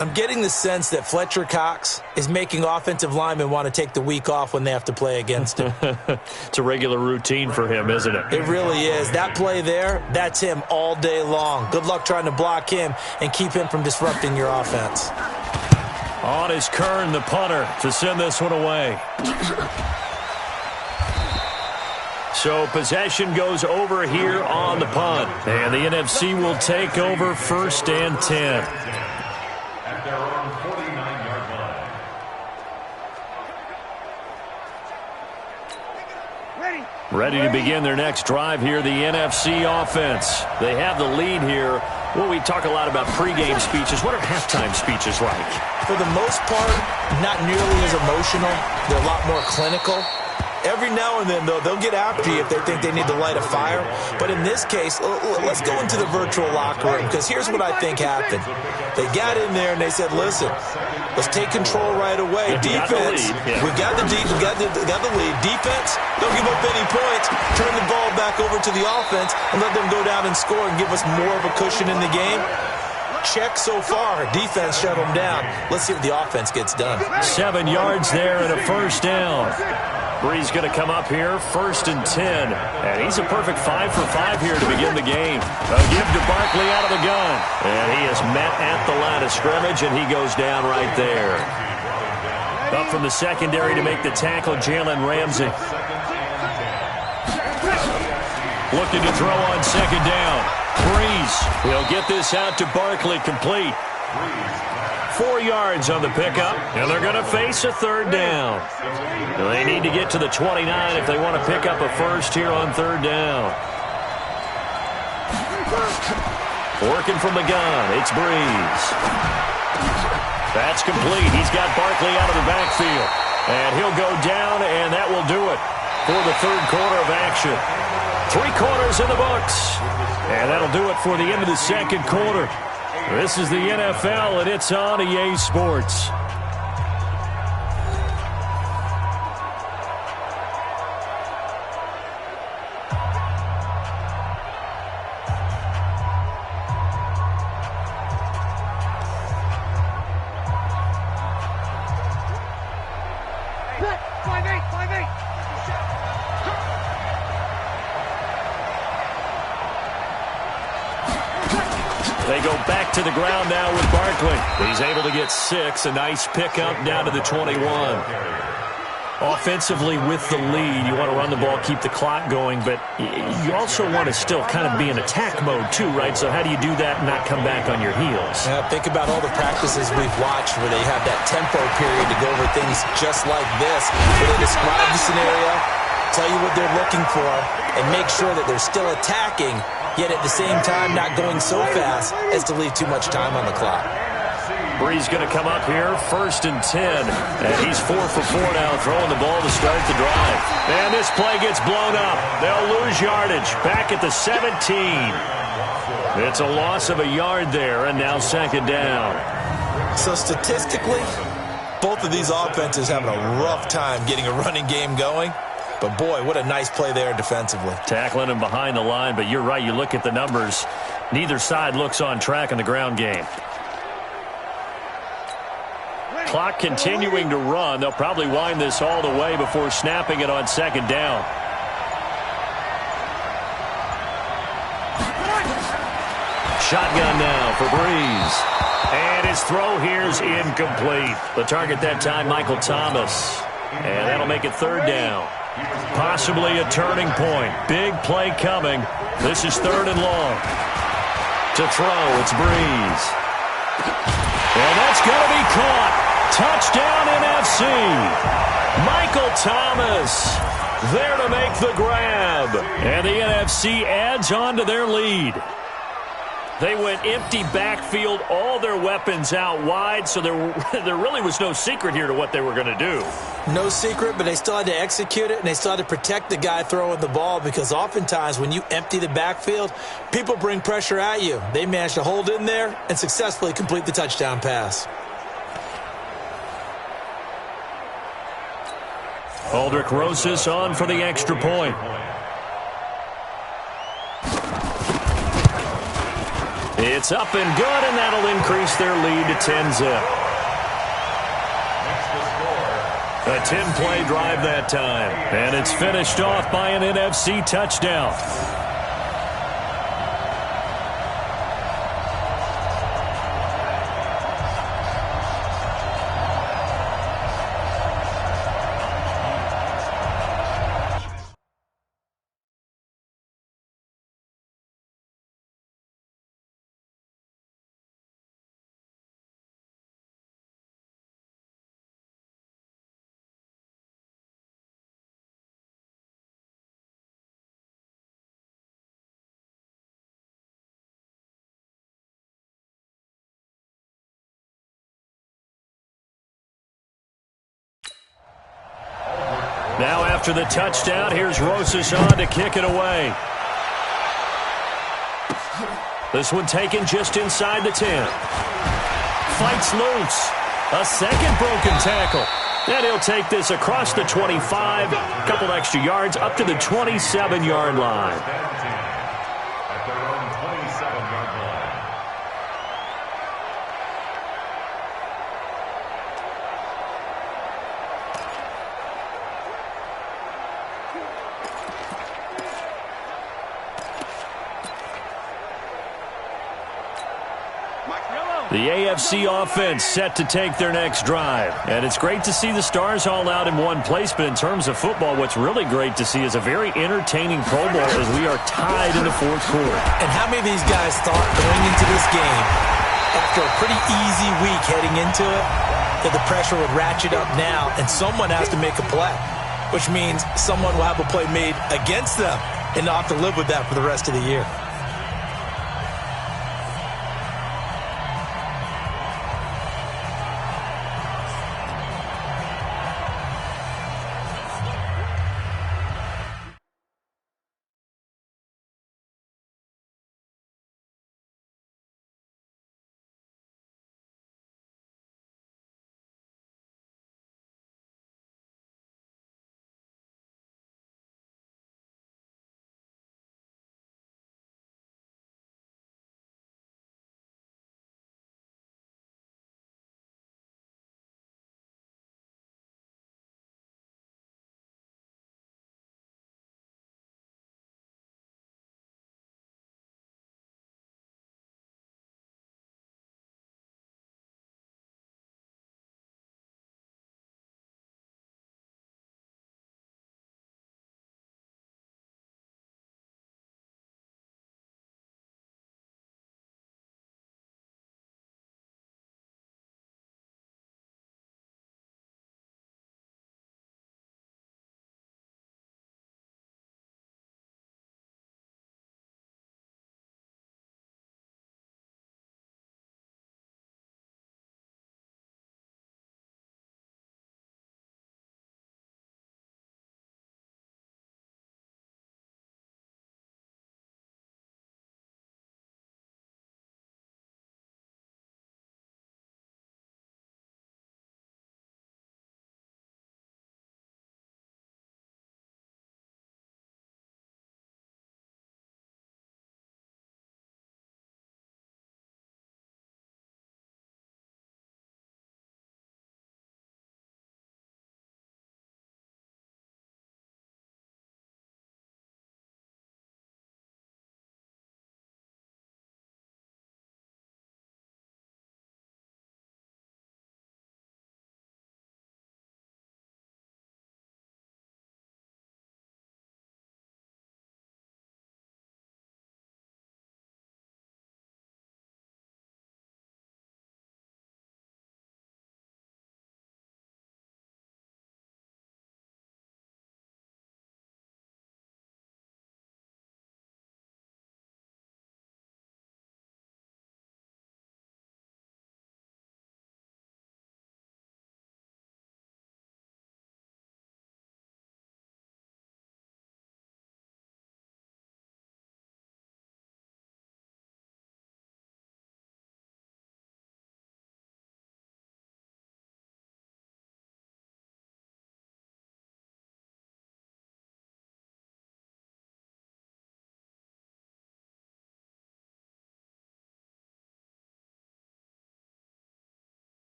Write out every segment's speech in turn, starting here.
I'm getting the sense that Fletcher Cox is making offensive linemen want to take the week off when they have to play against him. It's a regular routine for him, isn't it? It really is. That play there, that's him all day long. Good luck trying to block him and keep him from disrupting your offense. On is Kern, the punter, to send this one away. So possession goes over here on the punt. And the NFC will take over 1st and 10. At their own 49-yard line. Ready to begin their next drive here, the NFC offense. They have the lead here. Well, we talk a lot about pregame speeches. What are halftime speeches like? For the most part, not nearly as emotional. They're a lot more clinical. Every now and then, though, they'll get after you if they think they need to light a fire. But in this case, let's go into the virtual locker room, because here's what I think happened. They got in there and they said, listen, let's take control right away. Defense, we got the lead. Defense, don't give up any points. Turn the ball back over to the offense and let them go down and score and give us more of a cushion in the game. Check so far. Defense shut them down. Let's see what the offense gets done. 7 yards there and a 1st down. Bree's going to come up here, 1st and 10. And he's a perfect 5 for 5 here to begin the game. A give to Barkley out of the gun. And he is met at the line of scrimmage, and he goes down right there. Up from the secondary to make the tackle, Jalen Ramsey. Looking to throw on 2nd down. Breeze will get this out to Barkley, complete. 4 yards on the pickup, and they're going to face a 3rd down. They need to get to the 29 if they want to pick up a first here on 3rd down. Working from the gun, it's Breeze. That's complete. He's got Barkley out of the backfield. And he'll go down, and that will do it for the 3rd quarter of action. 3 quarters in the books. And that'll do it for the end of the 2nd quarter. This is the NFL, and it's on EA Sports. They go back to the ground now with Barkley. He's able to get 6. A nice pickup down to the 21. Offensively with the lead, you want to run the ball, keep the clock going, but you also want to still kind of be in attack mode too, right? So how do you do that and not come back on your heels? Yeah, think about all the practices we've watched where they have that tempo period to go over things just like this, where they describe the scenario, tell you what they're looking for, and make sure that they're still attacking, yet at the same time not going so fast as to leave too much time on the clock. Bree's going to come up here, 1st and 10. And he's 4 for 4 now, throwing the ball to start the drive. And this play gets blown up. They'll lose yardage. Back at the 17. It's a loss of a yard there, and now 2nd down. So statistically, both of these offenses having a rough time getting a running game going. But, boy, what a nice play there defensively. Tackling him behind the line, but you're right. You look at the numbers. Neither side looks on track in the ground game. Clock continuing to run. They'll probably wind this all the way before snapping it on 2nd down. Shotgun now for Breeze. And his throw here's incomplete. The target that time, Michael Thomas. And that'll make it 3rd down. Possibly a turning point. Big play coming. This is 3rd and long. To throw, it's Breeze. And that's going to be caught. Touchdown NFC. Michael Thomas there to make the grab. And the NFC adds on to their lead. They went empty backfield, all their weapons out wide, so there really was no secret here to what they were going to do. No secret, but they still had to execute it, and they still had to protect the guy throwing the ball, because oftentimes when you empty the backfield, people bring pressure at you. They managed to hold in there and successfully complete the touchdown pass. Aldrich Rosas on for the extra point. It's up and good, and that'll increase their lead to 10-zip. A 10-play drive that time, and it's finished off by an NFC touchdown. Now after the touchdown, here's Rosas on to kick it away. This one taken just inside the 10. Fights loose. A second broken tackle. And he'll take this across the 25. A couple extra yards up to the 27-yard line. At their own 27-yard line. The AFC offense set to take their next drive. And it's great to see the stars all out in one place, but in terms of football, what's really great to see is a very entertaining Pro Bowl as we are tied in the fourth quarter. And how many of these guys thought going into this game, after a pretty easy week heading into it, that the pressure would ratchet up now and someone has to make a play, which means someone will have a play made against them and they'll have to live with that for the rest of the year.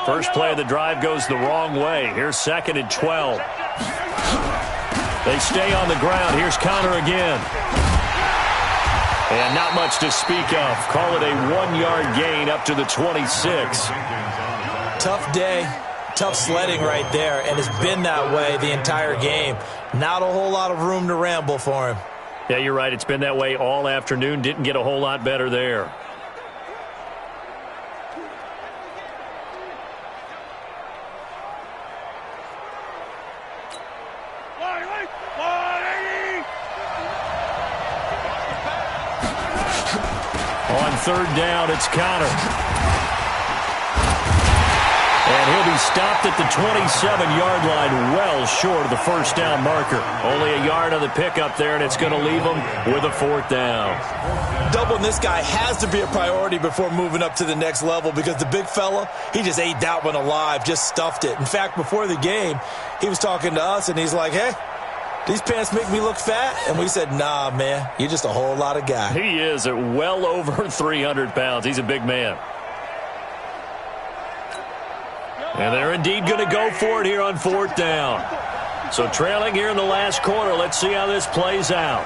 First play of the drive goes the wrong way. Here's 2nd and 12. They stay on the ground. Here's Connor again. And not much to speak of. Call it a 1-yard gain up to the 26. Tough day, tough sledding right there, and it's been that way the entire game. Not a whole lot of room to ramble for him. Yeah, you're right. It's been that way all afternoon. Didn't get a whole lot better there. On 3rd down, it's Connor. And he'll be stopped at the 27-yard line, well short of the first down marker. Only a yard on the pickup there, and it's going to leave him with a 4th down. Doubling this guy has to be a priority before moving up to the next level, because the big fella, he just ate that one alive, just stuffed it. In fact, before the game, he was talking to us, and he's like, hey, these pants make me look fat? And we said, nah, man, you're just a whole lot of guy. He is at well over 300 pounds. He's a big man. And they're indeed going to go for it here on 4th down. So trailing here in the last quarter. Let's see how this plays out.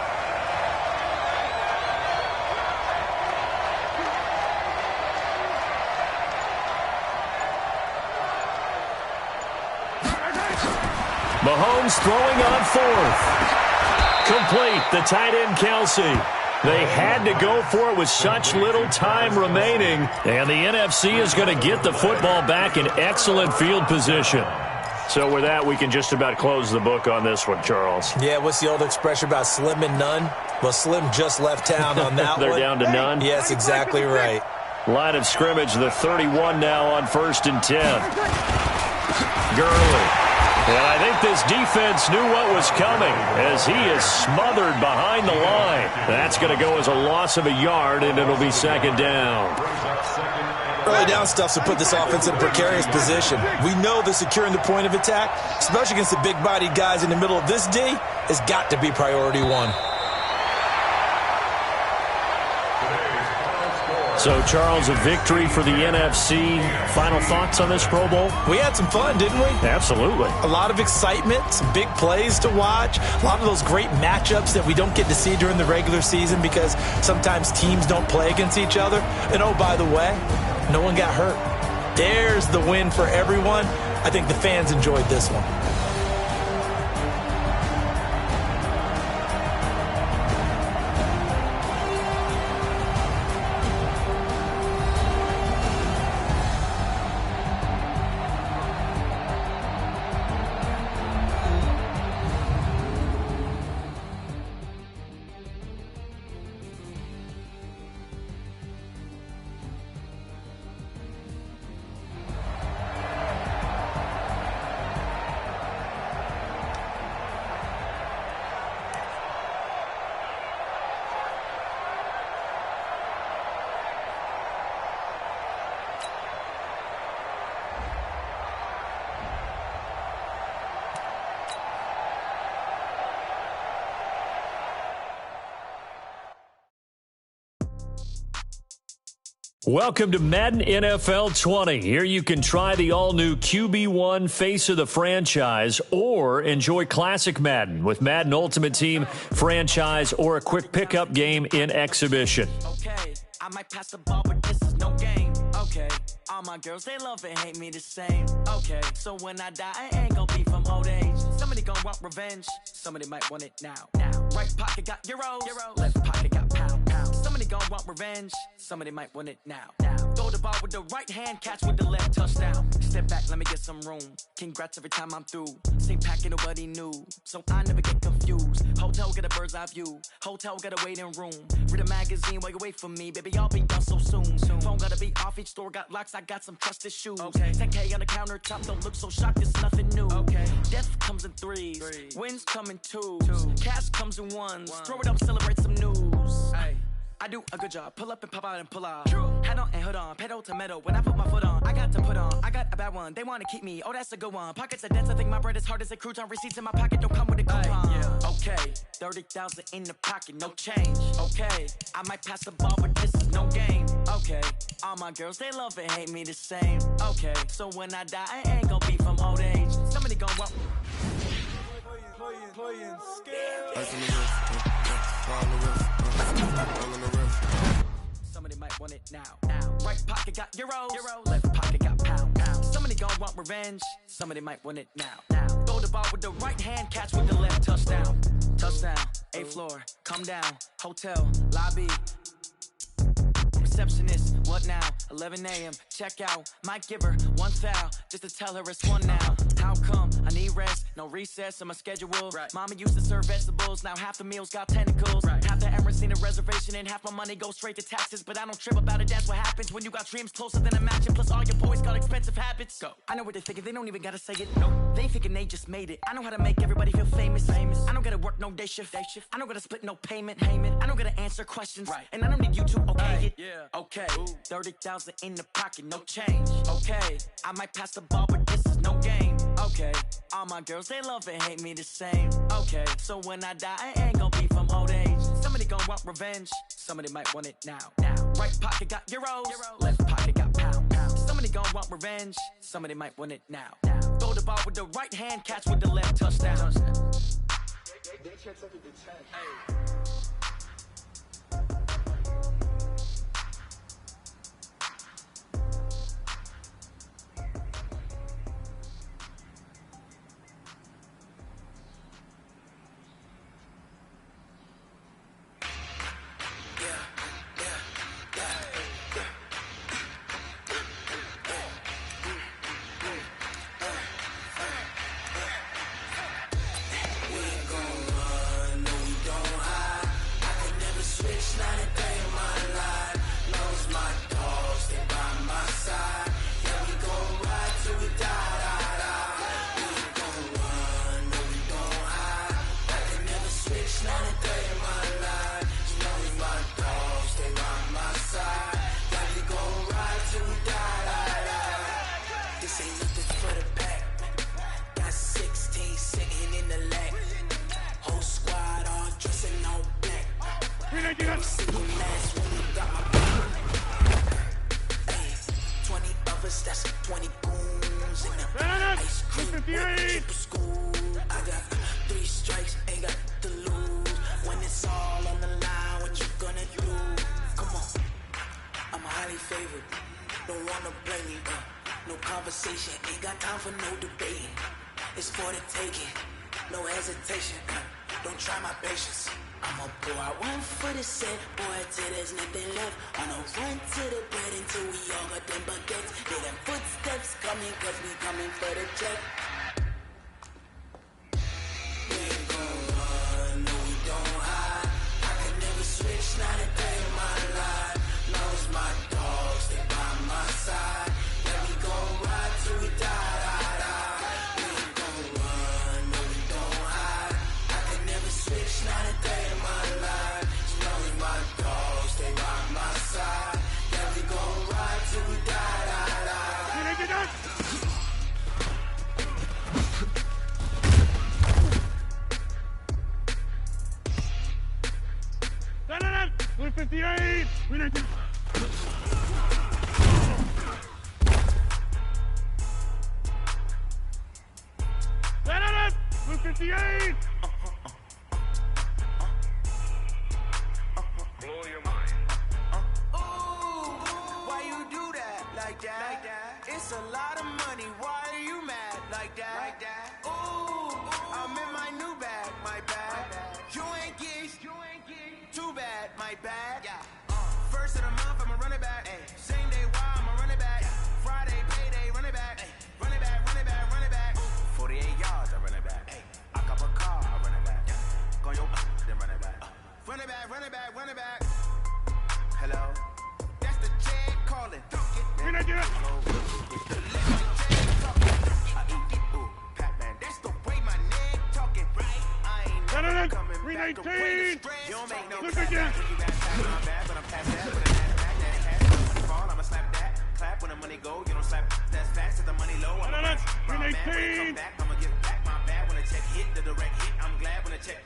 Mahomes throwing on 4th. Complete. The tight end, Kelsey. They had to go for it with such little time remaining. And the NFC is going to get the football back in excellent field position. So with that, we can just about close the book on this one, Charles. Yeah, what's the old expression about slim and none? Well, Slim just left town on that They're one. down to none? Yes, exactly right. Line of scrimmage, the 31 now on 1st and 10. Gurley. And I think this defense knew what was coming as he is smothered behind the line. That's going to go as a loss of a yard, and it'll be 2nd down. Early down stuff to put this offense in a precarious position. We know that securing the point of attack, especially against the big-bodied guys in the middle of this D, has got to be priority 1. So, Charles, a victory for the NFC. Final thoughts on this Pro Bowl? We had some fun, didn't we? Absolutely. A lot of excitement, some big plays to watch, a lot of those great matchups that we don't get to see during the regular season because sometimes teams don't play against each other. And, oh, by the way, no one got hurt. There's the win for everyone. I think the fans enjoyed this one. Welcome to Madden NFL 20. Here you can try the all-new QB1 face of the franchise or enjoy classic Madden with Madden Ultimate Team, franchise, or a quick pickup game in exhibition. Okay, I might pass the ball, but this is no game. Okay, all my girls, they love and hate me the same. Okay, so when I die, I ain't gonna be from old age. Somebody gonna want revenge, somebody might want it now. Right pocket got euros, left pocket got pound. Somebody gonna want revenge, somebody might want it now. Throw the ball with the right hand, catch with the left, touchdown. Step back, let me get some room. Congrats every time I'm through. Same packet, nobody knew, so I never get confused. Hotel get a bird's eye view, hotel get a waiting room. Read a magazine while you wait for me, baby, I'll be done so soon. Phone gotta be off, each store got locks, I got some trusted shoes. 10K on the countertop, don't look so shocked, it's nothing new. Death comes in threes, wins come in twos, cash comes in ones. Throw it up, celebrate some news. I do a good job, pull up and pop out and pull out. Head on and hood on, pedal to metal. When I put my foot on, I got to put on. I got a bad one, they want to keep me. Oh, that's a good one. Pockets are dense, I think my bread is hard as a crouton. Receipts in my pocket don't come with a coupon. Okay, 30,000 in the pocket, no change. Okay, I might pass the ball, but this is is no game. Okay, all my girls, they love and hate me the same. Okay, so when I die, I ain't gonna be from old age. Somebody gonna walk. Somebody might want it now. Right pocket got euros, left pocket got pound. Somebody gon' want revenge. Somebody might want it now. Throw the ball with the right hand, catch with the left. Touchdown, 8th floor, come down. Hotel, lobby. Receptionist, what now? 11 a.m. check out. Might give her one foul just to tell her it's one now. How come? I need rest, no recess in my schedule. Right. Mama used to serve vegetables, now half the meals got tentacles. Right. Half the Emirates need a reservation and half my money goes straight to taxes. But I don't trip about it, that's what happens when you got dreams closer than a match. Plus all your boys got expensive habits. Go. I know what they're thinking, they don't even gotta say it. No, they thinking they just made it. I know how to make everybody feel famous. I don't gotta work no day shift. I don't gotta split no payment. I don't gotta answer questions. Right. And I don't need you to okay it. Yeah. Okay, 30,000 in the pocket, no change. Okay, I might pass the ball, but this is no game. Okay, all my girls, they love and hate me the same. Okay, so when I die, I ain't gonna be from old age. Somebody gon' want revenge. Somebody might want it now. Right pocket got euros, left pocket got pound. Somebody gon' want revenge. Somebody might want it now. Throw the ball with the right hand, catch with the left. Touchdown.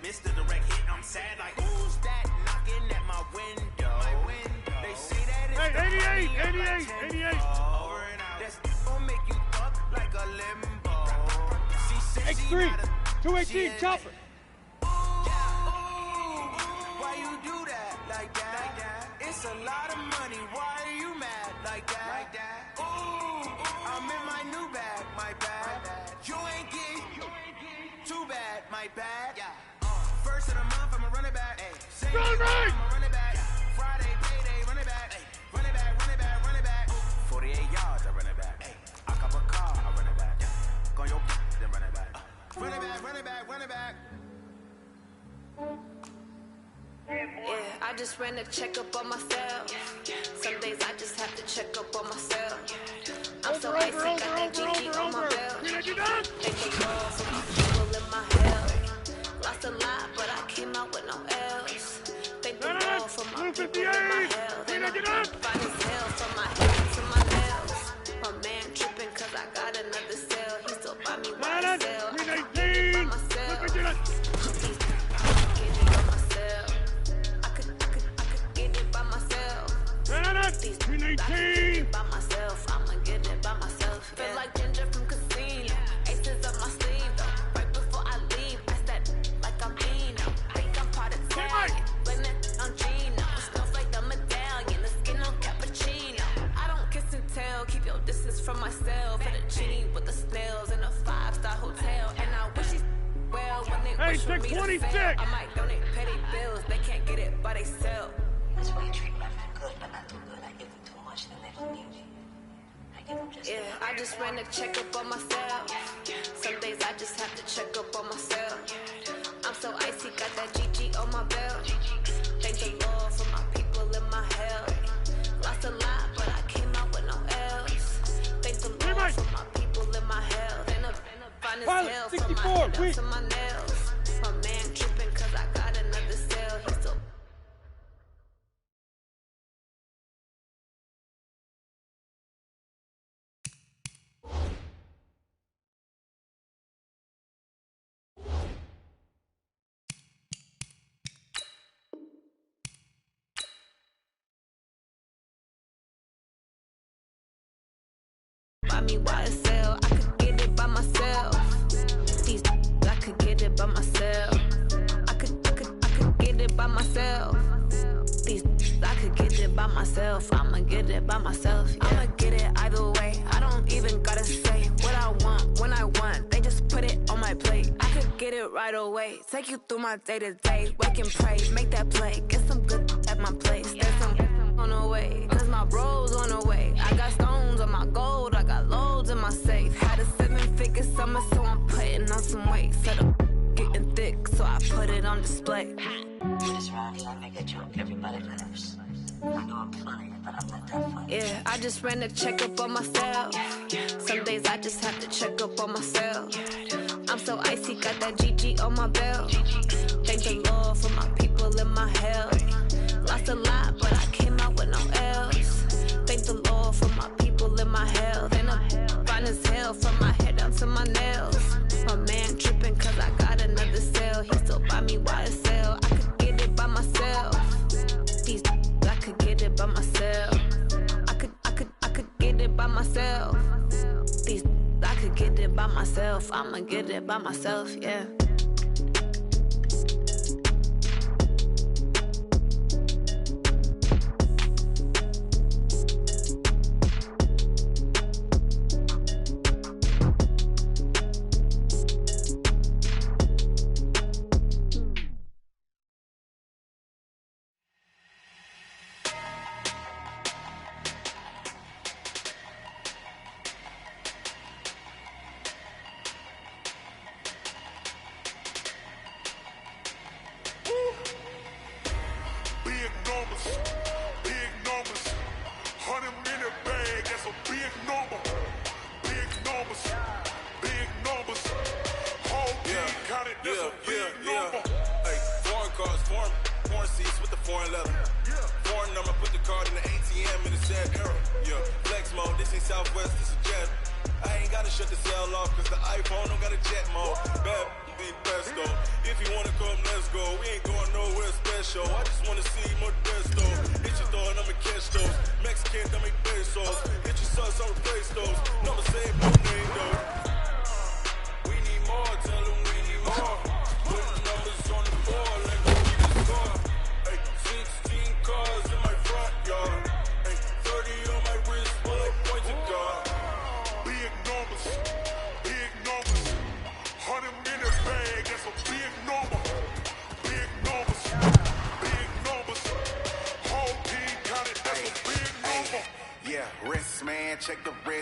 Missed the direct hit. I'm sad like who's that knocking at my window? They see 3, 218, chopper. Why you do that like that? It's a lot of money. Why are you mad like that? Ooh, I'm in my new bag, my bad. You ain't getting too bad, my bad. First of the month, I'ma run it back. I'ma run it back. Friday, payday, run it back. Run it back, run it back, run it back. 48 yards, I run it back. I cop a car, I run it back. Go your then run it back. Run it back, run it back, run it back. Yeah, I just ran a checkup on myself. Some days I just have to check up on myself. I'm so icy, got that GG on my belt. Thank the Lord for my people in my health. Lost a lot, but I came out with no L's. Thank the Lord for my people in my health. And I'm fine as hell from my head to my nails. My man tripping cause I got another cell. He still buy me YSL. I could get it by myself. These I could get it by myself, I'ma get it by myself. Feel like Ginger from Casino, aces up my sleeve though. Right before I leave, I said like I'm Dino. Think I'm part of Italian, blame it on Gino. Smells like the medallion, the skin on cappuccino. I don't kiss and tell, keep your distance from myself. Fettuccine with the snails in a 5-star hotel. And I wish he's well when they wish for me to fail. I might donate petty bills, they can't get it by themselves. That's why you treat my friend good, but not too good. I give them too much, then they don't need me. I give them just yeah, I just ran a checkup on myself. Some days I just have to check up on myself. I'm so icy, got that GG on my belt. Thank the Lord for my people in my health. Lost a lot, but I came out with no L's. Thank the Lord for my people in my health. And I'm fine as hell from my head up to my nails. My man tripping cause I got another cell. He's still buy me YSL, I could get it by myself. These I could get it by myself. I could get it by myself. These I could get it by myself. I'ma get it by myself. Yeah. I'ma get it either way. I don't even gotta say what I want when I want. They just put it on my plate. I could get it right away. Take you through my day to day. Wake and pray, make that play. Get some good at my place. There's some on the way, cause my bros on the way. I got stones on my gold, I got loads in my safe. Had a 7-figure summer, so I'm putting on some weight. Set up getting thick, so I put it on display. this round here, I make a joke, everybody laughs. I know I'm funny, but I'm not that funny. Yeah, I just ran a checkup on myself. Some days I just have to check up on myself. I'm so icy, got that GG on my belt. Thank the Lord for my people in my health. Lost a lot, but I came out with no L's. Thank the Lord for my people in my health. And I'm fine as hell from my head down to my nails. My man tripping cause I got another cell. He still buy me YSL. I could get it by myself. These I could get it by myself. I could get it by myself. These I could get it by myself. I'ma get it by myself, yeah. We need more, tell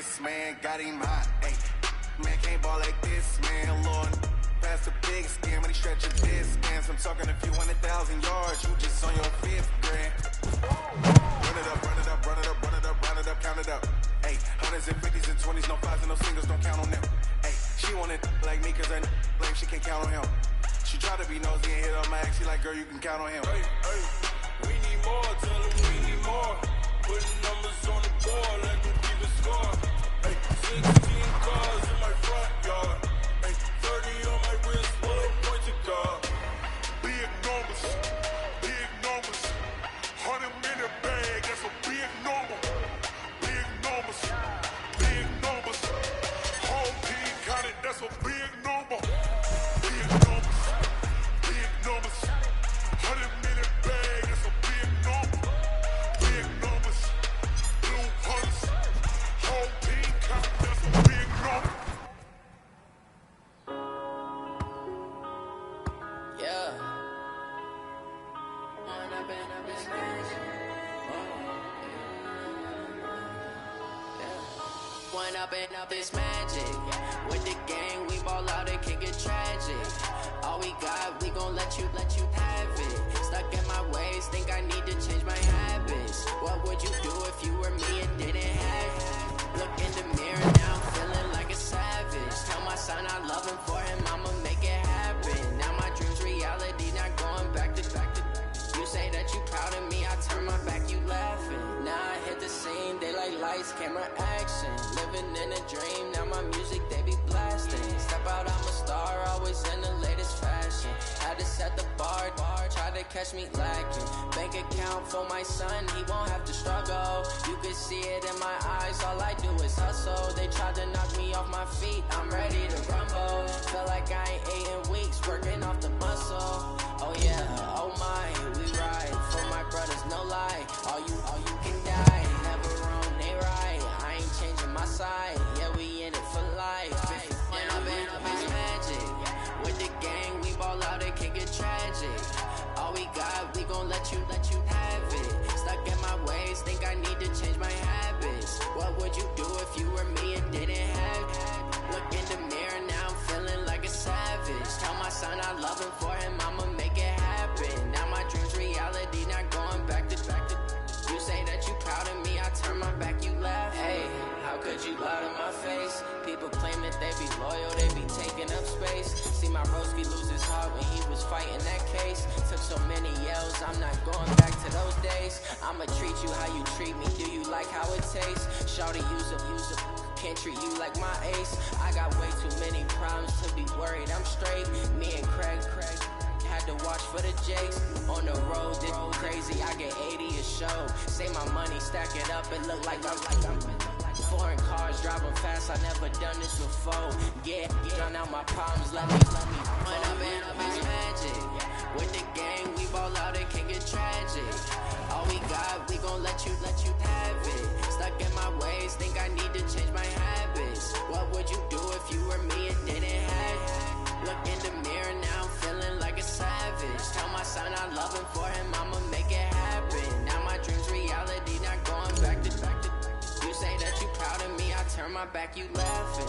this, man, got him hot. Hey, man, can't ball like this, man, Lord. Past the big skin, when he stretch a distance. I'm talking a few 100,000 yards, you just on your 5th grand. Run it up, run it up, run it up, run it up, run it up, count it up. Hey, 100s and 50s and 20s, no 5s and no singles, don't count on them. Hey, she want it like me, cause I blame, she can't count on him. She try to be nosy and hit on my ex, she like, girl, you can count on him. Hey, hey, we need more, tell her we need more. Putting numbers on the board, let them keep the score. Hey, 16 cars in my front yard. Hey, 30 on my wrist, full of points of guard. Big numbers, 100 minute bag, that's a big number. Big numbers, whole team counted, that's a big number. Big numbers, 100 minute bag, that's a big number. Big numbers, blue hunts, whole team counted, that's a big number. Yeah. One up and up is magic. With the gang, we ball out, it can get tragic. All we got, we gon' let you have it. Stuck in my ways, think I need to change my habits. What would you do if you were me and didn't have it? Look in the mirror now, feeling like a savage. Tell my son I love him, for him I'ma make it happen. Now my dream's reality, not going back to. You say that you proud of me, I turn my back, you laughing. Now I hit the scene, they like lights, camera, action. Living in a dream, now my music, they be blasting. Step out, I'm a star, always in the latest fashion. Had to set the bar, try to catch me lacking. Bank account for my son, he won't have to struggle. You can see it in my eyes, all I do is hustle. They tried to knock me off my feet, I'm ready to rumble. Feel like I ain't ate in weeks, working off the muscle. Oh yeah, oh my, we ride for my brothers, no lie. All you can die, never wrong, they right. I ain't changing my side, yeah, we in it for life. When I've been up is magic. With the gang, we ball out, it can get tragic. All we got, we gon' let you have it. Stuck in my ways, think I need to change my habits. What would you do if you were me and didn't have it? Look in the mirror now, I'm feeling like a savage. Tell my son I love him, for him I'ma make it happen. Now my dream's reality, not going back to. You say that you proud of me, I turn my back, you laugh. Hey, how could you lie to my face? People claim that they be loyal, they be taking up space. See my broski lose his heart when he was fighting that case. Took so many yells, I'm not going back to those days. I'ma treat you how you treat me, do you like how it tastes? Shawty, use up, can't treat you like my ace. I got way too many problems to be worried, I'm straight. Me and Craig had to watch for the Jakes. On the road, this crazy, I get 80 a show. Say my money, stack it up, it look like I'm foreign cars, driving fast, I never done this before. Yeah, drown out my problems, let me. When I've been up is magic. With the gang, we ball out, it can get tragic. All we got, we gon' let you have it. Stuck in my ways, think I need to change my habits. What would you do if you were me and didn't have it? Look in the mirror now, I'm feeling like a savage. Tell my son I love him, for him I'ma make it happen. Now my dream's reality, not going back to. You say that you proud of me, I turn my back, you laughing.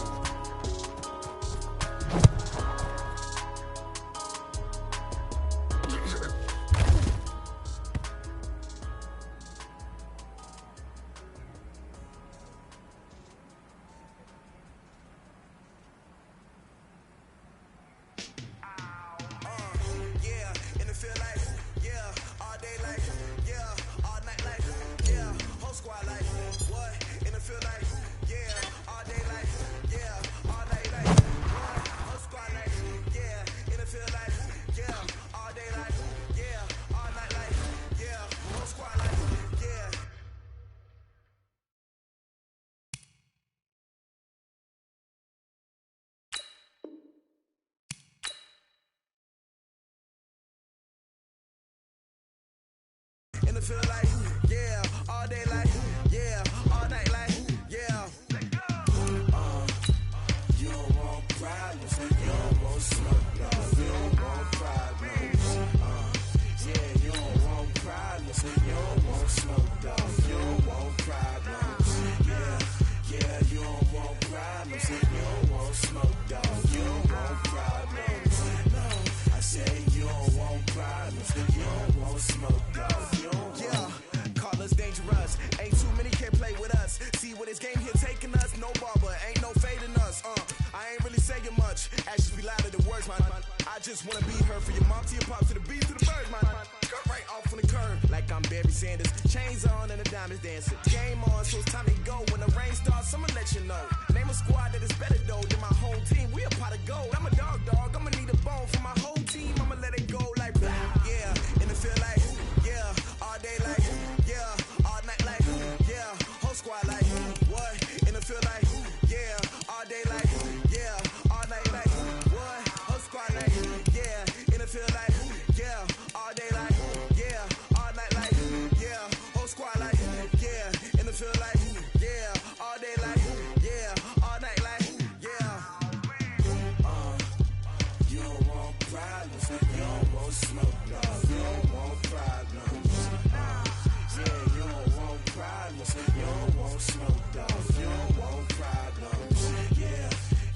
And it feel like, yeah, all day like, yeah, all night like, yeah. You don't want problems, you don't want smoke, no. You don't want problems, yeah, you don't want problems, you don't want smoke, dog. You don't want problems, yeah, you don't problems. You don't want smoke, dog. You don't want. Call us dangerous. Ain't too many can play with us. See what this game here taking us. No barber, ain't no fading us. I ain't really saying much. Actions be louder than words, man. I just wanna be heard. For your mom to your pop to the beat to the birds, man. Cut right off on the curb like I'm Barry Sanders. Chains on and the diamonds dancing. Game on, so it's time to go. When the rain starts, I'ma let you know. Name a squad that is better though than my home team. We a pot of gold. I'm a dog. I'ma need a bone for my whole team. I'ma let it go like blah. Yeah, and it feel like yeah, all day like yeah, all night like yeah, whole squad like what? And it feel like yeah, all day like yeah, all night like what? Whole squad like yeah, and it feel like yeah, all day like yeah, all night like yeah, whole squad like yeah, and it feel like yeah, all day like yeah, all night like yeah. You don't want problems, you don't want smoke, dog. You don't want problems. Yeah, you don't want problems, you don't want smoke, dog. You don't want problems.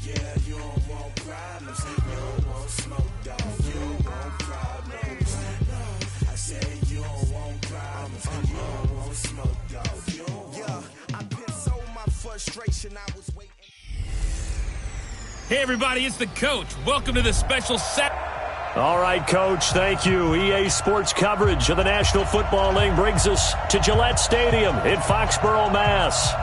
Yeah, you don't want problems, you don't want smoke, dog. You don't want problems. No, I said you don't want problems, you don't want smoke, dog. You don't want. I pissed so my frustration, I was waiting. Hey, everybody, it's the coach. Welcome to the special set. All right, Coach, thank you. EA Sports coverage of the National Football League brings us to Gillette Stadium in Foxborough, Mass.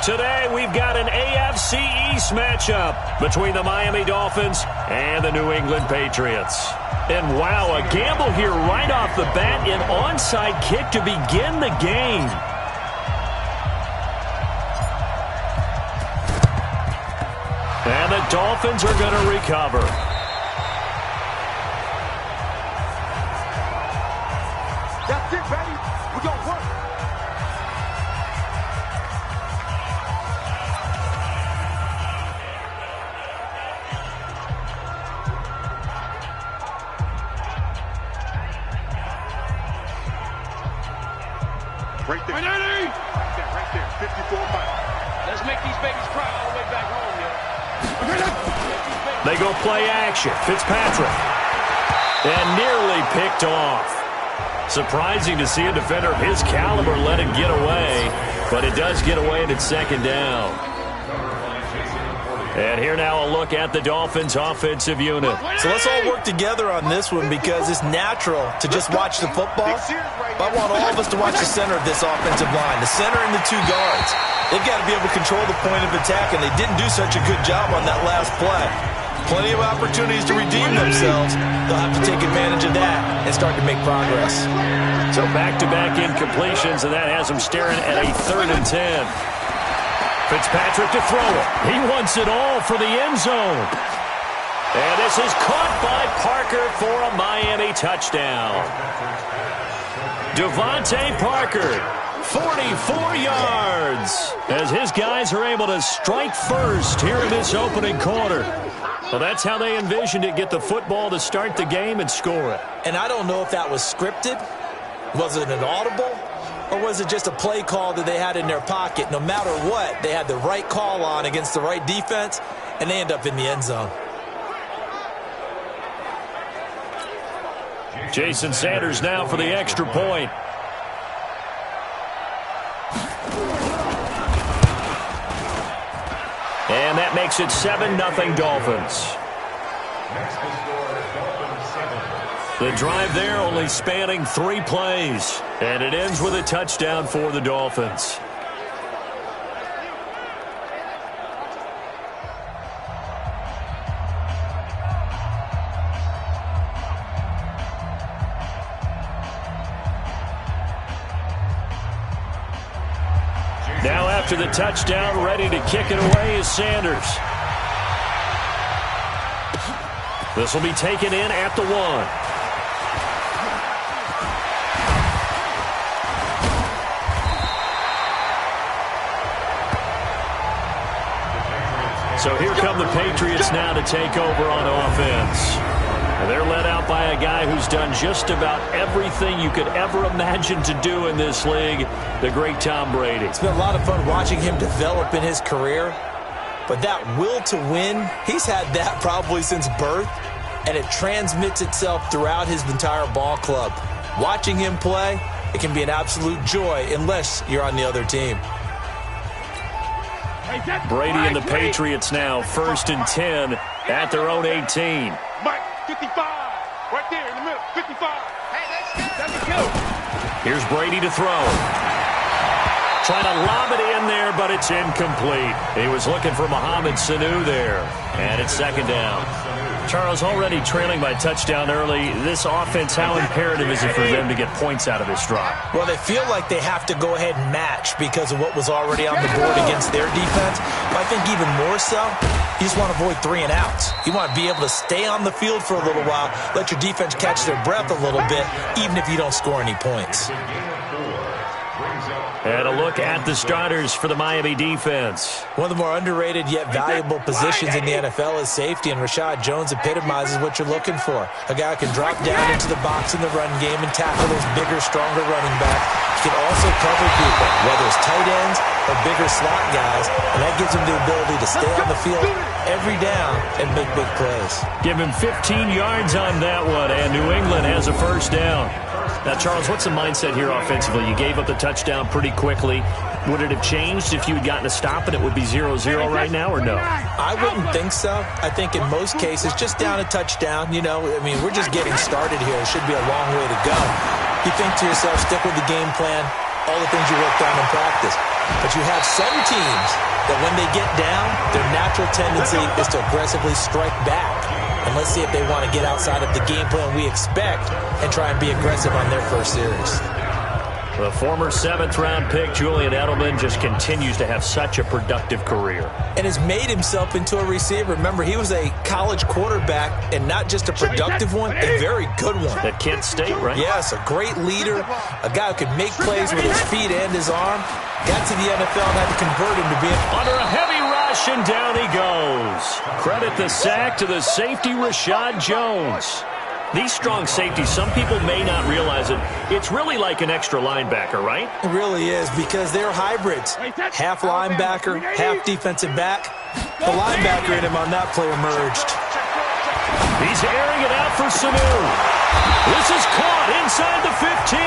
Today, we've got an AFC East matchup between the Miami Dolphins and the New England Patriots. And wow, a gamble here right off the bat, an onside kick to begin the game. And the Dolphins are going to recover. That's it, baby. We're going to work. Right there. Right there. 54 miles. Let's make these babies cry all the way back home, yo. They go play action. Fitzpatrick. And nearly picked off. Surprising to see a defender of his caliber let it get away, but it does get away and it's second down. And here now a look at the Dolphins' offensive unit. So let's all work together on this one because it's natural to just watch the football. But I want all of us to watch the center of this offensive line, the center and the two guards. They've got to be able to control the point of attack, and they didn't do such a good job on that last play. Plenty of opportunities to redeem themselves. They'll have to take advantage of that and start to make progress. So back-to-back incompletions, and that has them staring at a 3rd and 10. Fitzpatrick to throw it. He wants it all for the end zone. And this is caught by Parker for a Miami touchdown. Devontae Parker, 44 yards, as his guys are able to strike first here in this opening quarter. Well, that's how they envisioned it, get the football to start the game and score it. And I don't know if that was scripted. Was it an audible? Or was it just a play call that they had in their pocket? No matter what, they had the right call on against the right defense, and they end up in the end zone. Jason Sanders now for the extra point. And that makes it 7-0 Dolphins. The drive there only spanning 3 plays. And it ends with a touchdown for the Dolphins. Now after the touchdown, ready to kick it away is Sanders. This will be taken in at the 1. So here come the Patriots now to take over on offense. And they're led out by a guy who's done just about everything you could ever imagine to do in this league, the great Tom Brady. It's been a lot of fun watching him develop in his career. But that will to win, he's had that probably since birth. and it transmits itself throughout his entire ball club. Watching him play, it can be an absolute joy unless you're on the other team. Brady and the Patriots now, 1st and 10 at their own 18. Mike, 55. Right there in the middle, 55. Hey, let's go. Here's Brady to throw. Trying to lob it in there, but it's incomplete. He was looking for Mohamed Sanu there. And it's 2nd down. Charles, already trailing by touchdown early. This offense, how imperative is it for them to get points out of this drive? Well, they feel like they have to go ahead and match because of what was already on the board against their defense. But I think even more so, you just want to avoid 3 and outs. You want to be able to stay on the field for a little while, let your defense catch their breath a little bit, even if you don't score any points. And a look at the starters for the Miami defense. One of the more underrated yet valuable positions in the NFL is safety, and Rashad Jones epitomizes what you're looking for. A guy who can drop down into the box in the run game and tackle those bigger, stronger running backs. He can also cover people, whether it's tight ends or bigger slot guys, and that gives him the ability to stay on the field every down and make big plays. Give him 15 yards on that one, and New England has a 1st down. Now, Charles, what's the mindset here offensively? You gave up the touchdown pretty quickly. Would it have changed if you had gotten a stop and it would be 0-0 right now, or no? I wouldn't think so. I think in most cases, just down a touchdown, you know, I mean, we're just getting started here. It should be a long way to go. You think to yourself, stick with the game plan, all the things you worked on in practice. But you have some teams that when they get down, their natural tendency is to aggressively strike back. And let's see if they want to get outside of the game plan we expect and try and be aggressive on their first series. The former 7th-round pick, Julian Edelman, just continues to have such a productive career. And has made himself into a receiver. Remember, he was a college quarterback, and not just a productive one, a very good one. At Kent State, right? Yes, a great leader, a guy who could make plays with his feet and his arm. Got to the NFL and had to convert him to being under a heavy rush, and down he goes. Credit the sack to the safety, Rashad Jones. These strong safeties, some people may not realize it. It's really like an extra linebacker, right? It really is, because they're hybrids. Half linebacker, half defensive back. The linebacker in him on that play emerged. He's airing it out for Sanu. This is caught inside the 15.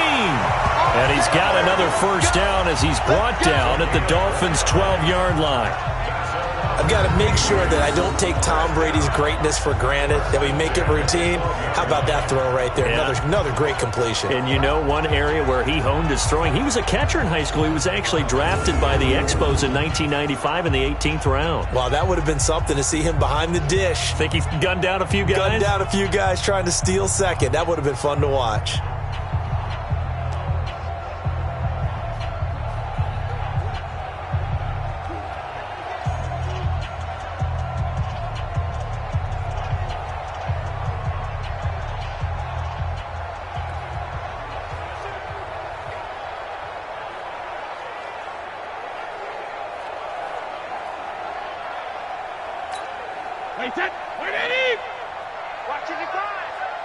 And he's got another 1st down as he's brought down at the Dolphins' 12-yard line. I've got to make sure that I don't take Tom Brady's greatness for granted, that we make it routine. How about that throw right there? Yeah. Another great completion. And you know, one area where he honed his throwing, he was a catcher in high school. He was actually drafted by the Expos in 1995 in the 18th round. Wow, that would have been something to see him behind the dish. Think he gunned down a few guys? Gunned down a few guys trying to steal second. That would have been fun to watch.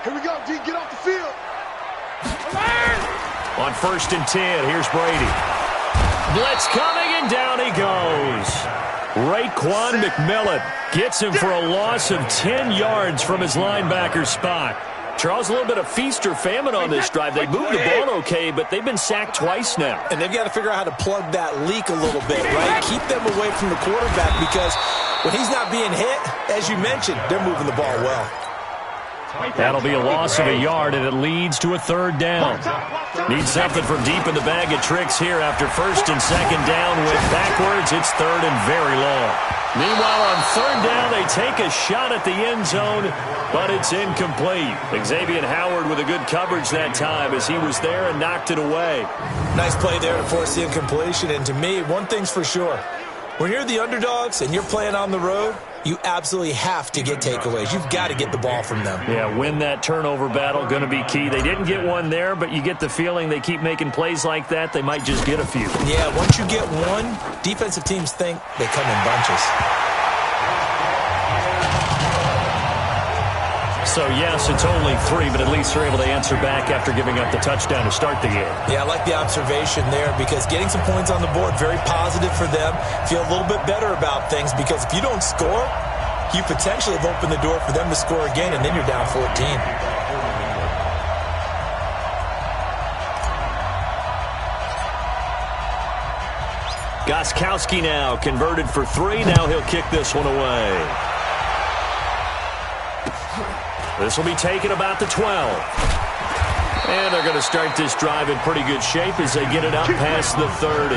Here we go, D. Get off the field. On 1st and 10, here's Brady. Blitz coming, and down he goes. Raekwon McMillan gets him for a loss of 10 yards from his linebacker spot. Charles, a little bit of feast or famine on this drive. They moved the ball okay, but they've been sacked twice now. And they've got to figure out how to plug that leak a little bit, right? Keep them away from the quarterback, because when he's not being hit, as you mentioned, they're moving the ball well. That'll be a loss of a yard, and it leads to a 3rd down. Need something from deep in the bag of tricks here after 1st and 2nd down. Went backwards. It's 3rd and very long. Meanwhile, on 3rd down, they take a shot at the end zone, but it's incomplete. Xavier Howard with a good coverage that time as he was there and knocked it away. Nice play there to force the incompletion. And to me, one thing's for sure. When you're the underdogs and you're playing on the road, you absolutely have to get takeaways. You've got to get the ball from them. Yeah, win that turnover battle, going to be key. They didn't get one there, but you get the feeling they keep making plays like that, they might just get a few. Yeah, once you get one, defensive teams think they come in bunches. So, yes, it's only 3, but at least they're able to answer back after giving up the touchdown to start the game. Yeah, I like the observation there, because getting some points on the board, very positive for them. Feel a little bit better about things, because if you don't score, you potentially have opened the door for them to score again, and then you're down 14. Gostkowski now converted for 3. Now he'll kick this one away. This will be taken about the 12. And they're going to start this drive in pretty good shape as they get it up past the 30.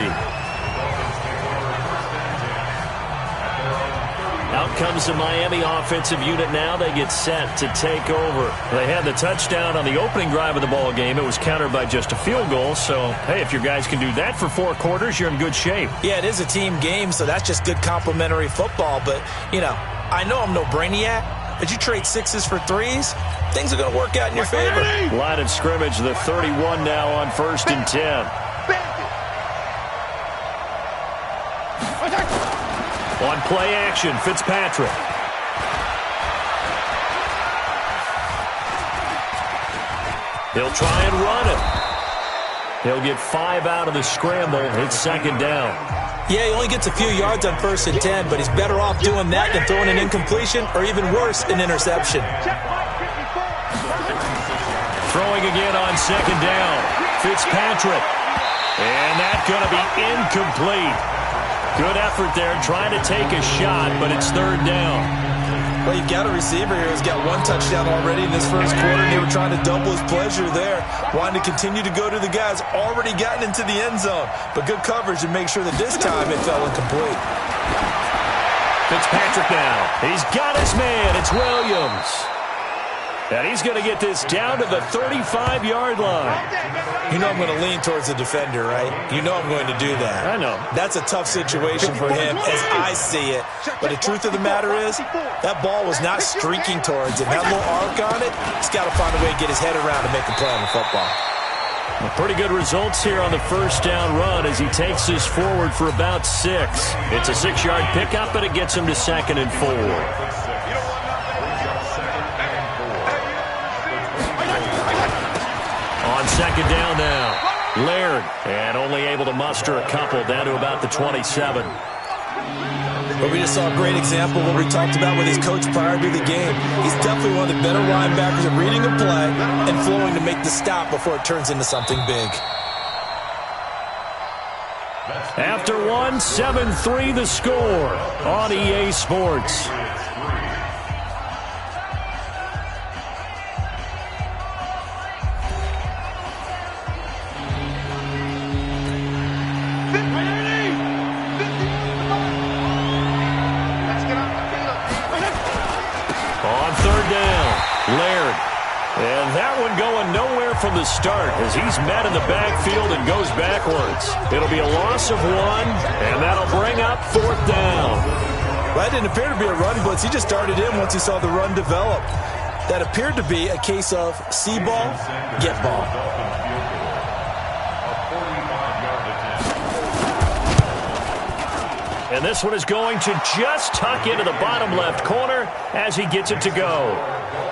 Out comes the Miami offensive unit now. They get set to take over. They had the touchdown on the opening drive of the ball game. It was countered by just a field goal. So, hey, if your guys can do that for 4 quarters, you're in good shape. Yeah, it is a team game, so that's just good complimentary football. But, you know, I know I'm no brainiac, but you trade 6s for 3s, things are going to work out in your favor. Line of scrimmage, the 31 now on 1st and 10. On play action, Fitzpatrick. He'll try and run it. He'll get 5 out of the scramble. It's 2nd down. Yeah, he only gets a few yards on 1st and 10, but he's better off doing that than throwing an incompletion or even worse, an interception. Throwing again on 2nd down. Fitzpatrick. And that's going to be incomplete. Good effort there, trying to take a shot, but it's 3rd down. Well, you've got a receiver here who's got 1 touchdown already in this first quarter, and they were trying to double his pleasure there, wanting to continue to go to the guys already gotten into the end zone. But good coverage to make sure that this time it fell incomplete. Fitzpatrick now. He's got his man. It's Williams. And he's going to get this down to the 35-yard line. You know I'm going to lean towards the defender, right? You know I'm going to do that. I know. That's a tough situation for him as I see it. But the truth of the matter is, that ball was not streaking towards him. That little arc on it, he's got to find a way to get his head around and make a play on the football. Well, pretty good results here on the 1st down run as he takes this forward for about 6. It's a 6-yard pickup, and it gets him to 2nd and 4. On 2nd down now, Laird, and only able to muster a couple down to about the 27. But we just saw a great example of what we talked about with his coach prior to the game. He's definitely one of the better linebackers at reading a play and flowing to make the stop before it turns into something big. After 1, 7-3 the score on EA Sports. And that one going nowhere from the start as he's met in the backfield and goes backwards. It'll be a loss of 1, and that'll bring up 4th down. Well, that didn't appear to be a run blitz. He just started in once he saw the run develop. That appeared to be a case of see ball, get ball. And this one is going to just tuck into the bottom left corner as he gets it to go.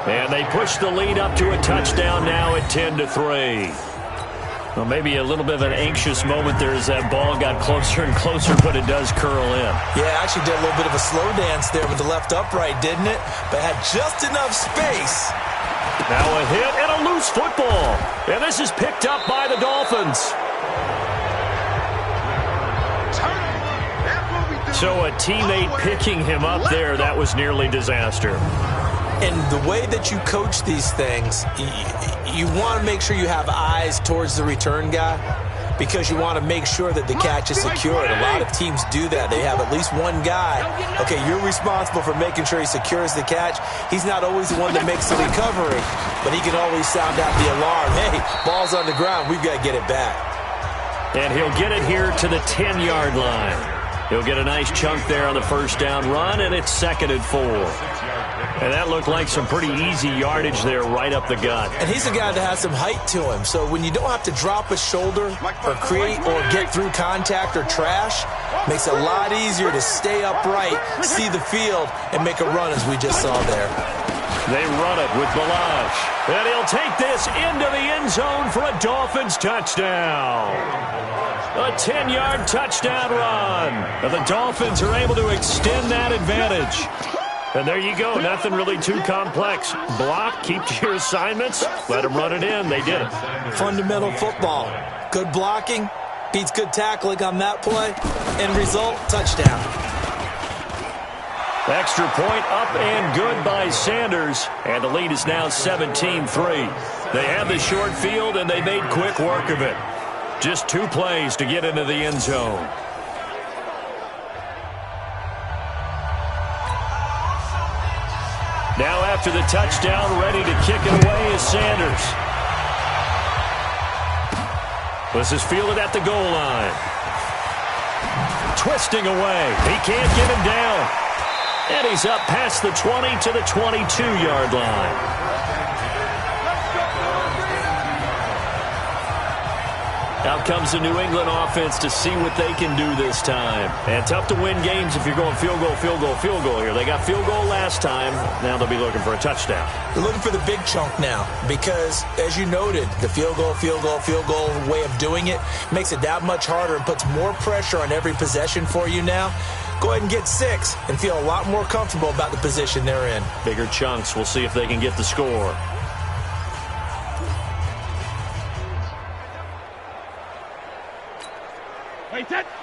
And they push the lead up to a touchdown now at 10-3. Well, maybe a little bit of an anxious moment there as that ball got closer and closer, but it does curl in. Yeah, actually did a little bit of a slow dance there with the left upright, didn't it? But had just enough space. Now a hit and a loose football. And this is picked up by the Dolphins. So a teammate picking him up there, that was nearly disaster. And the way that you coach these things, you want to make sure you have eyes towards the return guy because you want to make sure that the catch is secured. A lot of teams do that. They have at least one guy. Okay, you're responsible for making sure he secures the catch. He's not always the one that makes the recovery, but he can always sound out the alarm. Hey, ball's on the ground. We've got to get it back. And he'll get it here to the 10-yard line. He'll get a nice chunk there on the 1st down run, and it's 2nd and 4. And that looked like some pretty easy yardage there right up the gut. And he's a guy that has some height to him. So when you don't have to drop a shoulder or create or get through contact or trash, makes it a lot easier to stay upright, see the field, and make a run as we just saw there. They run it with Balazs. And he'll take this into the end zone for a Dolphins touchdown. A 10-yard touchdown run. And the Dolphins are able to extend that advantage. And there you go. Nothing really too complex. Block, keep to your assignments, let them run it in. They did it. Fundamental football. Good blocking beats good tackling on that play. End result, touchdown. Extra point up and good by Sanders. And the lead is now 17-3. They had the short field, and they made quick work of it. Just 2 plays to get into the end zone. Now after the touchdown, ready to kick it away is Sanders. This is fielded at the goal line. Twisting away. He can't get him down. And he's up past the 20 to the 22-yard line. Out comes the New England offense to see what they can do this time. And tough to win games if you're going field goal, field goal, field goal here. They got field goal last time. Now they'll be looking for a touchdown. They're looking for the big chunk now because, as you noted, the field goal way of doing it makes it that much harder and puts more pressure on every possession for you now. Go ahead and get 6 and feel a lot more comfortable about the position they're in. Bigger chunks. We'll see if they can get the score.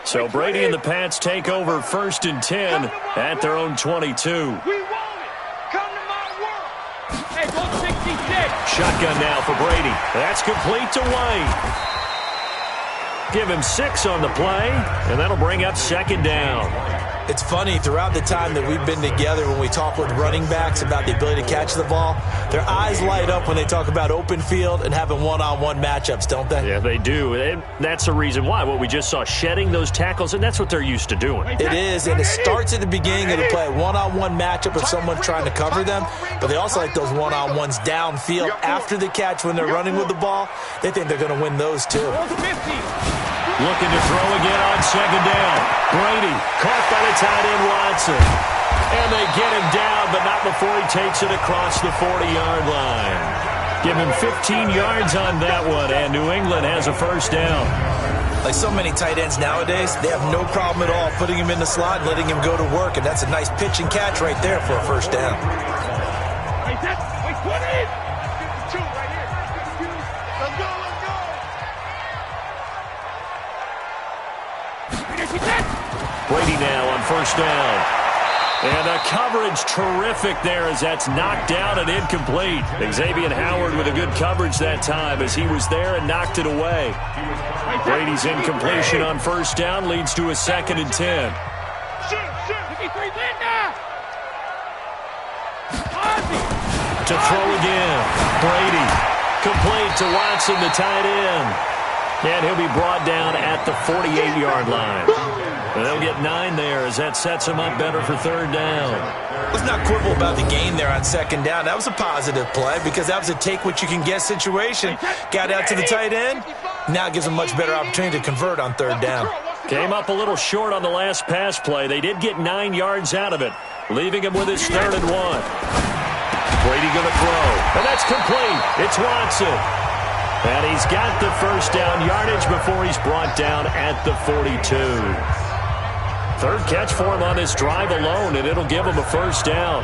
So Brady and the Pats take over 1st and 10 at their own 22. We want it. Come to my world. Hey, go 66. Shotgun now for Brady. That's complete to White. Give him 6 on the play, and that'll bring up 2nd down. It's funny, throughout the time that we've been together, when we talk with running backs about the ability to catch the ball, their eyes light up when they talk about open field and having one-on-one matchups, don't they? Yeah, they do. And that's the reason why. What we just saw, shedding those tackles, and that's what they're used to doing. It is, and it starts at the beginning of the play. One-on-one matchup of someone trying to cover them, but they also like those one-on-ones downfield after the catch when they're running with the ball. They think they're going to win those too. Looking to throw again on 2nd down. Brady caught by the tight end Watson. And they get him down, but not before he takes it across the 40-yard line. Give him 15 yards on that one, and New England has a 1st down. Like so many tight ends nowadays, they have no problem at all putting him in the slot and letting him go to work, and that's a nice pitch and catch right there for a 1st down. Wait, what is? 52 right here. Let's go. Brady now on 1st down. And the coverage terrific there as that's knocked down and incomplete. Xavier Howard with a good coverage that time as he was there and knocked it away. Brady's incompletion on 1st down leads to a 2nd and 10. To throw again. Brady complete to Watson, the tight end. And he'll be brought down at the 48-yard line. And they'll get 9 there as that sets him up better for 3rd down. Let's not quibble about the gain there on 2nd down. That was a positive play because that was a take-what-you-can-get situation. Got out to the tight end. Now it gives them a much better opportunity to convert on 3rd down. Came up a little short on the last pass play. They did get 9 yards out of it, leaving him with his 3rd and 1. Brady going to throw, and that's complete. It's Watson. And he's got the 1st down yardage before he's brought down at the 42. 3rd catch for him on this drive alone, and it'll give him a 1st down.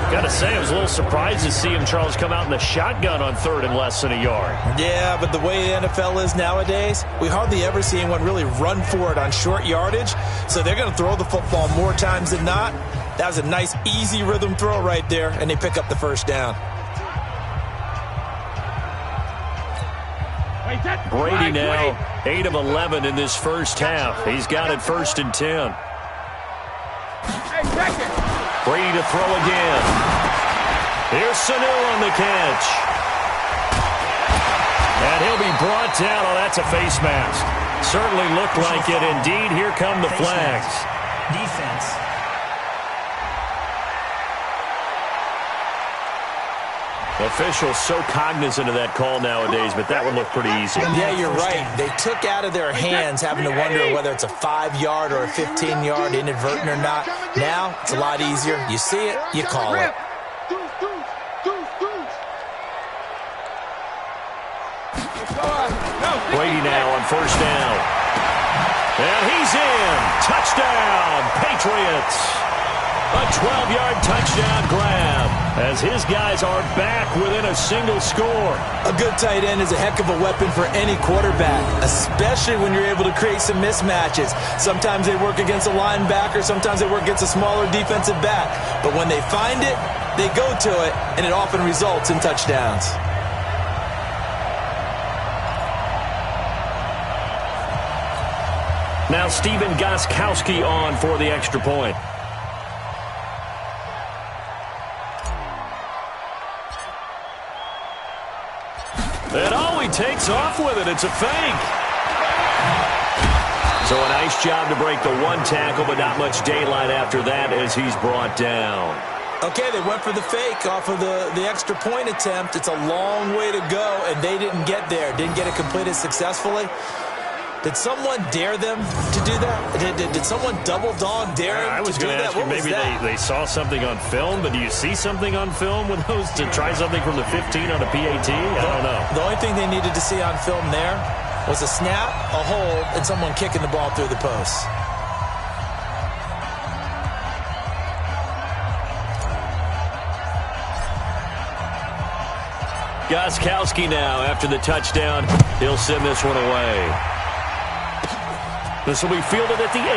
Got to say, I was a little surprised to see him, Charles, come out in the shotgun on 3rd and less than a yard. Yeah, but the way the NFL is nowadays, we hardly ever see anyone really run for it on short yardage, so they're going to throw the football more times than not. That was a nice, easy rhythm throw right there, and they pick up the 1st down. Brady now 8 of 11 in this 1st half. He's got it 1st and 10. Brady to throw again. Here's Sanu on the catch. And he'll be brought down. Oh, that's a face mask. Certainly looked like it. Indeed, here come the flags. Defense. Officials so cognizant of that call nowadays, but that one looked pretty easy. Yeah, you're right. They took out of their hands having to wonder whether it's a 5-yard or a 15-yard, inadvertent or not. Now, it's a lot easier. You see it, you call it. Brady now on 1st down. And he's in. Touchdown, Patriots. A 12-yard touchdown grab as his guys are back within a single score. A good tight end is a heck of a weapon for any quarterback, especially when you're able to create some mismatches. Sometimes they work against a linebacker, sometimes they work against a smaller defensive back. But when they find it, they go to it, and it often results in touchdowns. Now Steven Gostkowski on for the extra point. And he takes off with it. It's a fake. So a nice job to break the one tackle, but not much daylight after that as he's brought down. Okay, they went for the fake off of the extra point attempt. It's a long way to go, and they didn't get there. Didn't get it completed successfully. Did someone dare them to do that? Did someone double dog dare them I was going to ask you, maybe they saw something on film, but do you see something on film with those to try something from the 15 on a PAT? I don't know. The only thing they needed to see on film there was a snap, a hold, and someone kicking the ball through the post. Gostkowski now after the touchdown. He'll send this one away. This will be fielded at the 8.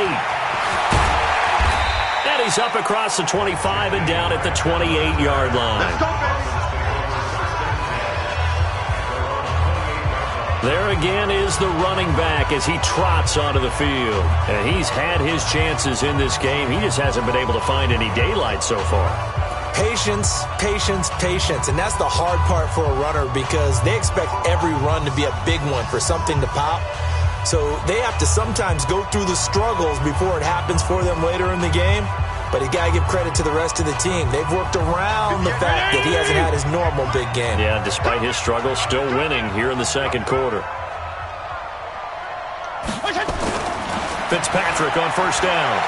And he's up across the 25 and down at the 28-yard line. There again is the running back as he trots onto the field. And he's had his chances in this game. He just hasn't been able to find any daylight so far. Patience, patience, patience. And that's the hard part for a runner because they expect every run to be a big one for something to pop. So they have to sometimes go through the struggles before it happens for them later in the game. But you got to give credit to the rest of the team. They've worked around the fact that he hasn't had his normal big game. Yeah, despite his struggles, still winning here in the second quarter. Fitzpatrick on first down.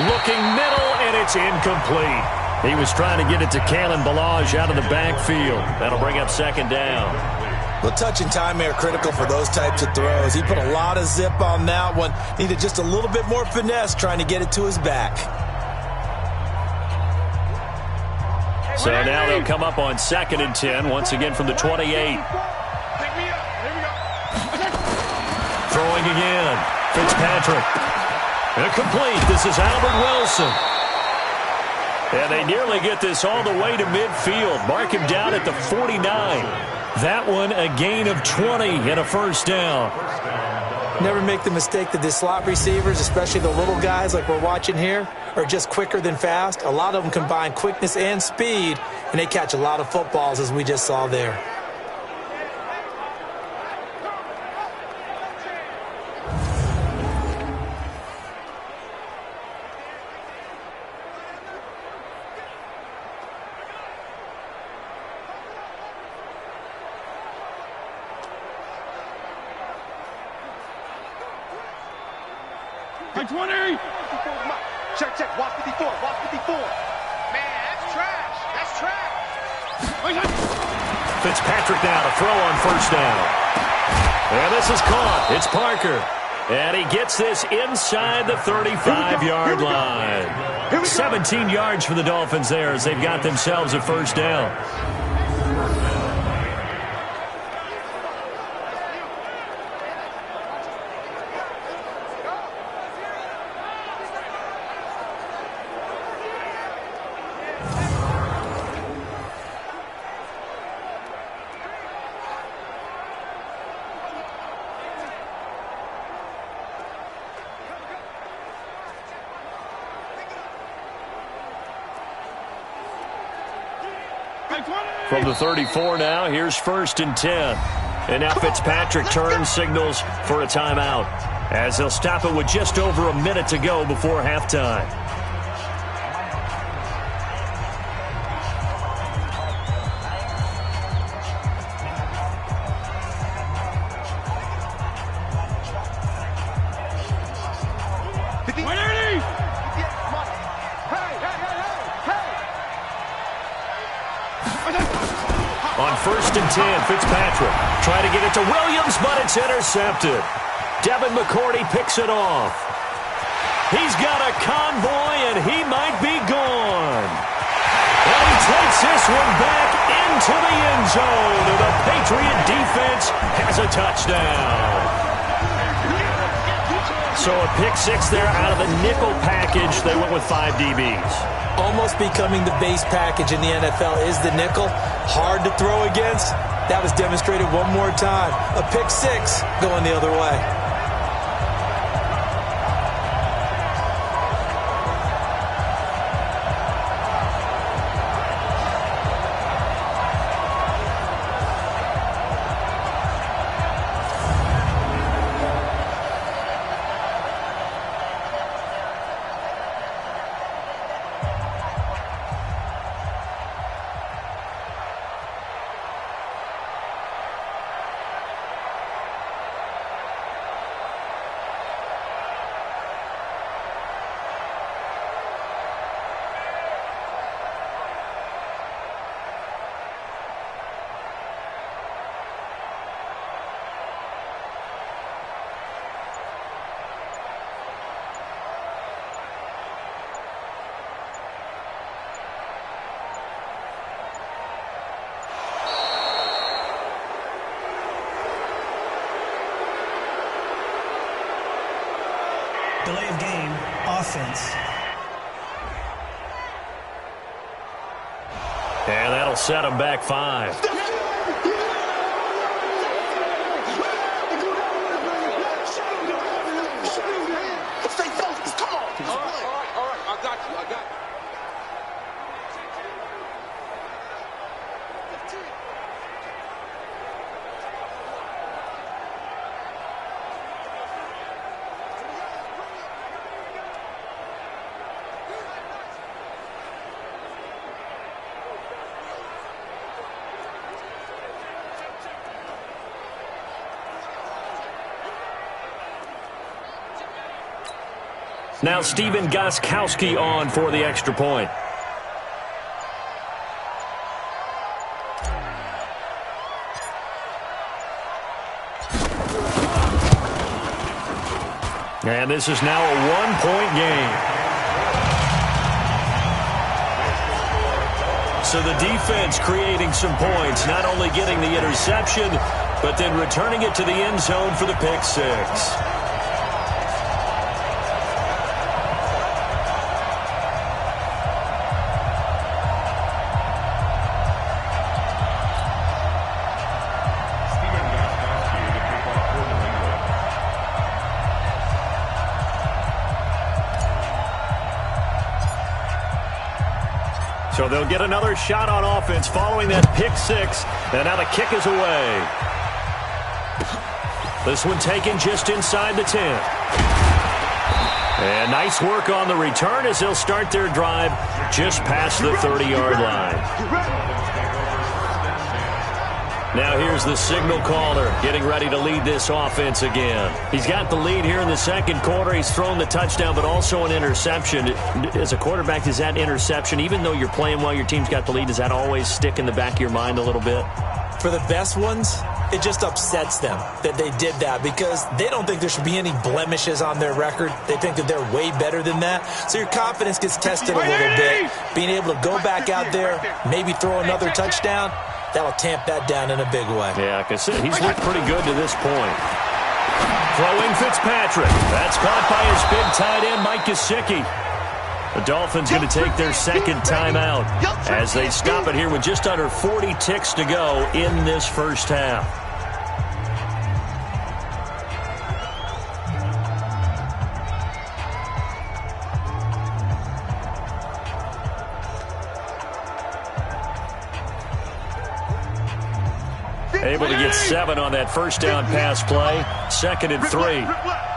Looking middle, and it's incomplete. He was trying to get it to Kalen Ballage out of the backfield. That'll bring up second down. Well, touch and time are critical for those types of throws. He put a lot of zip on that one. Needed just a little bit more finesse trying to get it to his back. So now they'll come up on 2nd and 10, once again from the 28. Throwing again. Fitzpatrick. Incomplete. This is Albert Wilson. And they nearly get this all the way to midfield. Mark him down at the 49. That one a gain of 20 and a first down. Never make the mistake that the slot receivers, especially the little guys like we're watching here, are just quicker than fast. A lot of them combine quickness and speed, and they catch a lot of footballs as we just saw there. Check, check. Watch 54. Watch 54. Man, that's trash. That's trash. Fitzpatrick now to throw on first down. And this is caught. It's Parker. And he gets this inside the 35-yard line. 17 yards for the Dolphins there as they've got themselves a first down. From the 34 now, here's 1st and 10. And now Fitzpatrick turns, signals for a timeout as they'll stop it with just over a minute to go before halftime. On 1st and 10, Fitzpatrick trying to get it to Williams, but it's intercepted. Devin McCourty picks it off. He's got a convoy, and he might be gone. And he takes this one back into the end zone. And the Patriot defense has a touchdown. So a pick six there out of the nickel package. They went with 5 DBs. Almost becoming the base package in the NFL is the nickel. Hard to throw against. That was demonstrated one more time. A pick six going the other way. Delay of game, offense. And that'll set him back 5. Stay focused. Come on. All right. I got you. Now Steven Gostkowski on for the extra point. And this is now a one-point game. So the defense creating some points, not only getting the interception, but then returning it to the end zone for the pick six. So they'll get another shot on offense following that pick six. And now the kick is away. This one taken just inside the 10. And nice work on the return as they'll start their drive just past the 30-yard line. Now here's the signal caller getting ready to lead this offense again. He's got the lead here in the second quarter. He's thrown the touchdown, but also an interception. As a quarterback, is that interception, even though you're playing well, your team's got the lead, does that always stick in the back of your mind a little bit? For the best ones, it just upsets them that they did that because they don't think there should be any blemishes on their record. They think that they're way better than that. So your confidence gets tested a little bit. Being able to go back out there, maybe throw another touchdown, that'll tamp that down in a big way. Yeah, like I said, he's looked pretty good to this point. Throwing Fitzpatrick. That's caught by his big tight end, Mike Gesicki. The Dolphins going to take their second timeout as they stop it here with just under 40 ticks to go in this first half. Able to get 7 on that first down pass play. 2nd and 3.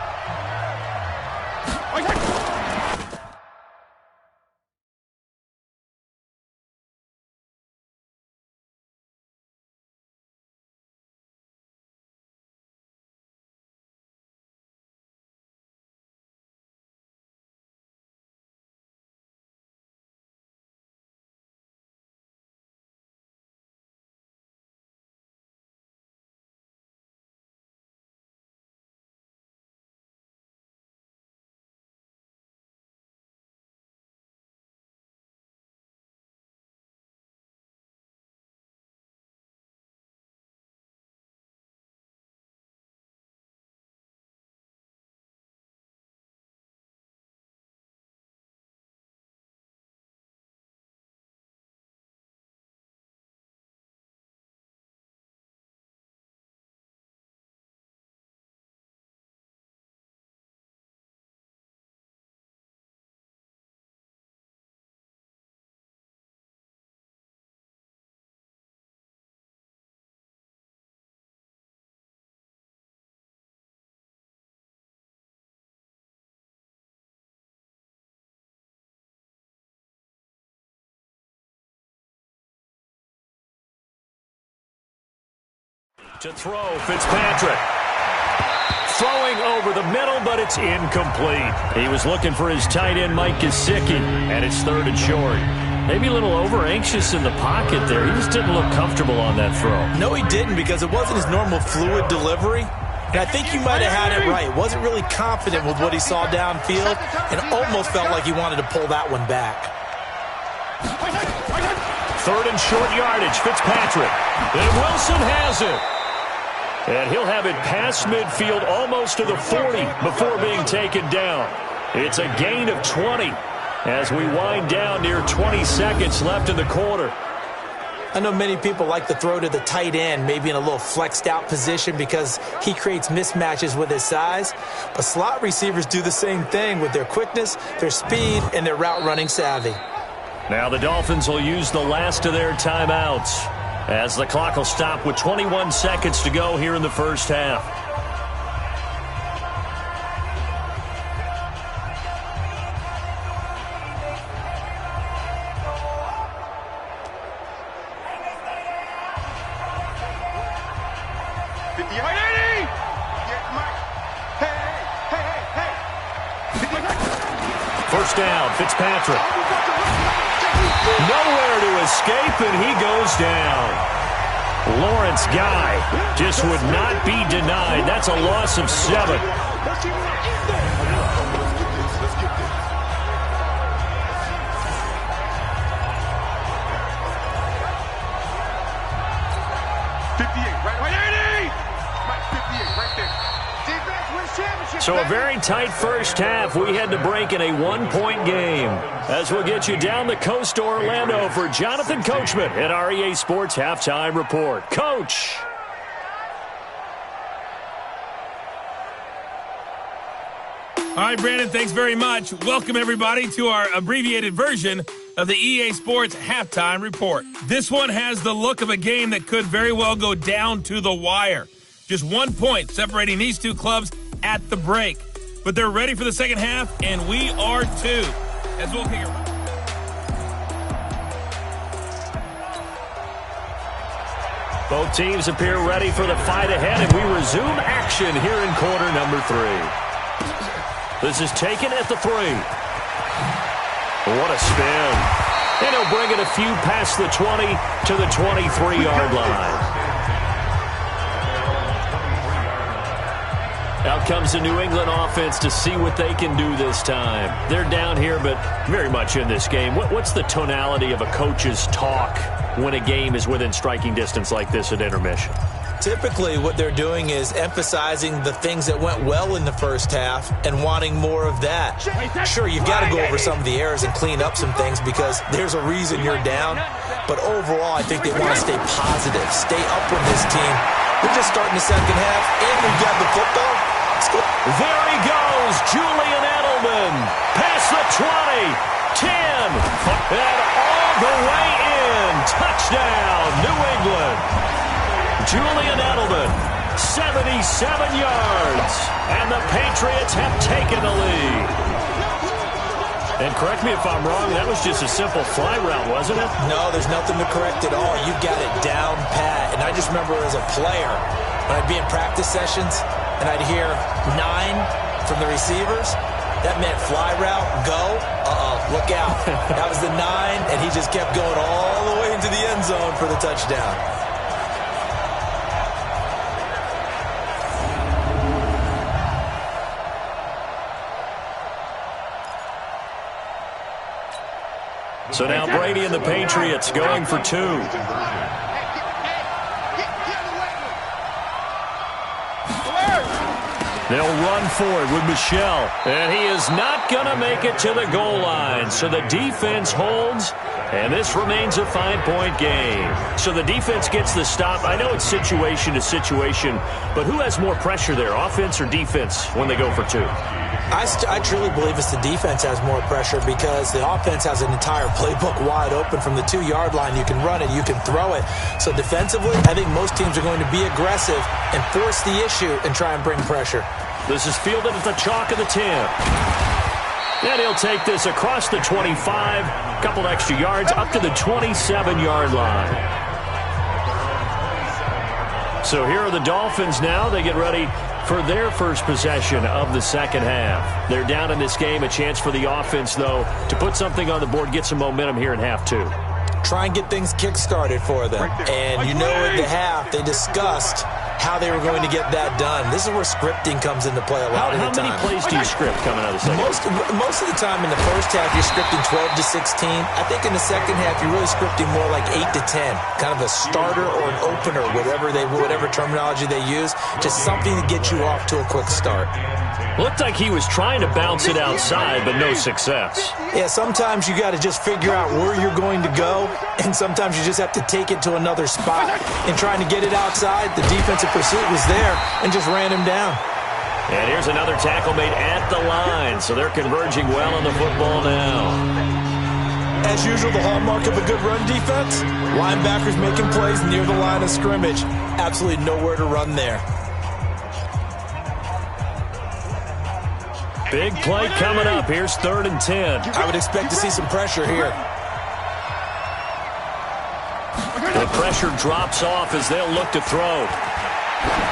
To throw, Fitzpatrick. Throwing over the middle, but it's incomplete. He was looking for his tight end, Mike Gesicki, and it's 3rd and short. Maybe a little over-anxious in the pocket there. He just didn't look comfortable on that throw. No, he didn't, because it wasn't his normal fluid delivery. And I think you might have had it right. Wasn't really confident with what he saw downfield, and almost felt like he wanted to pull that one back. 3rd and short yardage, Fitzpatrick. And Wilson has it. And he'll have it past midfield almost to the 40 before being taken down. It's a gain of 20 as we wind down near 20 seconds left in the quarter. I know many people like to throw to the tight end, maybe in a little flexed out position because he creates mismatches with his size. But slot receivers do the same thing with their quickness, their speed, and their route running savvy. Now the Dolphins will use the last of their timeouts as the clock will stop with 21 seconds to go here in the first half. First down, Fitzpatrick. Nowhere to escape, and he goes down. Lawrence Guy just would not be denied. That's a loss of 7. So a very tight first half. We had to break in a 1-point game. As we'll get you down the coast to Orlando for Jonathan Coachman at our EA Sports Halftime Report. Coach. All right, Brandon, thanks very much. Welcome, everybody, to our abbreviated version of the EA Sports Halftime Report. This one has the look of a game that could very well go down to the wire. Just 1 point separating these two clubs at the break. But they're ready for the second half, and we are too. As we'll kick it. Both teams appear ready for the fight ahead, and we resume action here in quarter number 3. This is taken at the 3. What a spin. And he'll bring it a few past the 20 to the 23-yard line. Out comes the New England offense to see what they can do this time. They're down here, but very much in this game. What's the tonality of a coach's talk when a game is within striking distance like this at intermission? Typically, what they're doing is emphasizing the things that went well in the first half and wanting more of that. Sure, you've got to go over some of the errors and clean up some things because there's a reason you're down. But overall, I think they want to stay positive, stay up with this team. We're just starting the second half, and we've got the football. There he goes, Julian Edelman. Past the 20, 10, and all the way in. Touchdown, New England. Julian Edelman, 77 yards, and the Patriots have taken the lead. And correct me if I'm wrong, that was just a simple fly route, wasn't it? No, there's nothing to correct at all. You've got it down pat. And I just remember as a player, when I'd be in practice sessions, and I'd hear 9 from the receivers, that meant fly route, go, look out. That was the 9, and he just kept going all the way into the end zone for the touchdown. So now Brady and the Patriots going for 2. They'll run for it with Michel, and he is not going to make it to the goal line. So the defense holds, and this remains a 5-point game. So the defense gets the stop. I know it's situation to situation, but who has more pressure there, offense or defense, when they go for 2? I truly believe it's the defense has more pressure because the offense has an entire playbook wide open from the 2-yard line. You can run it, you can throw it. So defensively, I think most teams are going to be aggressive and force the issue and try and bring pressure. This is fielded at the chalk of the 10. And he'll take this across the 25, a couple extra yards up to the 27-yard line. So here are the Dolphins now. They get ready for their first possession of the second half. They're down in this game. A chance for the offense, though, to put something on the board, get some momentum here in half two. Try and get things kick-started for them. And you know at the half, they discussed how they were going to get that done. This is where scripting comes into play a lot of the time. How many plays do you script coming out of the second half? Most of the time in the first half, you're scripting 12 to 16. I think in the second half, you're really scripting more like 8 to 10. Kind of a starter or an opener, whatever terminology they use. Just something to get you off to a quick start. Looked like he was trying to bounce it outside, but no success. Yeah, sometimes you got to just figure out where you're going to go, and sometimes you just have to take it to another spot. And trying to get it outside, the defensive pursuit was there and just ran him down. And here's another tackle made at the line, so they're converging well on the football now. As usual, the hallmark of a good run defense, linebackers making plays near the line of scrimmage. Absolutely nowhere to run there. Big play coming up. Here's 3rd and 10. I would expect to see some pressure here. The pressure drops off as they'll look to throw.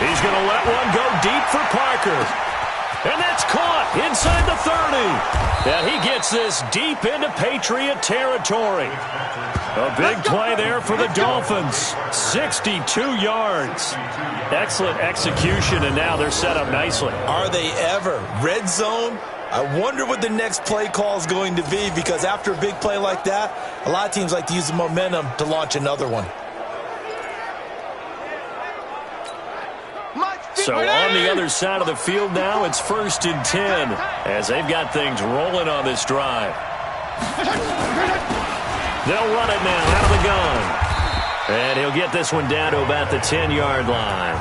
He's going to let one go deep for Parker. And that's caught inside the 30. And he gets this deep into Patriot territory. A big play there for the Dolphins. 62 yards. Excellent execution, and now they're set up nicely. Are they ever? Red zone? I wonder what the next play call is going to be, because after a big play like that, a lot of teams like to use the momentum to launch another one. So on the other side of the field now, it's 1st and 10 as they've got things rolling on this drive. They'll run it now out of the gun. And he'll get this one down to about the 10-yard line.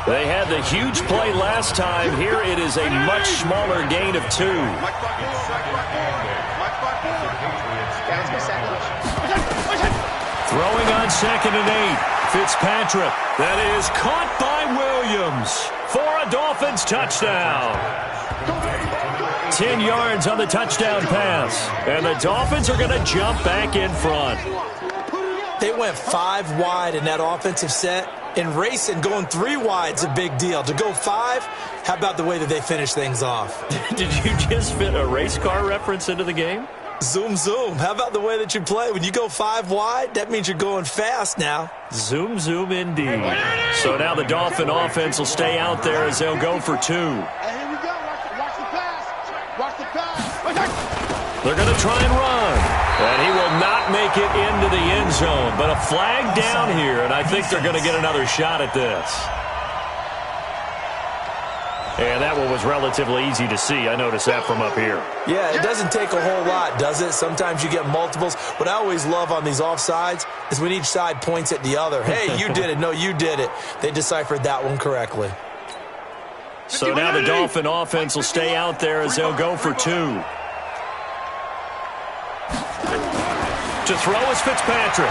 They had the huge play last time. Here it is a much smaller gain of 2. Throwing on 2nd and 8. Fitzpatrick. That is caught by Williams for a Dolphins touchdown. 10 yards on the touchdown pass. And the Dolphins are going to jump back in front. They went 5 wide in that offensive set. And racing, going 3 wide is a big deal. To go 5, how about the way that they finish things off? Did you just fit a race car reference into the game? Zoom, zoom. How about the way that you play? When you go 5 wide, that means you're going fast now. Zoom, zoom indeed. So now the Dolphin offense will stay out there as they'll go for 2. Hey, here we go. Watch the pass. Watch the pass. They're going to try and run. And he will not make it into the end zone. But a flag down here, and I think they're going to get another shot at this. And that one was relatively easy to see. I noticed that from up here. Yeah, it doesn't take a whole lot, does it? Sometimes you get multiples. What I always love on these offsides is when each side points at the other. Hey, you did it. No, you did it. They deciphered that one correctly. So now the Dolphin offense will stay out there as they'll go for 2. To throw is Fitzpatrick.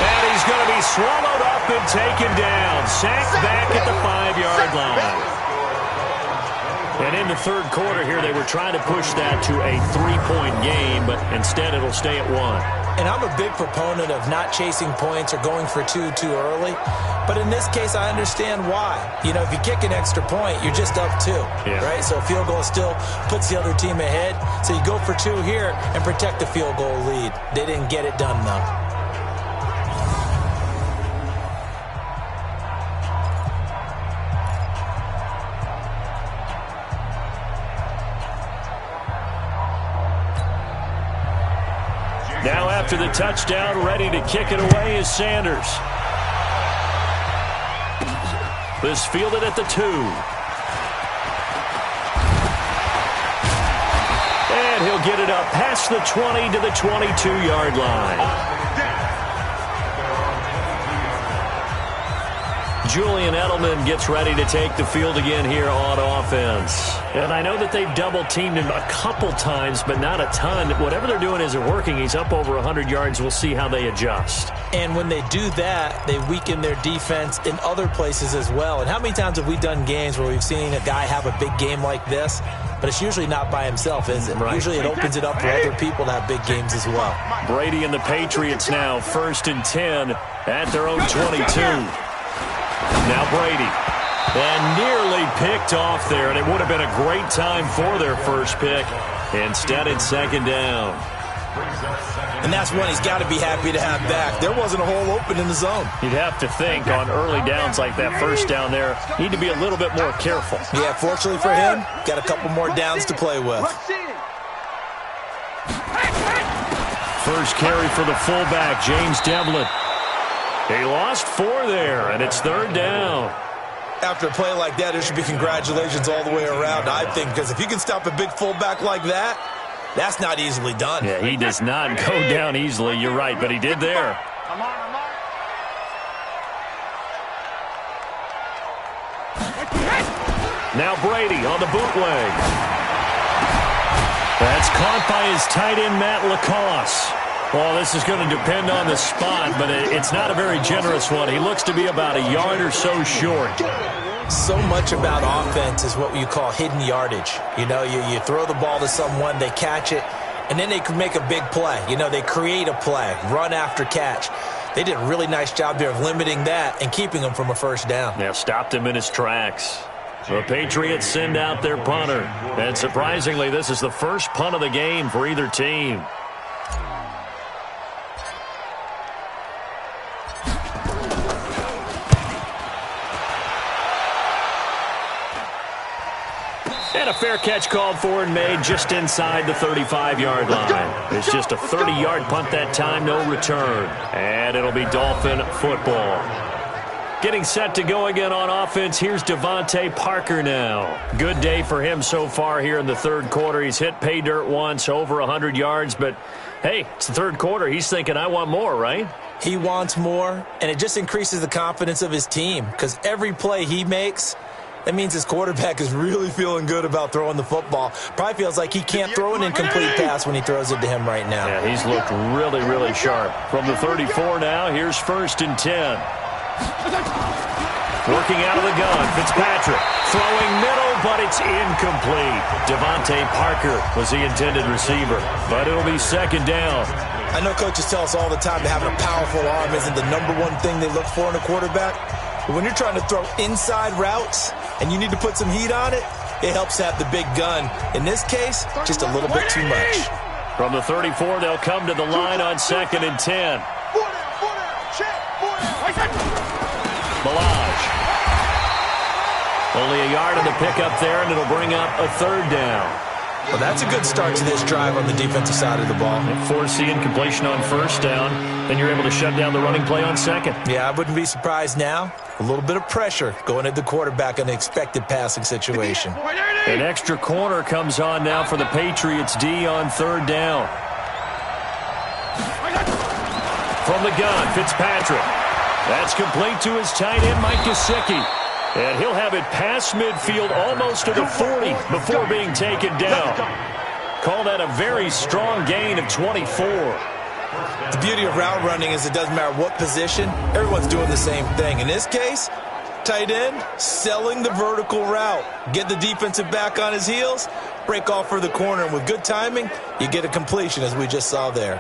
And he's going to be swallowed up and taken down. Sacked back at the 5-yard line. And in the third quarter here, they were trying to push that to a 3-point game, but instead it'll stay at 1. And I'm a big proponent of not chasing points or going for 2 too early. But in this case, I understand why. You know, if you kick an extra point, you're just up 2, right? So a field goal still puts the other team ahead. So you go for 2 here and protect the field goal lead. They didn't get it done, though. Now after the touchdown, ready to kick it away is Sanders. This fielded at the 2. And he'll get it up past the 20 to the 22-yard line. Julian Edelman gets ready to take the field again here on offense. And I know that they've double-teamed him a couple times, but not a ton. Whatever they're doing isn't working. He's up over 100 yards. We'll see how they adjust. And when they do that, they weaken their defense in other places as well. And how many times have we done games where we've seen a guy have a big game like this, but it's usually not by himself, is it? Right. Usually it opens it up for other people to have big games as well. Brady and the Patriots now 1st and 10 at their own 22. Now Brady. And nearly picked off there, and it would have been a great time for their first pick. Instead, it's 2nd down. And that's one he's got to be happy to have back. There wasn't a hole open in the zone. You'd have to think on early downs like that first down there, need to be a little bit more careful. Yeah, fortunately for him, got a couple more downs to play with. First carry for the fullback, James Devlin. He lost 4 there, and it's 3rd down. After a play like that, there should be congratulations all the way around, I think, because if you can stop a big fullback like that, that's not easily done. Yeah, he does not go down easily. You're right, but he did there. Now Brady on the bootleg. That's caught by his tight end, Matt Lacoste. Well, this is going to depend on the spot, but it's not a very generous one. He looks to be about a yard or so short. So much about offense is what you call hidden yardage. You know, you throw the ball to someone, they catch it, and then they can make a big play. You know, they create a play, run after catch. They did a really nice job there of limiting that and keeping him from a first down. Yeah, stopped him in his tracks. The Patriots send out their punter. And surprisingly, this is the first punt of the game for either team. And a fair catch called for and made just inside the 35-yard line. It's just a 30-yard punt that time, no return. And it'll be Dolphin football. Getting set to go again on offense, here's Devontae Parker now. Good day for him so far here in the 3rd quarter. He's hit pay dirt once, over 100 yards, but hey, it's the 3rd quarter. He's thinking, I want more, right? He wants more, and it just increases the confidence of his team because every play he makes, that means his quarterback is really feeling good about throwing the football. Probably feels like he can't throw an incomplete pass when he throws it to him right now. Yeah, he's looked really, really sharp. From the 34 now, here's 1st and 10. Working out of the gun, Fitzpatrick. Throwing middle, but it's incomplete. Devontae Parker was the intended receiver, but it'll be 2nd down. I know coaches tell us all the time that having a powerful arm isn't the #1 thing they look for in a quarterback. But when you're trying to throw inside routes and you need to put some heat on it, it helps to have the big gun. In this case, just a little bit too much. From the 34, they'll come to the line on 2nd and 10. Balaj. Only a yard on the pickup there, and it'll bring up a 3rd down. Well, that's a good start to this drive on the defensive side of the ball. Forcing incompletion on 1st down, then you're able to shut down the running play on 2nd. Yeah, I wouldn't be surprised now. A little bit of pressure going at the quarterback in an expected passing situation. An extra corner comes on now for the Patriots D on 3rd down. From the gun, Fitzpatrick. That's complete to his tight end, Mike Gesicki. And he'll have it past midfield almost to the 40 before being taken down. Call that a very strong gain of 24. The beauty of route running is it doesn't matter what position, everyone's doing the same thing. In this case, tight end, selling the vertical route. Get the defensive back on his heels, break off for the corner, and with good timing, you get a completion as we just saw there.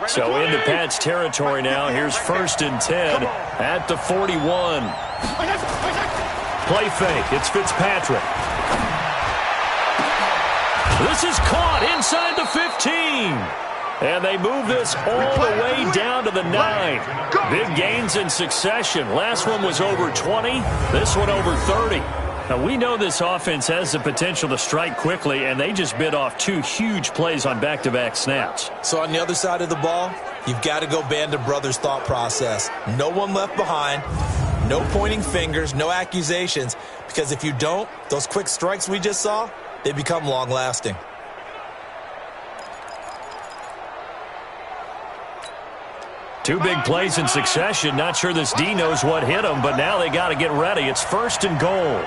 So into Pat's territory now. Here's 1st and 10 at the 41. Play fake. It's Fitzpatrick. This is caught inside the 15. And they move this all the way down to the 9. Big gains in succession. Last one was over 20. This one over 30. Now, we know this offense has the potential to strike quickly, and they just bit off 2 huge plays on back-to-back snaps. So on the other side of the ball, you've got to go Band of Brothers thought process. No one left behind, no pointing fingers, no accusations, because if you don't, those quick strikes we just saw, they become long-lasting. Two big plays in succession. Not sure this D knows what hit them, but now they got to get ready. It's 1st and goal.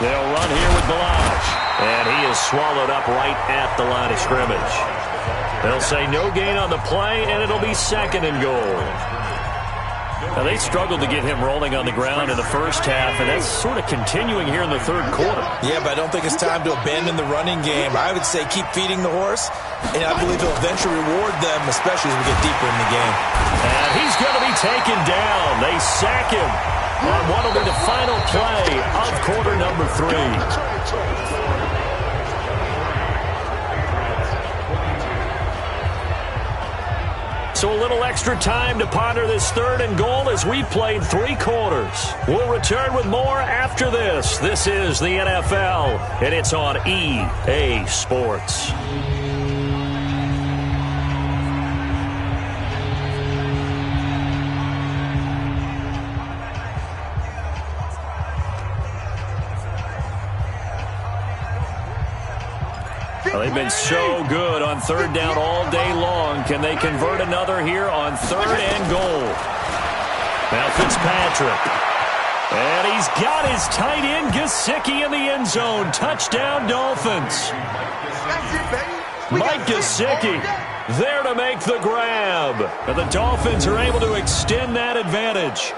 They'll run here with Balaj. And he is swallowed up right at the line of scrimmage. They'll say no gain on the play, and it'll be 2nd and goal. Now, they struggled to get him rolling on the ground in the first half, and that's sort of continuing here in the third quarter. Yeah, but I don't think it's time to abandon the running game. I would say keep feeding the horse, and I believe he'll eventually reward them, especially as we get deeper in the game. And he's going to be taken down. They sack him on what will be the final play of quarter number 3. So a little extra time to ponder this 3rd and goal as we played 3 quarters. We'll return with more after this. This is the NFL, and it's on EA Sports. Well, they've been so good on 3rd down all day long. Can they convert another here on 3rd and goal? Now Fitzpatrick. And he's got his tight end Gesicki in the end zone. Touchdown, Dolphins. Mike Gesicki there to make the grab. And the Dolphins are able to extend that advantage.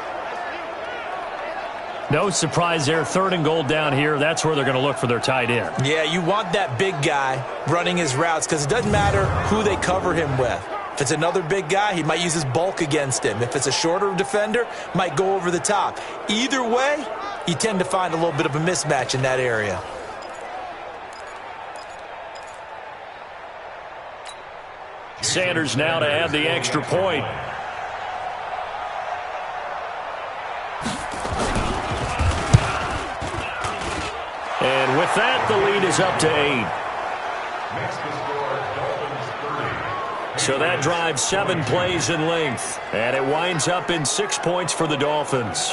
No surprise there, 3rd and goal down here. That's where they're going to look for their tight end. Yeah, you want that big guy running his routes because it doesn't matter who they cover him with. If it's another big guy, he might use his bulk against him. If it's a shorter defender, might go over the top. Either way, you tend to find a little bit of a mismatch in that area. Sanders now to add the extra point. And with that, the lead is up to 8. So that drives 7 plays in length. And it winds up in 6 points for the Dolphins.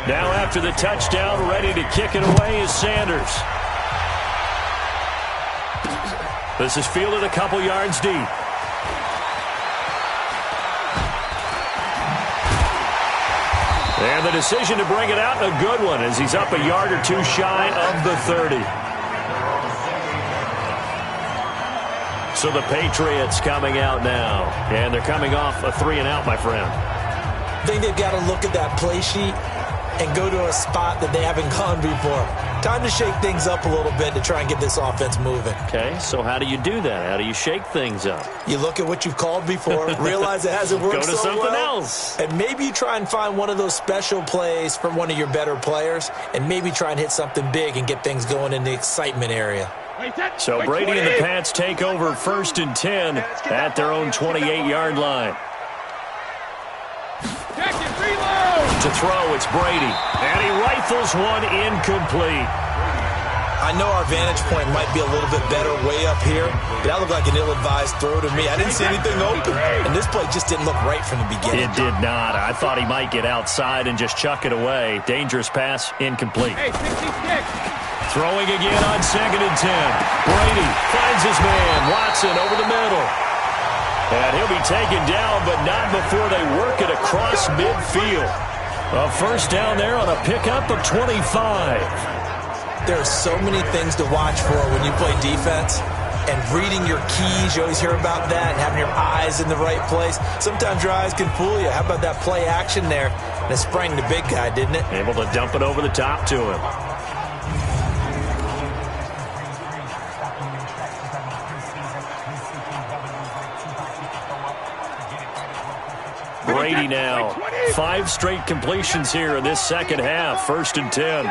Now after the touchdown, ready to kick it away is Sanders. This is fielded a couple yards deep. And the decision to bring it out, a good one, as he's up a yard or 2 shy of the 30. So the Patriots coming out now. And they're coming off a 3 and out, my friend. I think they've got to look at that play sheet and go to a spot that they haven't gone before. Time to shake things up a little bit to try and get this offense moving. Okay, so how do you do that? How do you shake things up? You look at what you've called before, realize it hasn't worked so well. Go to something else. And maybe you try and find one of those special plays from one of your better players, and maybe try and hit something big and get things going in the excitement area. So Brady and the Pats take over 1st and 10 at their own 28-yard line. To throw, it's Brady. And he rifles one incomplete. I know our vantage point might be a little bit better way up here, but that looked like an ill-advised throw to me. I didn't see anything open, and this play just didn't look right from the beginning. It did not. I thought he might get outside and just chuck it away. Dangerous pass, incomplete. Throwing again on 2nd and 10. Brady finds his man. Watson over the middle. And he'll be taken down, but not before they work it across midfield. A 1st down there on a pickup of 25. There are so many things to watch for when you play defense. And reading your keys, you always hear about that, and having your eyes in the right place. Sometimes your eyes can fool you. How about that play action there? And it sprang the big guy, didn't it? Able to dump it over the top to him. Brady now. 5 straight completions here in this second half. 1st and 10.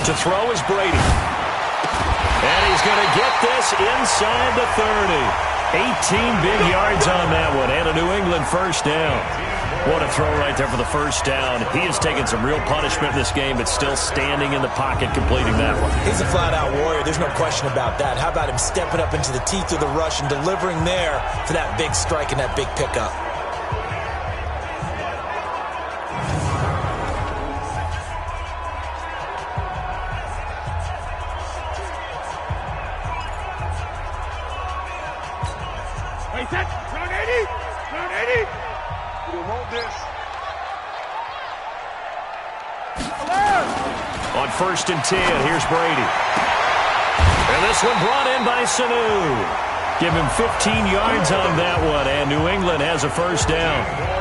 To throw is Brady. And he's going to get this inside the 30. 18 big yards on that one. And a New England 1st down. What a throw right there for the first down. He has taken some real punishment in this game, but still standing in the pocket completing that one. He's a flat-out warrior. There's no question about that. How about him stepping up into the teeth of the rush and delivering there for that big strike and that big pickup? Wait, set. Turn 80. Turn 80. You hold this. On 1st and 10, here's Brady. And this one brought in by Sanu. Give him 15 yards on that one, and New England has a first down.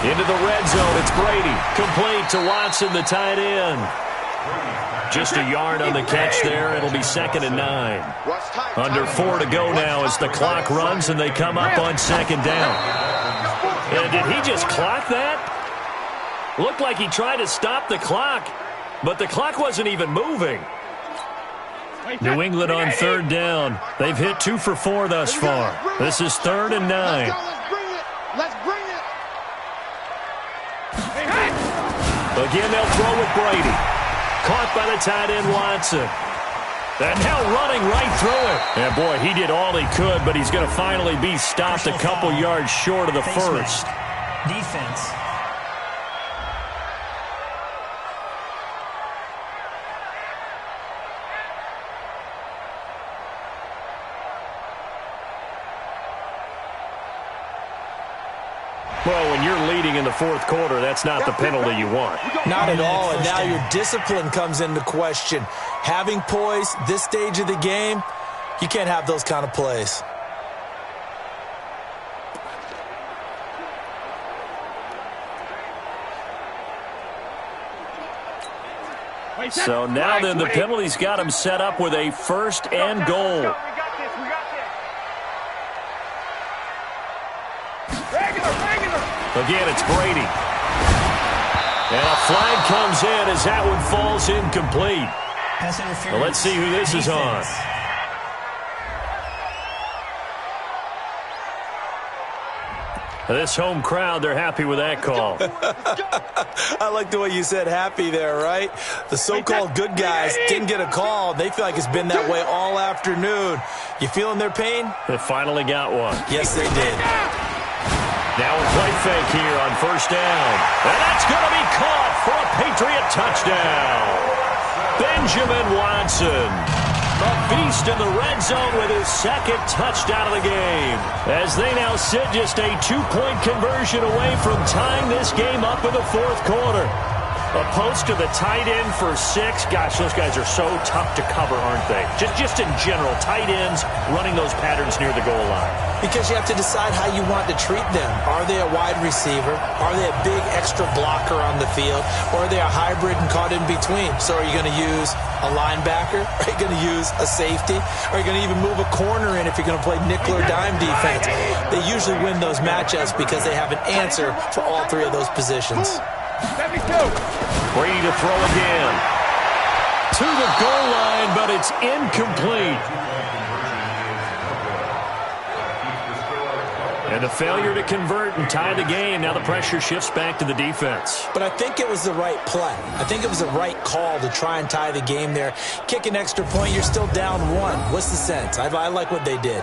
Into the red zone, it's Brady. Complete to Watson, the tight end. Just a yard on the catch there. It'll be 2nd and 9. Under 4 to go now as the clock runs and they come up on 2nd down. And did he just clock that? Looked like he tried to stop the clock, but the clock wasn't even moving. New England on 3rd down. They've hit 2 for 4 thus far. This is 3rd and 9. Let's bring it. Again, they'll throw with Brady. Caught by the tight end, Watson. And now running right through it. And boy, he did all he could, but he's going to finally be stopped a couple yards short of the first. Defense. Well, when you're leading in the 4th quarter, that's not the penalty you want. Not at all, and now your discipline comes into question. Having poise this stage of the game, you can't have those kind of plays. So now then the penalty's got him set up with a 1st and goal. Again, it's Brady. And a flag comes in as that one falls incomplete. Well, let's see who this is on. This home crowd, they're happy with that call. I like the way you said happy there, right? The so-called good guys didn't get a call. They feel like it's been that way all afternoon. You feeling their pain? They finally got one. Yes, they did. Now a play fake here on 1st down. And that's going to be caught for a Patriot touchdown. Benjamin Watson. A beast in the red zone with his 2nd touchdown of the game. As they now sit just a 2-point conversion away from tying this game up in the 4th quarter. A post to the tight end for 6. Gosh, those guys are so tough to cover, aren't they? Just in general, tight ends running those patterns near the goal line. Because you have to decide how you want to treat them. Are they a wide receiver? Are they a big extra blocker on the field? Or are they a hybrid and caught in between? So are you going to use a linebacker? Are you going to use a safety? Are you going to even move a corner in if you're going to play nickel or dime defense? They usually win those matchups because they have an answer for all 3 of those positions. Brady to throw again. To the goal line, but it's incomplete. And a failure to convert and tie the game. Now the pressure shifts back to the defense. But I think it was the right play. I think it was the right call to try and tie the game there. Kick an extra point, you're still down 1. What's the sense? I like what they did.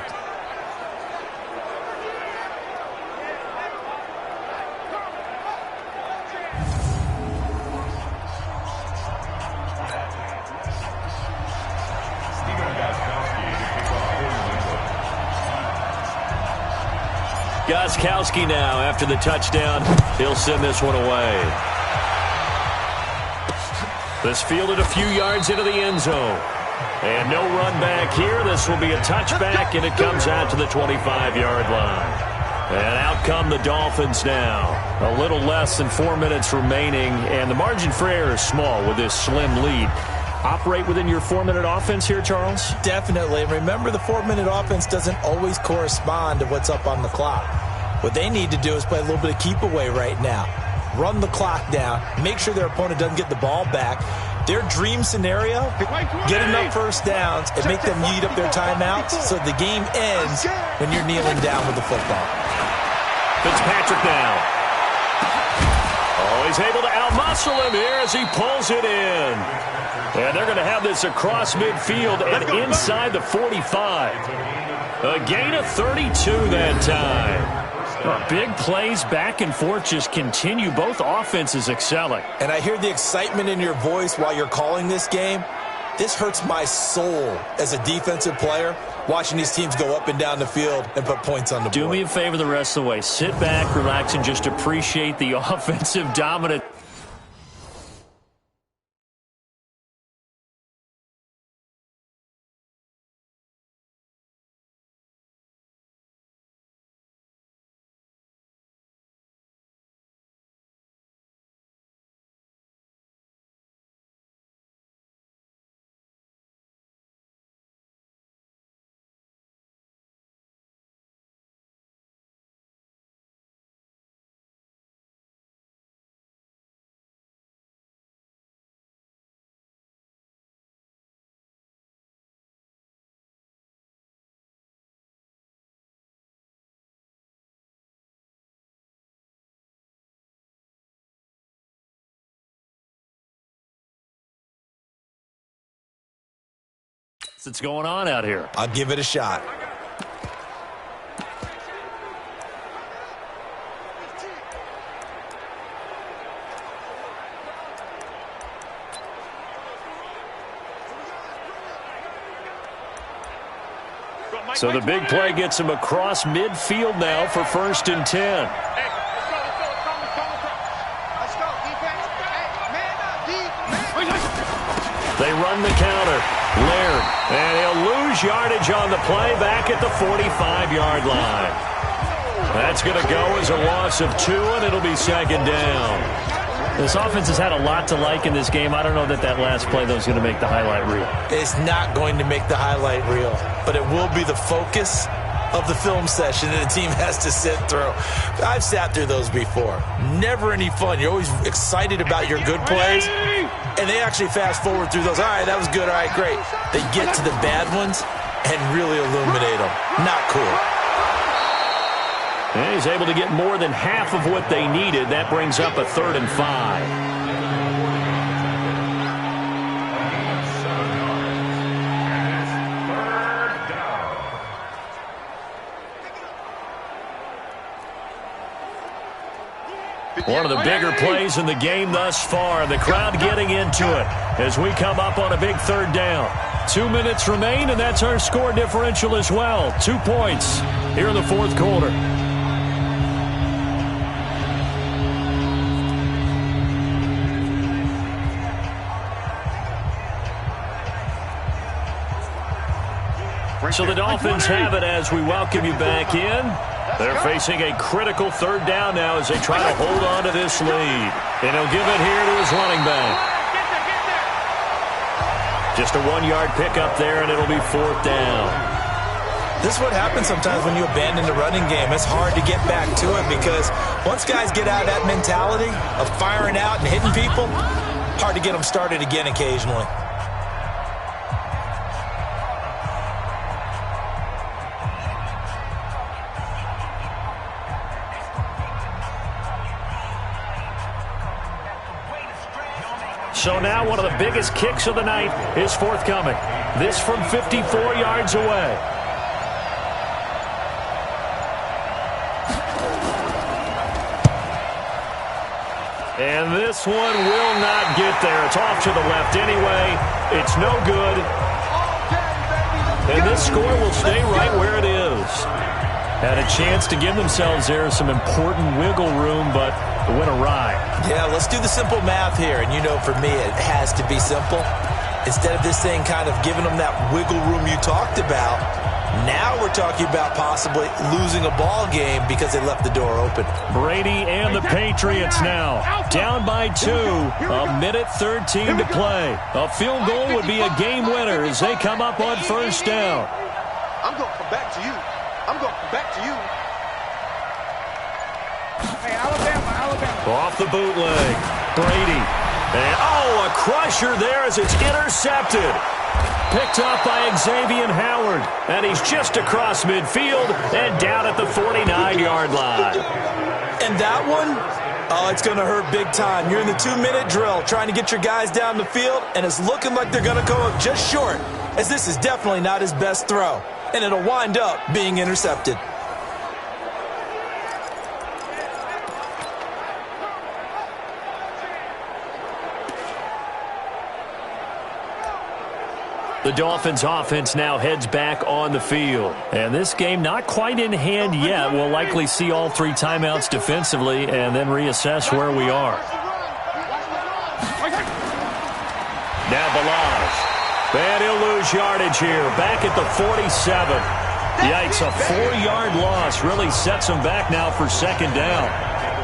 Gostkowski now after the touchdown. He'll send this one away. This fielded a few yards into the end zone. And no run back here. This will be a touchback, and it comes out to the 25-yard line. And out come the Dolphins now. A little less than 4 minutes remaining, and the margin for error is small with this slim lead. Operate within your 4-minute offense here, Charles? Definitely. And remember, the 4-minute offense doesn't always correspond to what's up on the clock. What they need to do is play a little bit of keep away right now. Run the clock down. Make sure their opponent doesn't get the ball back. Their dream scenario, get enough first downs and make them eat up their timeouts so the game ends when you're kneeling down with the football. Fitzpatrick now. Oh, he's able to outmuscle him here as he pulls it in. And they're going to have this across midfield and inside the 45. A gain of 32 that time. Big plays back and forth just continue. Both offenses excelling. And I hear the excitement in your voice while you're calling this game. This hurts my soul as a defensive player, watching these teams go up and down the field and put points on the board. Do me a favor the rest of the way. Sit back, relax, and just appreciate the offensive dominance. What's going on out here? I'll give it a shot. So the big play gets him across midfield now for 1st and 10. They run the counter. Laird, and he'll lose yardage on the play back at the 45-yard line. That's going to go as a loss of 2, and it'll be 2nd down. This offense has had a lot to like in this game. I don't know that last play, though, is going to make the highlight reel. It's not going to make the highlight reel, but it will be the focus of the film session that the team has to sit through. I've sat through those before. Never any fun. You're always excited about your good plays, and they actually fast forward through those. All right, that was good. All right, great. They get to the bad ones and really illuminate them. Not cool. And he's able to get more than half of what they needed. That brings up a 3rd and 5. One of the bigger plays in the game thus far. The crowd getting into it as we come up on a big 3rd down. 2 minutes remain, and that's our score differential as well. 2 points here in the 4th quarter. So the Dolphins have it as we welcome you back in. They're facing a critical 3rd down now as they try to hold on to this lead. And he'll give it here to his running back. Just a 1-yard pickup there, and it'll be 4th down. This is what happens sometimes when you abandon the running game. It's hard to get back to it because once guys get out of that mentality of firing out and hitting people, hard to get them started again occasionally. So now one of the biggest kicks of the night is forthcoming. This from 54 yards away. And this one will not get there. It's off to the left anyway. It's no good. And this score will stay right where it is. Had a chance to give themselves there some important wiggle room, but it went awry. Yeah, let's do the simple math here. And you know, for me, it has to be simple. Instead of this thing kind of giving them that wiggle room you talked about, Now we're talking about possibly losing a ball game because they left the door open. Brady and the Patriots now down by 2. A minute 13 to play. A field goal would be a game winner as they come up on first down. I'm going to come back to you. I'm going to come back to you. Hey, Alabama. Off the bootleg. Brady. And, a crusher there as it's intercepted. Picked up by Xavier Howard. And he's just across midfield and down at the 49-yard line. And that one, it's going to hurt big time. You're in the 2-minute drill trying to get your guys down the field, and it's looking like they're going to go up just short, as this is definitely not his best throw. And it'll wind up being intercepted. The Dolphins offense now heads back on the field. And this game not quite in hand yet. We'll likely see all 3 timeouts defensively and then reassess where we are. Now Balazs. And he'll lose yardage here. Back at the 47. Yikes, a 4-yard loss really sets him back now for second down.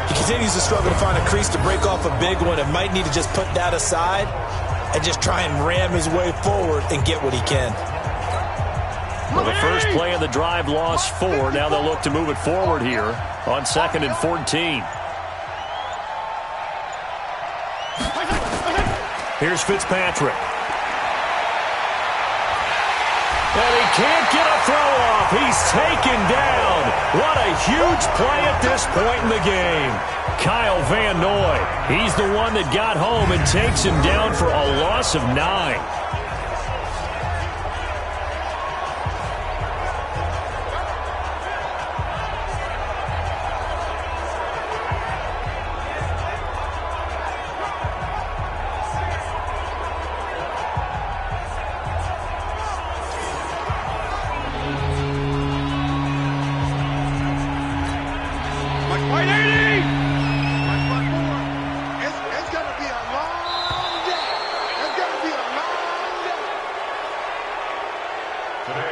He continues to struggle to find a crease to break off a big one and might need to just put that aside and just try and ram his way forward and get what he can. Well, the first play of the drive lost 4. Now they'll look to move it forward here on 2nd and 14. Here's Fitzpatrick. And he can't get a throw off. He's taken down. What a huge play at this point in the game. Kyle Van Noy, he's the one that got home and takes him down for a loss of 9.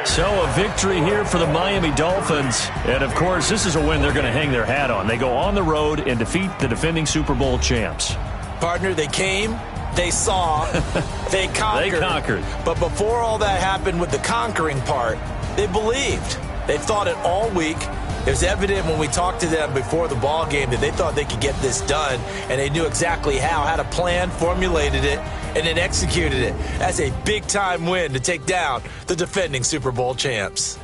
So a victory here for the Miami Dolphins. And, of course, this is a win they're going to hang their hat on. They go on the road and defeat the defending Super Bowl champs. Partner, they came, they saw, they conquered. They conquered. But before all that happened with the conquering part, they believed. They thought it all week. It was evident when we talked to them before the ball game that they thought they could get this done, and they knew exactly how, had a plan, formulated it, and then executed it. That's a big-time win to take down the defending Super Bowl champs.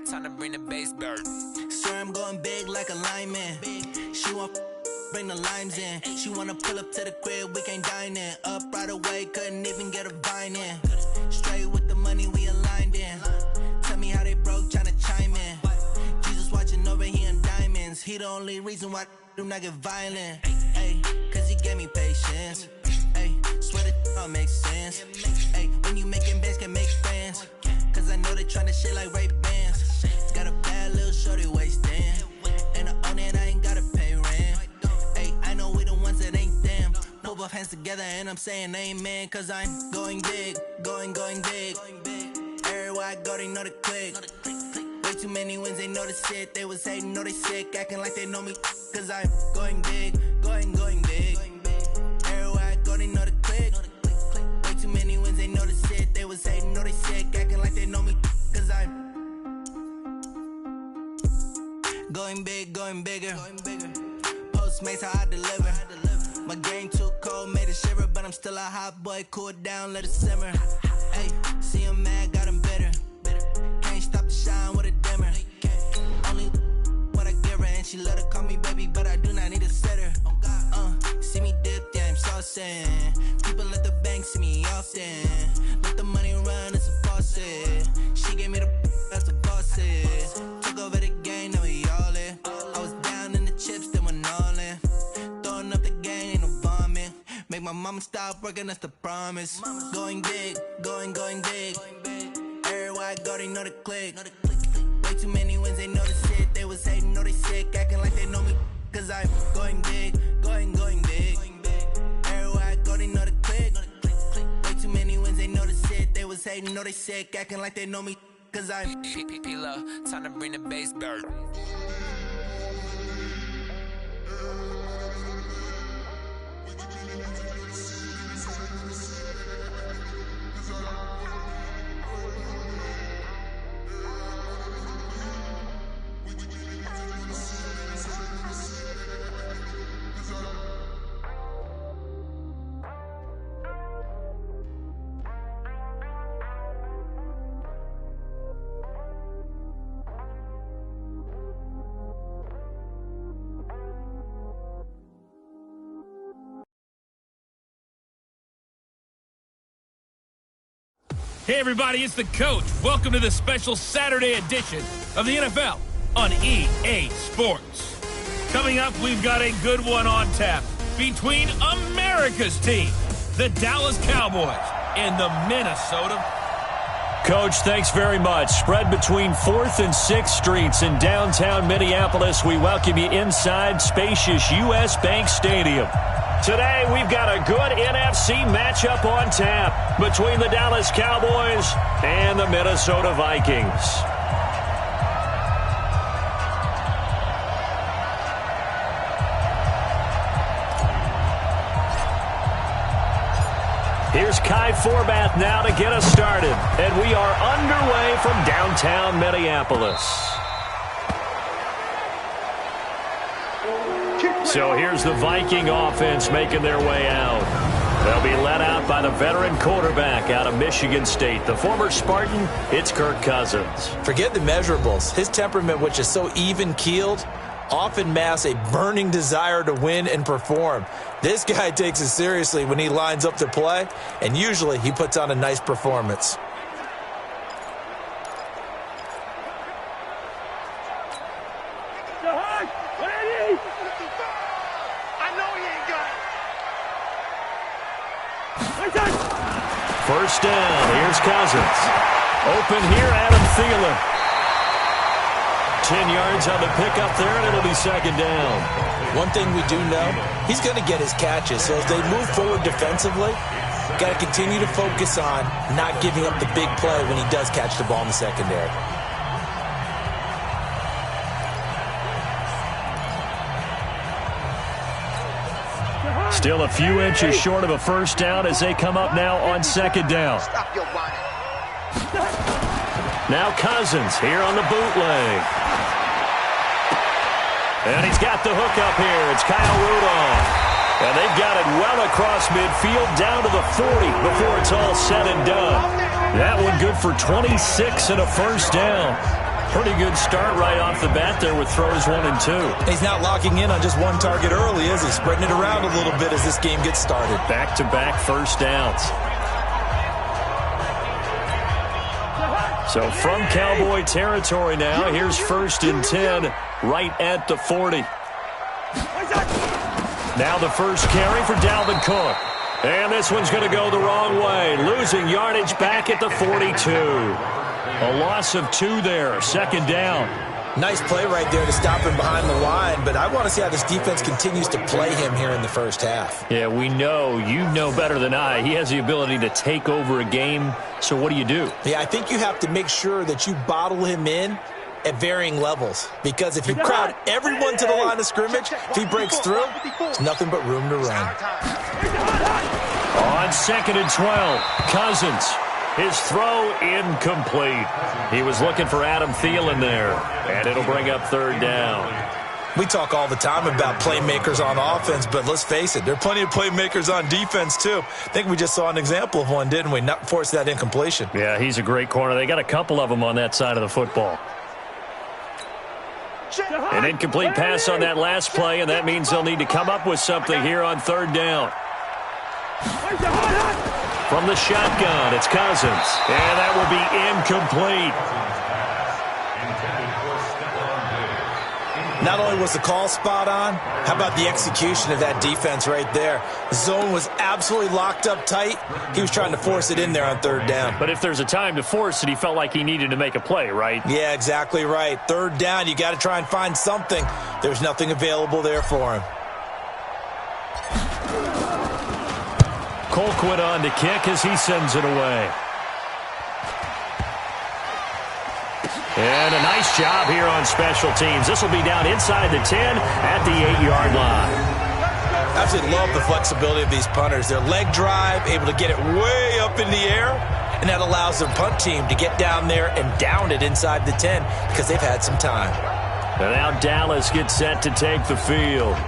Time to bring the bass bird. Swear I'm going big like a lineman. She want bring the limes in. She wanna pull up to the crib, we can't dine in. Up right away, couldn't even get a vine in. Straight with the money we aligned in. Tell me how they broke, tryna chime in. Jesus watching over here in diamonds. He the only reason why do not get violent. Ay, cause he gave me patience. Ay, swear that all makes sense. Ay, when you making bands can make friends. Cause I know they tryna shit like Ray Bans. Got a bad little shorty wasting. And I own it, I ain't gotta pay rent. Ay, I know we the ones that ain't them. Put both hands together and I'm saying amen. Cause I'm going big, going big. Everywhere I go, they know the click. Way too many wins, they know the shit. They was hating, know they sick, acting like they know me. cause I'm going big, going big. Everywhere I go, they know the click. Way too many wins, they know the shit. They was hating, know they sick, acting like they know me, cause I'm going big, going bigger. Postmates, how I deliver. My game too cold, made it shiver, but I'm still a hot boy. Cool it down, let it simmer. Hey, see him mad, got him bitter. Can't stop the shine with a dimmer. Only what I give her, and she let her call me baby, but I do not need a sitter. See me dip, yeah, I'm saucing. People at the bank see me often. Let the money run, it's a faucet. She gave me the that's a faucet. Took over the game, now we all in. I was down in the chips, then went all in. Throwing up the game, ain't no vomit. Make my mama stop working, that's the promise. Going big, going big. Everywhere I go, they know the click. Way too many wins, they know the shit. They was hating, know they sick, acting like they know me, cause I'm going big, going big. Everywhere I go, they know the click. Way too many wins, they know the shit. They was hating, know they sick, acting like they know me, cause I'm P-Lo, time to bring the bass back. Hey, everybody, it's the coach. Welcome to the special Saturday edition of the NFL on EA Sports. Coming up, we've got a good one on tap between America's team, the Dallas Cowboys, and the Minnesota. Coach, thanks very much. Spread between 4th and 6th Streets in downtown Minneapolis. We welcome you inside spacious U.S. Bank Stadium. Today, we've got a good NFC matchup on tap between the Dallas Cowboys and the Minnesota Vikings. Here's Kai Forbath now to get us started. And we are underway from downtown Minneapolis. So here's the Viking offense making their way out. They'll be led out by the veteran quarterback out of Michigan State. The former Spartan, it's Kirk Cousins. Forget the measurables. His temperament, which is so even-keeled, often masks a burning desire to win and perform. This guy takes it seriously when he lines up to play, and usually he puts on a nice performance. First down, here's Cousins. Open here, Adam Thielen. 10 yards on the pickup there, and it'll be second down. One thing we do know, he's going to get his catches. So as they move forward defensively, got to continue to focus on not giving up the big play when he does catch the ball in the secondary. Still a few inches short of a first down as they come up now on second down. Now Cousins here on the bootleg. And he's got the hook up here. It's Kyle Rudolph. And they've got it well across midfield down to the 40 before it's all said and done. That one good for 26 and a first down. Pretty good start right off the bat there with throws 1 and 2. He's not locking in on just one target early, is he? Spreading it around a little bit as this game gets started. Back-to-back first downs. So from Cowboy territory now, here's 1st and 10 right at the 40. Now the first carry for Dalvin Cook. And this one's going to go the wrong way. Losing yardage back at the 42. A loss of 2 there, second down. Nice play right there to stop him behind the line, but I want to see how this defense continues to play him here in the first half. Yeah, we know, you know better than I, he has the ability to take over a game, so what do you do? Yeah, I think you have to make sure that you bottle him in at varying levels. Because if you crowd everyone to the line of scrimmage, if he breaks through, there's nothing but room to run. On 2nd and 12, Cousins. His throw incomplete. He was looking for Adam Thielen there, and it'll bring up 3rd down. We talk all the time about playmakers on offense, but let's face it, there are plenty of playmakers on defense, too. I think we just saw an example of one, didn't we? Not force that incompletion. Yeah, he's a great corner. They got a couple of them on that side of the football. An incomplete pass on that last play, and that means they'll need to come up with something here on 3rd down. From the shotgun, it's Cousins, and that will be incomplete. Not only was the call spot on, how about the execution of that defense right there? The zone was absolutely locked up tight. He was trying to force it in there on 3rd down. But if there's a time to force it, he felt like he needed to make a play, right? Yeah, exactly right. 3rd down, you got to try and find something. There's nothing available there for him. Colquitt on to kick as he sends it away. And a nice job here on special teams. This will be down inside the 10 at the 8-yard line. I absolutely love the flexibility of these punters. Their leg drive, able to get it way up in the air, and that allows their punt team to get down there and down it inside the 10 because they've had some time. And now Dallas gets set to take the field.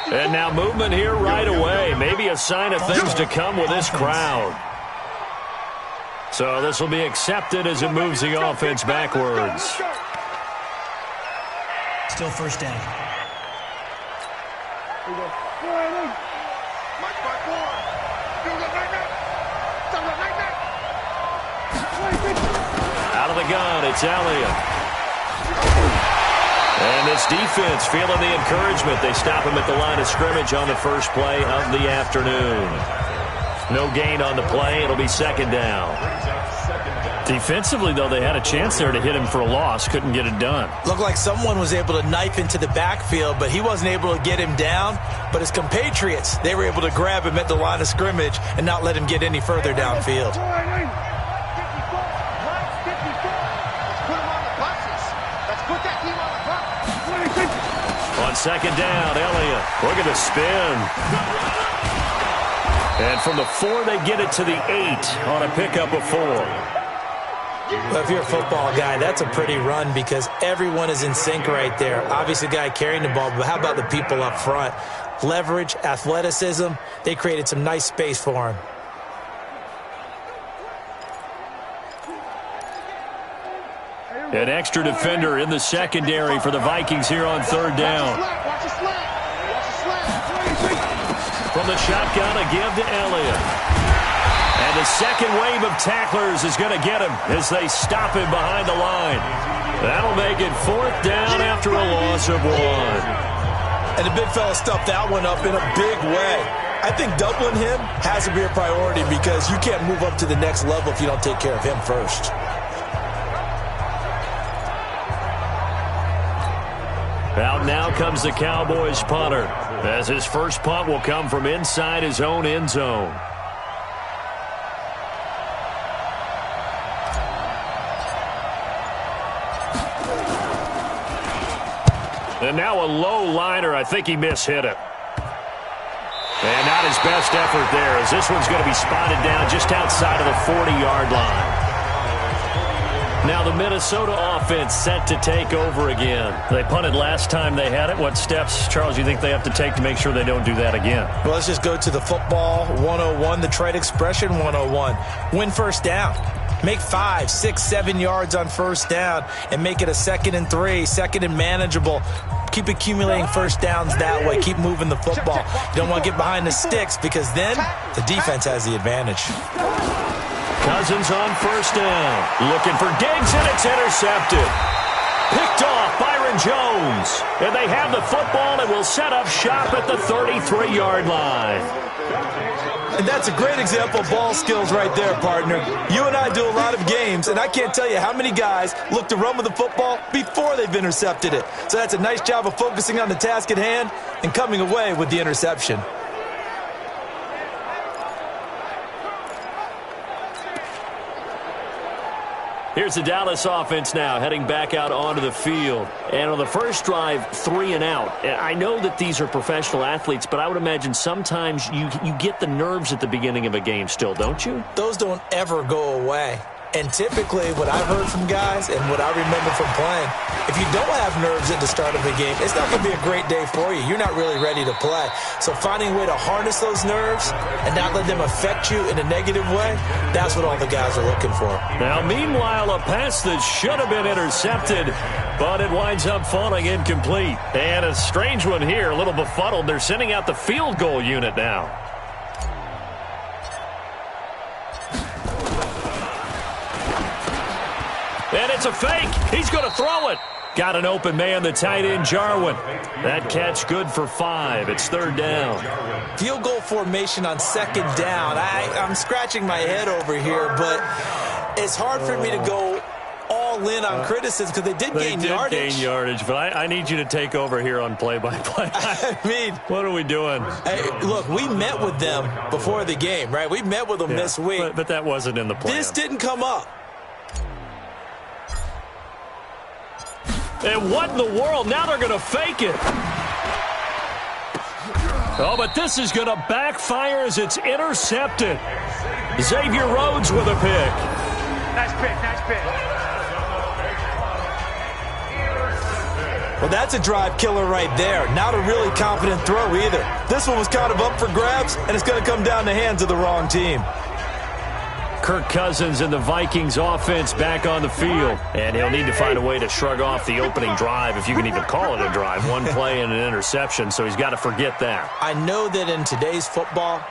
And now movement here right away. Maybe a sign of things to come with this crowd. So this will be accepted as it moves the offense backwards. Still 1st down. Out of the gun, it's Elliott. And this defense feeling the encouragement. They stop him at the line of scrimmage on the first play of the afternoon. No gain on the play. It'll be 2nd down. Defensively, though, they had a chance there to hit him for a loss. Couldn't get it done. Looked like someone was able to knife into the backfield, but he wasn't able to get him down. But his compatriots, they were able to grab him at the line of scrimmage and not let him get any further downfield. On 2nd down, Elliott. Look at the spin. And from the 4, they get it to the 8 on a pickup of 4. Well, if you're a football guy, that's a pretty run because everyone is in sync right there. Obviously, the guy carrying the ball, but how about the people up front? Leverage, athleticism, they created some nice space for him. An extra defender in the secondary for the Vikings here on 3rd down. From the shotgun, a give to Elliott. And the second wave of tacklers is going to get him as they stop him behind the line. That'll make it 4th down after a loss of 1. And the big fella stuffed that one up in a big way. I think doubling him has to be a priority because you can't move up to the next level if you don't take care of him first. Out now comes the Cowboys punter, as his first punt will come from inside his own end zone. And now a low liner. I think he mishit it. And not his best effort there, as this one's going to be spotted down just outside of the 40-yard line. Now the Minnesota offense set to take over again. They punted last time they had it. What steps, Charles, do you think they have to take to make sure they don't do that again? Well, let's just go to the football 101, the trade expression 101. Win 1st down. Make 5, 6, 7 yards on 1st down and make it a 2nd and 3, 2nd and manageable. Keep accumulating 1st downs that way. Keep moving the football. You don't want to get behind the sticks because then the defense has the advantage. Cousins on first down. Looking for Diggs, and it's intercepted. Picked off Byron Jones. And they have the football and will set up shop at the 33-yard line. And that's a great example of ball skills right there, partner. You and I do a lot of games, and I can't tell you how many guys look to run with the football before they've intercepted it. So that's a nice job of focusing on the task at hand and coming away with the interception. Here's the Dallas offense now, heading back out onto the field. And on the first drive, 3 and out. And I know that these are professional athletes, but I would imagine sometimes you get the nerves at the beginning of a game still, don't you? Those don't ever go away. And typically, what I've heard from guys and what I remember from playing, if you don't have nerves at the start of a game, it's not going to be a great day for you. You're not really ready to play. So finding a way to harness those nerves and not let them affect you in a negative way, that's what all the guys are looking for. Now, meanwhile, a pass that should have been intercepted, but it winds up falling incomplete. And a strange one here, a little befuddled. They're sending out the field goal unit now. And it's a fake. He's going to throw it. Got an open man, the tight end, Jarwin. That catch good for 5. It's third down. Field goal formation on second down. I'm scratching my head over here, but it's hard for me to go all in on criticism because they did gain yardage. But I need you to take over here on play-by-play. I mean, what are we doing? Hey, look, we met with them before the game, right? We met with them this week. But that wasn't in the plan. This didn't come up. And what in the world? Now they're going to fake it. Oh, but this is going to backfire as it's intercepted. Xavier Rhodes with a pick. Nice pick, nice pick. Well, that's a drive killer right there. Not a really confident throw either. This one was kind of up for grabs, and it's going to come down the hands of the wrong team. Kirk Cousins and the Vikings offense back on the field. And he'll need to find a way to shrug off the opening drive, if you can even call it a drive. One play and an interception, so he's got to forget that. I know that in today's football,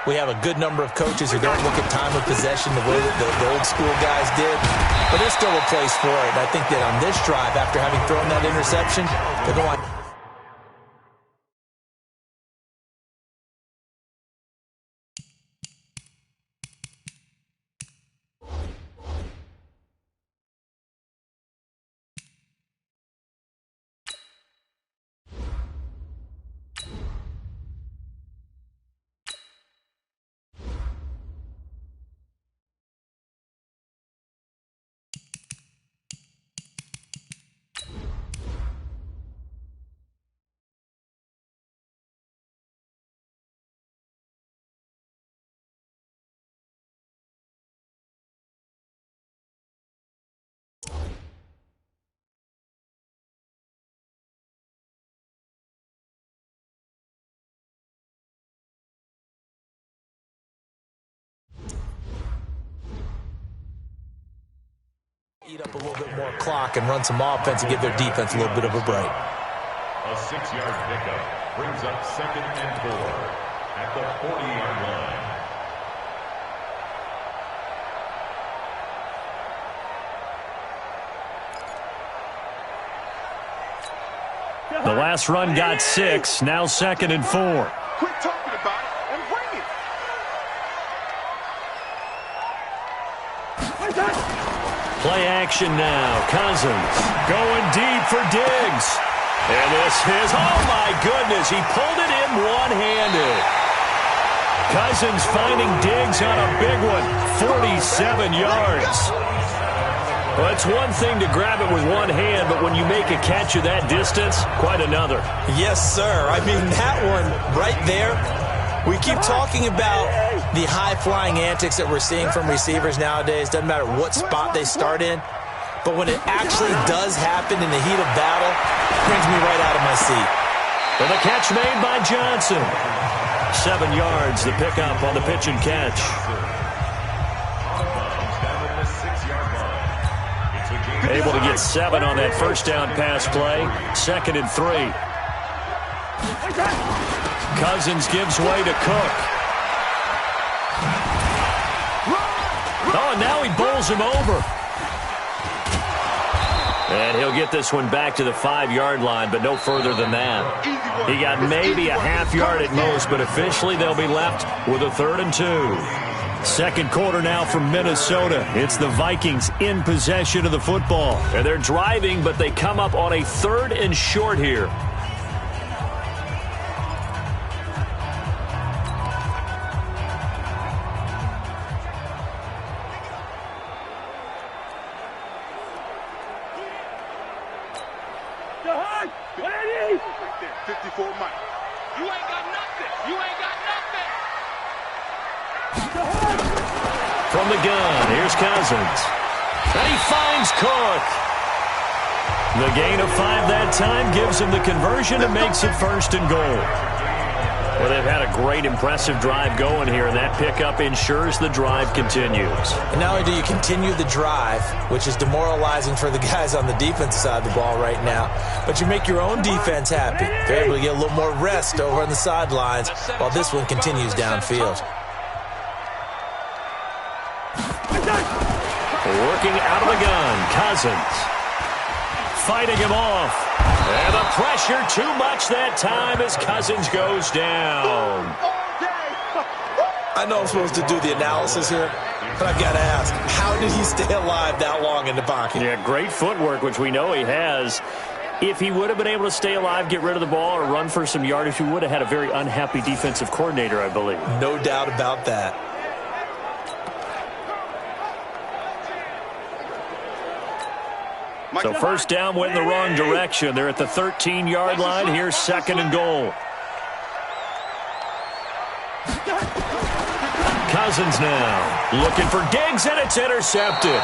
we have a good number of coaches who don't look at time of possession the way that the old school guys did. But there's still a place for it. And I think that on this drive, after having thrown that interception, they're going to... eat up a little bit more clock and run some offense and give their defense a little bit of a break. A 6-yard pickup brings up 2nd and 4 at the 40-yard line. The last run got 6, now 2nd and 4. Quit talking about it and bring it. Play action now. Cousins going deep for Diggs. And this is, oh my goodness, he pulled it in one-handed. Cousins finding Diggs on a big one, 47 yards. Well, it's one thing to grab it with one hand, but when you make a catch of that distance, quite another. Yes, sir. I mean, that one right there, we keep talking about the high-flying antics that we're seeing from receivers nowadays. Doesn't matter what spot they start in. But when it actually does happen in the heat of battle, it brings me right out of my seat. And the catch made by Johnson. 7 yards, the pickup on the pitch and catch. Able to get 7 on that first down pass play. 2nd and 3. Cousins gives way to Cook. Oh, and now he bowls him over. And he'll get this one back to the 5-yard line, but no further than that. He got maybe a half yard at most, but officially they'll be left with a 3rd and 2. Second quarter now from Minnesota. It's the Vikings in possession of the football. And they're driving, but they come up on a 3rd and short here. From the gun, here's Cousins. And he finds Cook. The gain of 5 that time gives him the conversion and makes it 1st and goal. Well, they've had a great, impressive drive going here, and that pickup ensures the drive continues. And not only do you continue the drive, which is demoralizing for the guys on the defensive side of the ball right now, but you make your own defense happy. They're able to get a little more rest over on the sidelines while this one continues downfield. Working out of the gun, Cousins. Fighting him off. And the pressure too much that time as Cousins goes down. I know I'm supposed to do the analysis here, but I've got to ask, how did he stay alive that long in the pocket? Yeah, great footwork, which we know he has. If he would have been able to stay alive, get rid of the ball, or run for some yardage, he would have had a very unhappy defensive coordinator, I believe. No doubt about that. So first down went in the wrong direction. They're at the 13-yard line. Here's 2nd and goal. Cousins now looking for Diggs, and it's intercepted.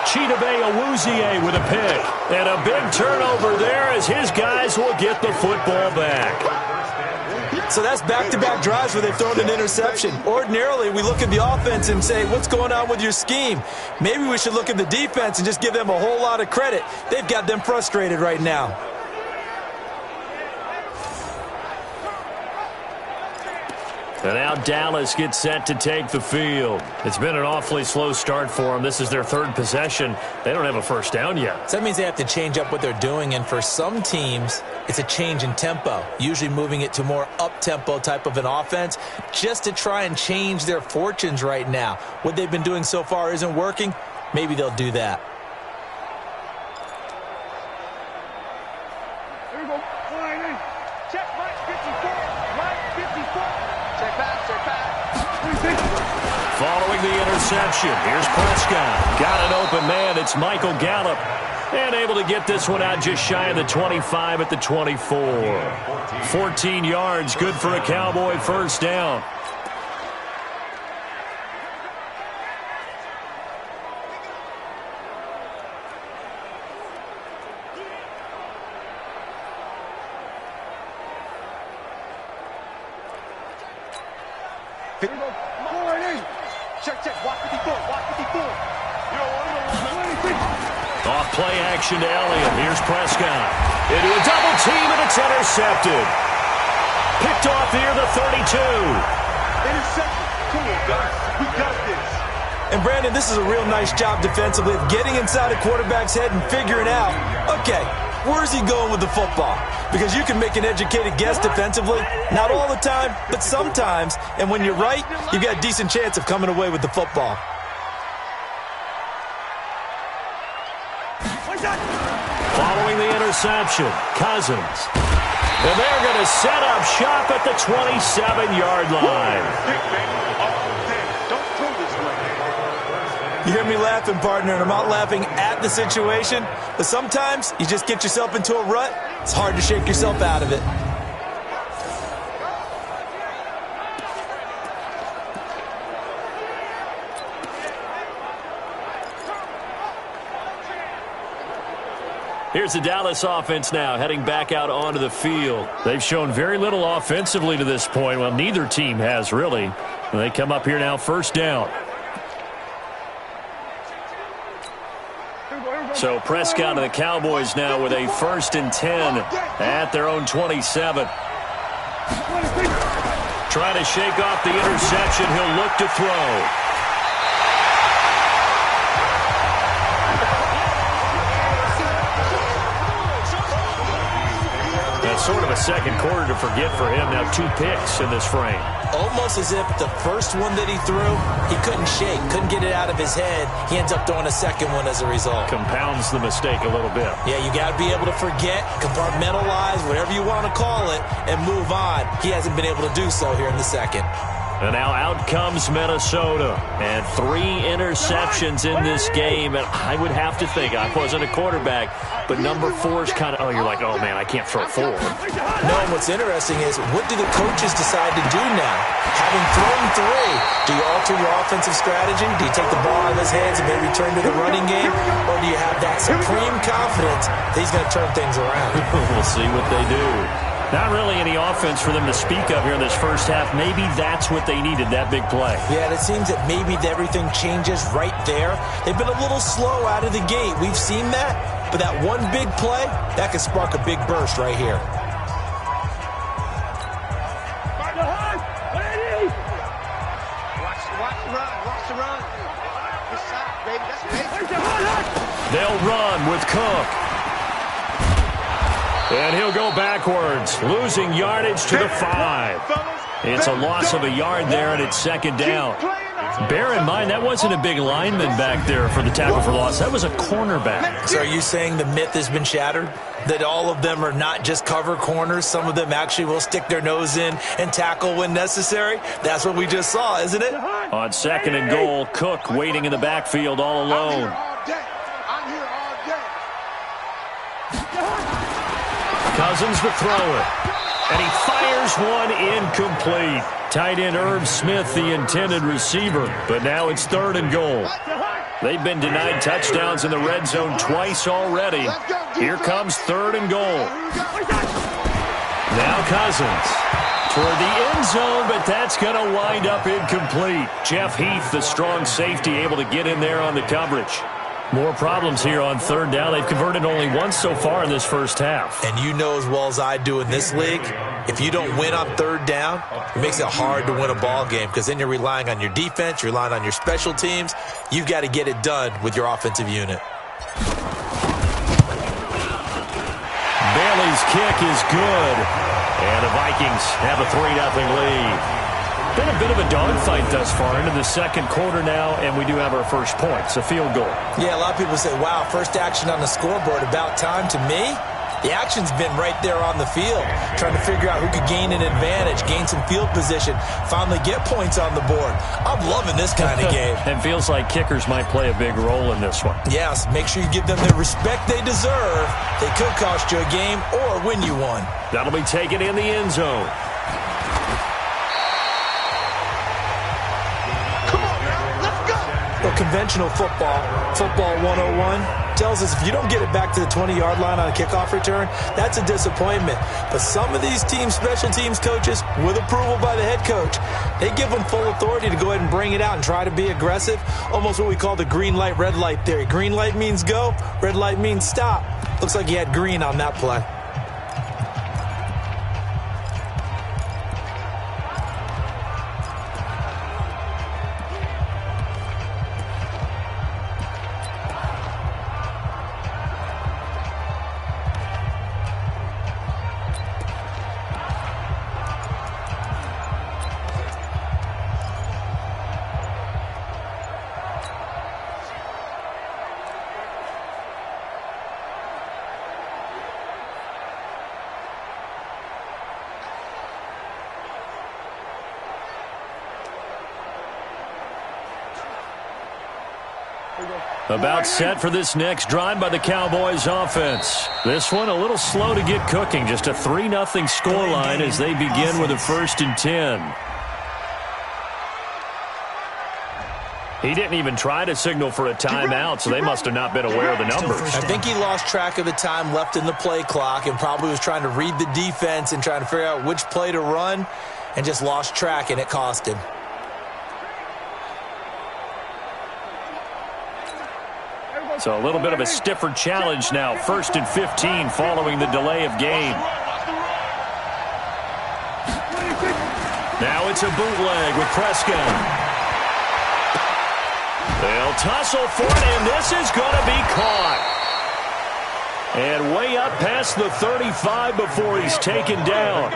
Chidobe Awuzie with a pick. And a big turnover there as his guys will get the football back. So that's back-to-back drives where they've thrown an interception. Ordinarily, we look at the offense and say, what's going on with your scheme? Maybe we should look at the defense and just give them a whole lot of credit. They've got them frustrated right now. And now Dallas gets set to take the field. It's been an awfully slow start for them. This is their 3rd possession. They don't have a first down yet. So that means they have to change up what they're doing, and for some teams, it's a change in tempo, usually moving it to more up-tempo type of an offense just to try and change their fortunes right now. What they've been doing so far isn't working. Maybe they'll do that. Here we go. Line in. Check Mike 54. Mike 54. Check pass, check pass. Following the interception, here's Prescott. Got an open man. It's Michael Gallup. And able to get this one out just shy of the 25 at the 24. 14 yards, good for a Cowboy first down. Check, check. Watch 54. Watch 54. Off play action to Elliott. Here's Prescott. Into a double team, and it's intercepted. Picked off here, the 32. Intercepted. Come on, guys. We got this. And, Brandon, this is a real nice job defensively of getting inside a quarterback's head and figuring out, okay, where's he going with the football? Because you can make an educated guess defensively, not all the time, but sometimes. And when you're right, you've got a decent chance of coming away with the football. Following the interception, Cousins. And they're going to set up shop at the 27-yard line. You hear me laughing, partner, and I'm not laughing at the situation, but sometimes you just get yourself into a rut. It's hard to shake yourself out of it. Here's the Dallas offense now heading back out onto the field. They've shown very little offensively to this point. Well, neither team has really. And they come up here now first down. So Prescott and the Cowboys now with a 1st and 10 at their own 27. Trying to shake off the interception. He'll look to throw. Sort of a second quarter to forget for him. Now 2 picks in this frame. Almost as if the first one that he threw, he couldn't shake, couldn't get it out of his head. He ends up throwing a second one as a result. Compounds the mistake a little bit. Yeah, you got to be able to forget, compartmentalize, whatever you want to call it, and move on. He hasn't been able to do so here in the second. And now out comes Minnesota. And 3 interceptions in this game. And I would have to think, I wasn't a quarterback, but number 4 is kind of, you're like, oh, man, I can't throw 4. No, and what's interesting is, what do the coaches decide to do now? Having thrown 3, do you alter your offensive strategy? Do you take the ball out of his hands and maybe turn to the running game? Or do you have that supreme confidence that he's going to turn things around? We'll see what they do. Not really any offense for them to speak of here in this first half. Maybe that's what they needed, that big play. Yeah, it seems that maybe everything changes right there. They've been a little slow out of the gate. We've seen that. But that one big play, that could spark a big burst right here. Watch the run. This side, baby. That's basic. They'll run with Cook. And he'll go backwards, losing yardage to the 5. It's a loss of a yard there, and it's second down. Bear in mind, that wasn't a big lineman back there for the tackle for loss. That was a cornerback. So are you saying the myth has been shattered? That all of them are not just cover corners? Some of them actually will stick their nose in and tackle when necessary? That's what we just saw, isn't it? On second and goal, Cook waiting in the backfield all alone. Cousins the thrower. And he fires one incomplete. Tight end Irv Smith, the intended receiver. But now it's third and goal. They've been denied touchdowns in the red zone twice already. Here comes third and goal. Now Cousins toward the end zone, but that's going to wind up incomplete. Jeff Heath, the strong safety, able to get in there on the coverage. More problems here on third down. They've converted only once so far in this first half. And you know as well as I do in this league, if you don't win on third down, it makes it hard to win a ball game because then you're relying on your defense, you're relying on your special teams. You've got to get it done with your offensive unit. Bailey's kick is good. And the Vikings have a 3-0 lead. Been a bit of a dogfight thus far into the second quarter now, and we do have our first points, a field goal. Yeah, a lot of people say, wow, first action on the scoreboard, about time. To me, the action's been right there on the field, trying to figure out who could gain an advantage, gain some field position, finally get points on the board. I'm loving this kind of game. And feels like kickers might play a big role in this one. Yes, make sure you give them the respect they deserve. They could cost you a game or win you one. That'll be taken in the end zone. Conventional football 101, tells us if you don't get it back to the 20-yard line on a kickoff return, that's a disappointment. But some of these teams, special teams coaches, with approval by the head coach, they give them full authority to go ahead and bring it out and try to be aggressive, almost what we call the green light, red light theory. Green light means go, red light means stop. Looks like he had green on that play. About set for this next drive by the Cowboys offense. This one a little slow to get cooking. Just a 3-0 scoreline as they begin with a 1st and 10. He didn't even try to signal for a timeout, so they must have not been aware of the numbers. I think he lost track of the time left in the play clock and probably was trying to read the defense and trying to figure out which play to run and just lost track, and it cost him. So a little bit of a stiffer challenge now. 1st and 15 following the delay of game. Now it's a bootleg with Prescott. They'll tussle for it, and this is going to be caught. And way up past the 35 before he's taken down.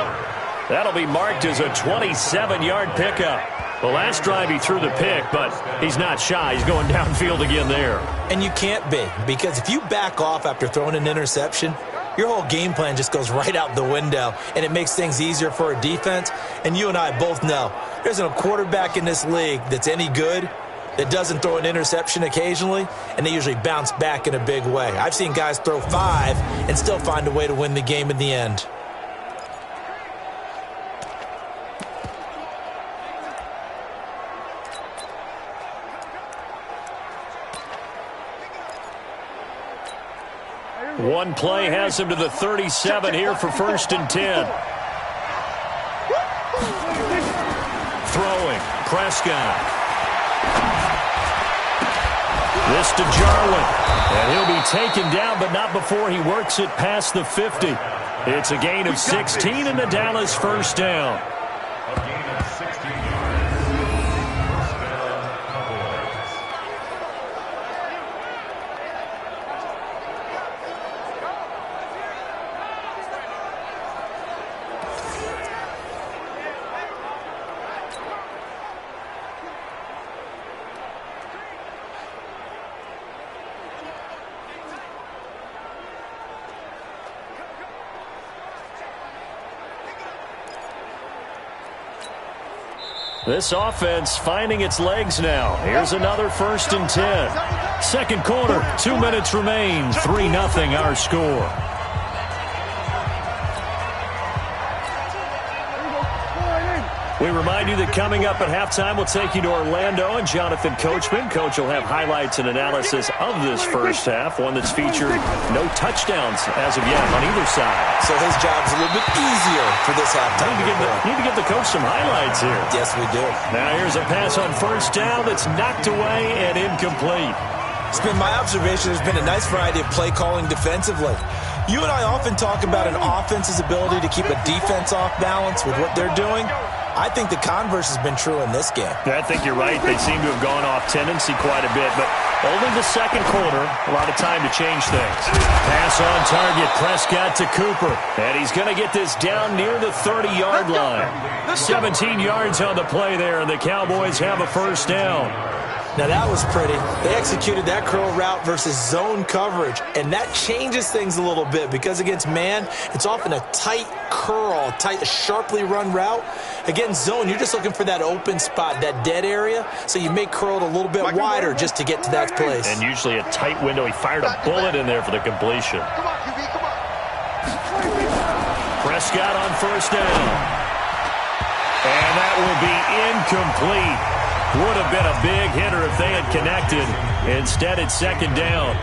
That'll be marked as a 27-yard pickup. The last drive he threw the pick, but he's not shy. He's going downfield again there. And you can't be, because if you back off after throwing an interception, your whole game plan just goes right out the window, and it makes things easier for a defense. And you and I both know there isn't a quarterback in this league that's any good that doesn't throw an interception occasionally, and they usually bounce back in a big way. I've seen guys throw 5 and still find a way to win the game in the end. One play has him to the 37 here for 1st and 10. Throwing, Prescott. This to Jarwin. And he'll be taken down, but not before he works it past the 50. It's a gain of 16 and the Dallas 1st down. A gain of 16 yards. 1st down, Cowboys. This offense finding its legs now. Here's another 1st and 10. Second quarter, 2 minutes remain. 3-0 our score. We remind you that coming up at halftime, we'll take you to Orlando and Jonathan Coachman. Coach will have highlights and analysis of this first half, one that's featured no touchdowns as of yet on either side. So his job's a little bit easier for this halftime. Need to give the coach some highlights here. Yes, we do. Now here's a pass on 1st down that's knocked away and incomplete. It's been my observation there's been a nice variety of play calling defensively. You and I often talk about an offense's ability to keep a defense off balance with what they're doing. I think the converse has been true in this game. I think you're right. They seem to have gone off tendency quite a bit, but only the second quarter, a lot of time to change things. Pass on target, Prescott to Cooper, and he's going to get this down near the 30-yard line. 17 yards on the play there, and the Cowboys have a 1st down. Now that was pretty. They executed that curl route versus zone coverage, and that changes things a little bit because against man, it's often a tight curl, sharply run route. Against zone, you're just looking for that open spot, that dead area, so you make curl a little bit wider just to get to that place. And usually a tight window. He fired a bullet in there for the completion. Prescott on 1st down. And that will be incomplete. Would have been a big hitter if they had connected. Instead, it's 2nd down.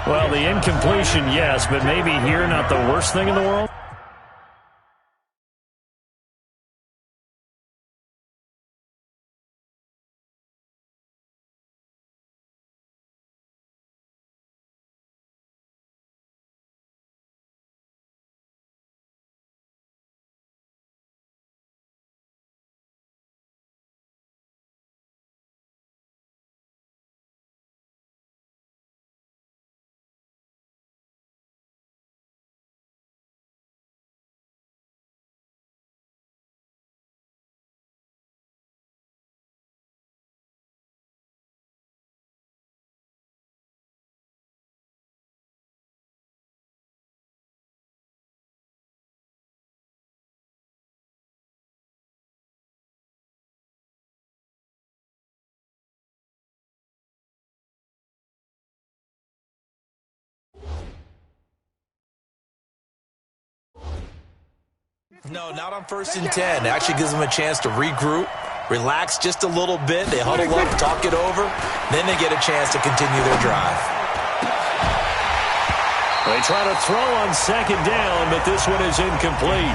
Well, the incompletion, yes, but maybe here not the worst thing in the world. No, not on 1st and 10. It actually gives them a chance to regroup, relax just a little bit. They huddle up, talk it over. Then they get a chance to continue their drive. They try to throw on 2nd down, but this one is incomplete.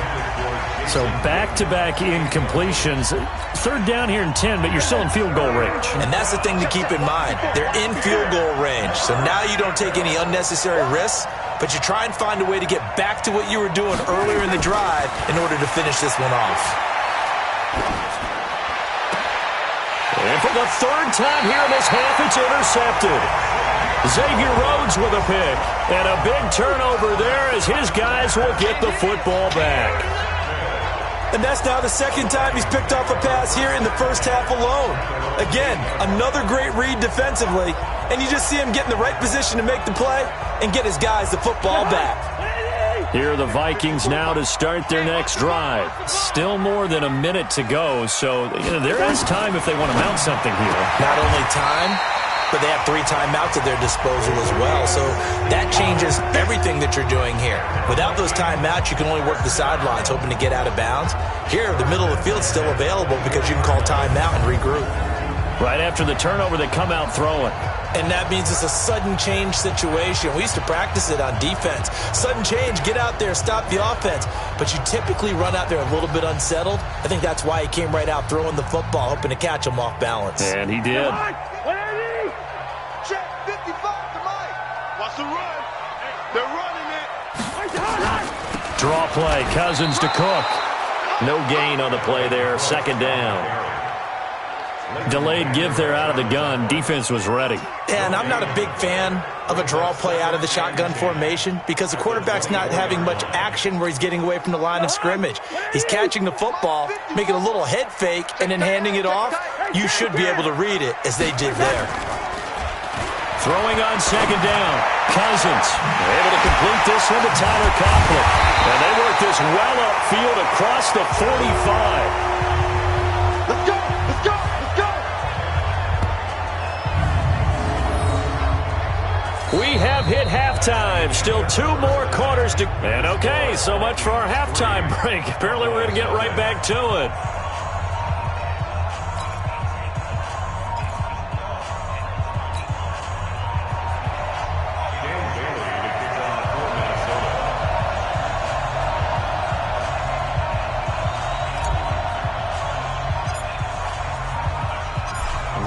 So back-to-back incompletions. 3rd down here in 10, but you're still in field goal range. And that's the thing to keep in mind. They're in field goal range. So now you don't take any unnecessary risks, but you try and find a way to get back to what you were doing earlier in the drive in order to finish this one off. And for the 3rd time here in this half, it's intercepted. Xavier Rhodes with a pick. And a big turnover there as his guys will get the football back. And that's now the second time he's picked off a pass here in the first half alone. Again, another great read defensively. And you just see him get in the right position to make the play and get his guys the football back. Here are the Vikings now to start their next drive. Still more than a minute to go, so there is time if they want to mount something here. Not only time, but they have 3 timeouts at their disposal as well. So that changes everything that you're doing here. Without those timeouts, you can only work the sidelines, hoping to get out of bounds. Here, the middle of the field's still available because you can call timeout and regroup. Right after the turnover, they come out throwing. And that means it's a sudden change situation. We used to practice it on defense. Sudden change, get out there, stop the offense. But you typically run out there a little bit unsettled. I think that's why he came right out throwing the football, hoping to catch him off balance. And he did. Check 55 to Mike. Watch the run. They're running it. Draw play, Cousins to Cook. No gain on the play there, second down. Delayed give there out of the gun. Defense was ready. And I'm not a big fan of a draw play out of the shotgun formation because the quarterback's not having much action where he's getting away from the line of scrimmage. He's catching the football, making a little head fake, and then handing it off. You should be able to read it as they did there. Throwing on second down. Cousins able to complete this one to Tyler Conklin. And they work this well upfield across the 45. Let's go. Let's go. We have hit halftime. Still 2 more quarters to... And okay, so much for our halftime break. Apparently we're going to get right back to it.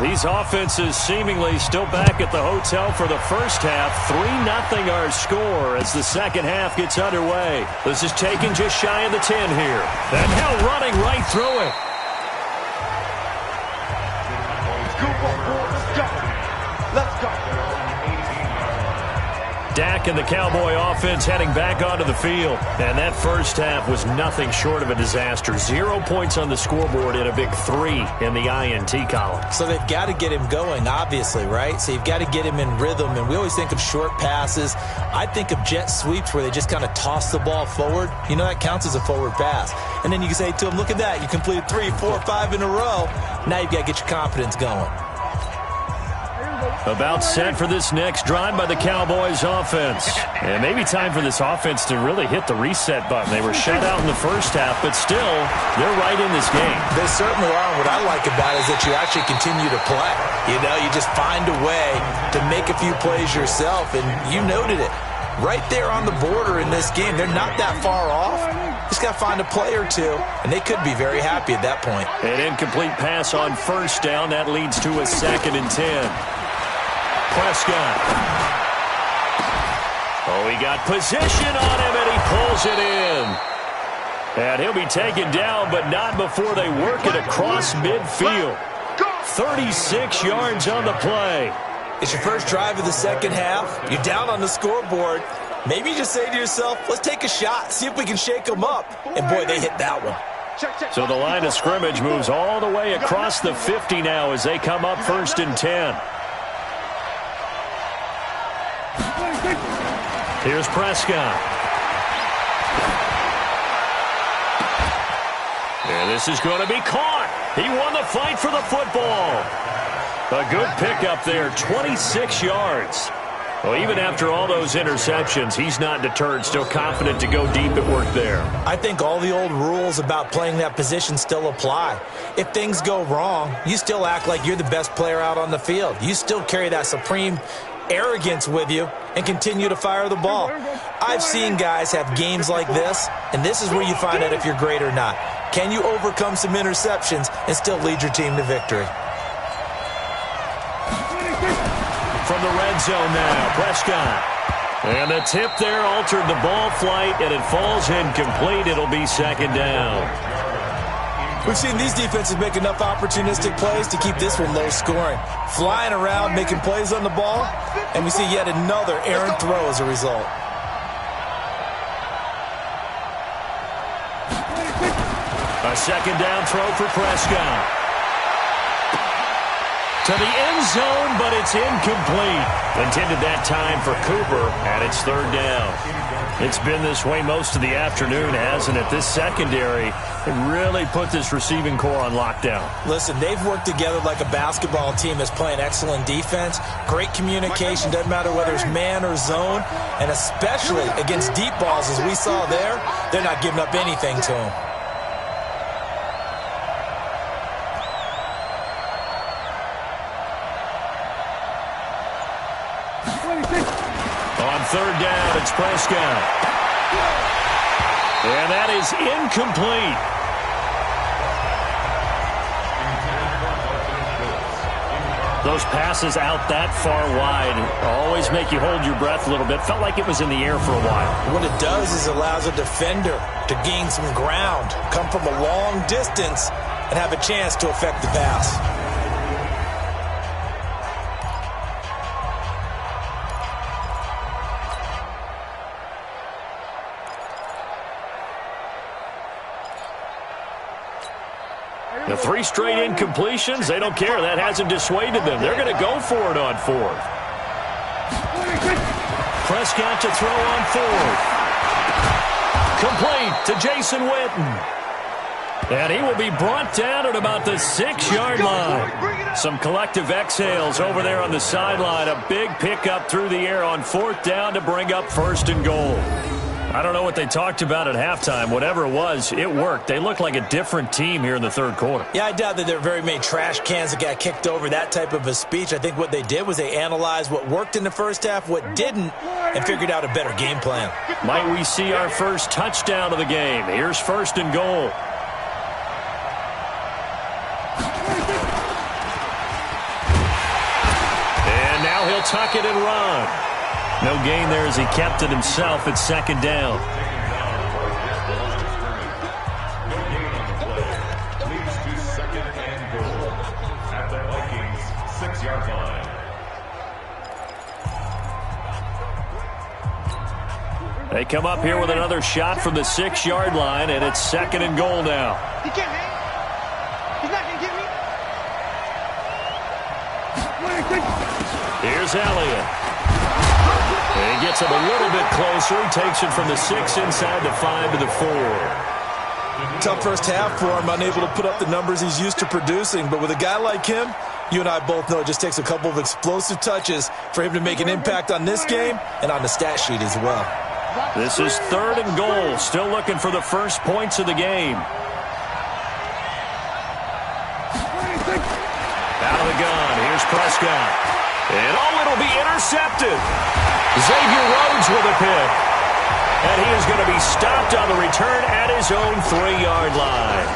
These offenses seemingly still back at the hotel for the first half. 3-0 our score as the second half gets underway. This is taken just shy of the 10 here. And now running right through it. Let's go. Dak and the Cowboy offense heading back onto the field. And that first half was nothing short of a disaster. 0 points on the scoreboard and a big 3 in the INT column. So they've got to get him going, obviously, right? So you've got to get him in rhythm. And we always think of short passes. I think of jet sweeps where they just kind of toss the ball forward. You know, that counts as a forward pass. And then you can say to him, look at that. You completed 3, 4, 5 in a row. Now you've got to get your confidence going. About set for this next drive by the Cowboys offense. And maybe time for this offense to really hit the reset button. They were shut out in the first half, but still, they're right in this game. They certainly are. What I like about it is that you actually continue to play. You know, you just find a way to make a few plays yourself, and you noted it. Right there on the border in this game. They're not that far off. Just got to find a play or two, and they could be very happy at that point. An incomplete pass on first down. That leads to a 2nd and 10. Prescott. Oh, he got position on him, and he pulls it in. And he'll be taken down, but not before they work it across midfield. 36 yards on the play. It's your first drive of the second half. You're down on the scoreboard. Maybe you just say to yourself, let's take a shot, see if we can shake them up. And, boy, they hit that one. So the line of scrimmage moves all the way across the 50 now as they come up 1st and 10. Here's Prescott. And this is going to be caught. He won the fight for the football. A good pickup there, 26 yards. Well, even after all those interceptions, he's not deterred, still confident to go deep at work there. I think all the old rules about playing that position still apply. If things go wrong, you still act like you're the best player out on the field. You still carry that supreme arrogance with you and continue to fire the ball. I've seen guys have games like this, and this is where you find out if you're great or not. Can you overcome some interceptions and still lead your team to victory? From the red zone now, Prescott. And the tip there altered the ball flight, and it falls incomplete. It'll be 2nd down. We've seen these defenses make enough opportunistic plays to keep this one low scoring. Flying around, making plays on the ball, and we see yet another errant throw as a result. A second down throw for Prescott. To the end zone, but it's incomplete. Intended that time for Cooper, and it's third down. It's been this way most of the afternoon, hasn't it? This secondary really put this receiving core on lockdown. Listen, they've worked together like a basketball team that's playing excellent defense. Great communication, doesn't matter whether it's man or zone, and especially against deep balls, as we saw there, they're not giving up anything to them. On third down, it's Prescott. And that is incomplete. Those passes out that far wide always make you hold your breath a little bit. Felt like it was in the air for a while. What it does is allows a defender to gain some ground, come from a long distance, and have a chance to affect the pass. The 3 straight incompletions, they don't care. That hasn't dissuaded them. They're going to go for it on fourth. Prescott to throw on fourth. Complete to Jason Witten. And he will be brought down at about the 6-yard line. Some collective exhales over there on the sideline. A big pickup through the air on fourth down to bring up first and goal. I don't know what they talked about at halftime. Whatever it was, it worked. They looked like a different team here in the third quarter. Yeah, I doubt that there are very many trash cans that got kicked over, that type of a speech. I think what they did was they analyzed what worked in the first half, what didn't, and figured out a better game plan. Might we see our first touchdown of the game? Here's first and goal. And now he'll tuck it and run. No gain there as he kept it himself at second down. Leads to second and goal at the Vikings 6-yard line. They come up here with another shot from the 6-yard line, and it's second and goal now. He can't hang. He's not going to get me. Here's Elliott. He gets him a little bit closer. He takes it from the 6 inside the 5 to the 4. Tough first half for him, unable to put up the numbers he's used to producing. But with a guy like him, you and I both know it just takes a couple of explosive touches for him to make an impact on this game and on the stat sheet as well. This is third and goal. Still looking for the first points of the game. Out of the gun. Here's Prescott. And it'll be intercepted. Xavier Rhodes with a pick. And he is going to be stopped on the return at his own 3-yard line.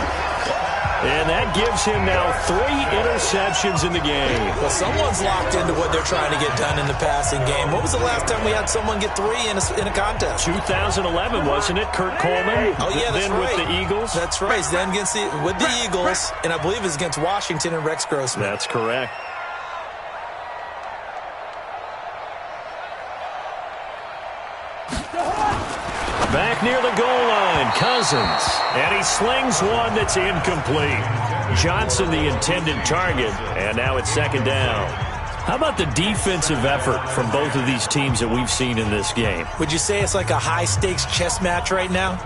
And that gives him now 3 interceptions in the game. Well, someone's locked into what they're trying to get done in the passing game. What was the last time we had someone get 3 in a contest? 2011, wasn't it? Kurt Coleman? Oh, yeah, that's then right. With the Eagles? That's right. Then with the Eagles, and I believe it's against Washington and Rex Grossman. That's correct. Back near the goal line, Cousins. And he slings one that's incomplete. Johnson, the intended target, and now it's second down. How about the defensive effort from both of these teams that we've seen in this game? Would you say it's like a high-stakes chess match right now?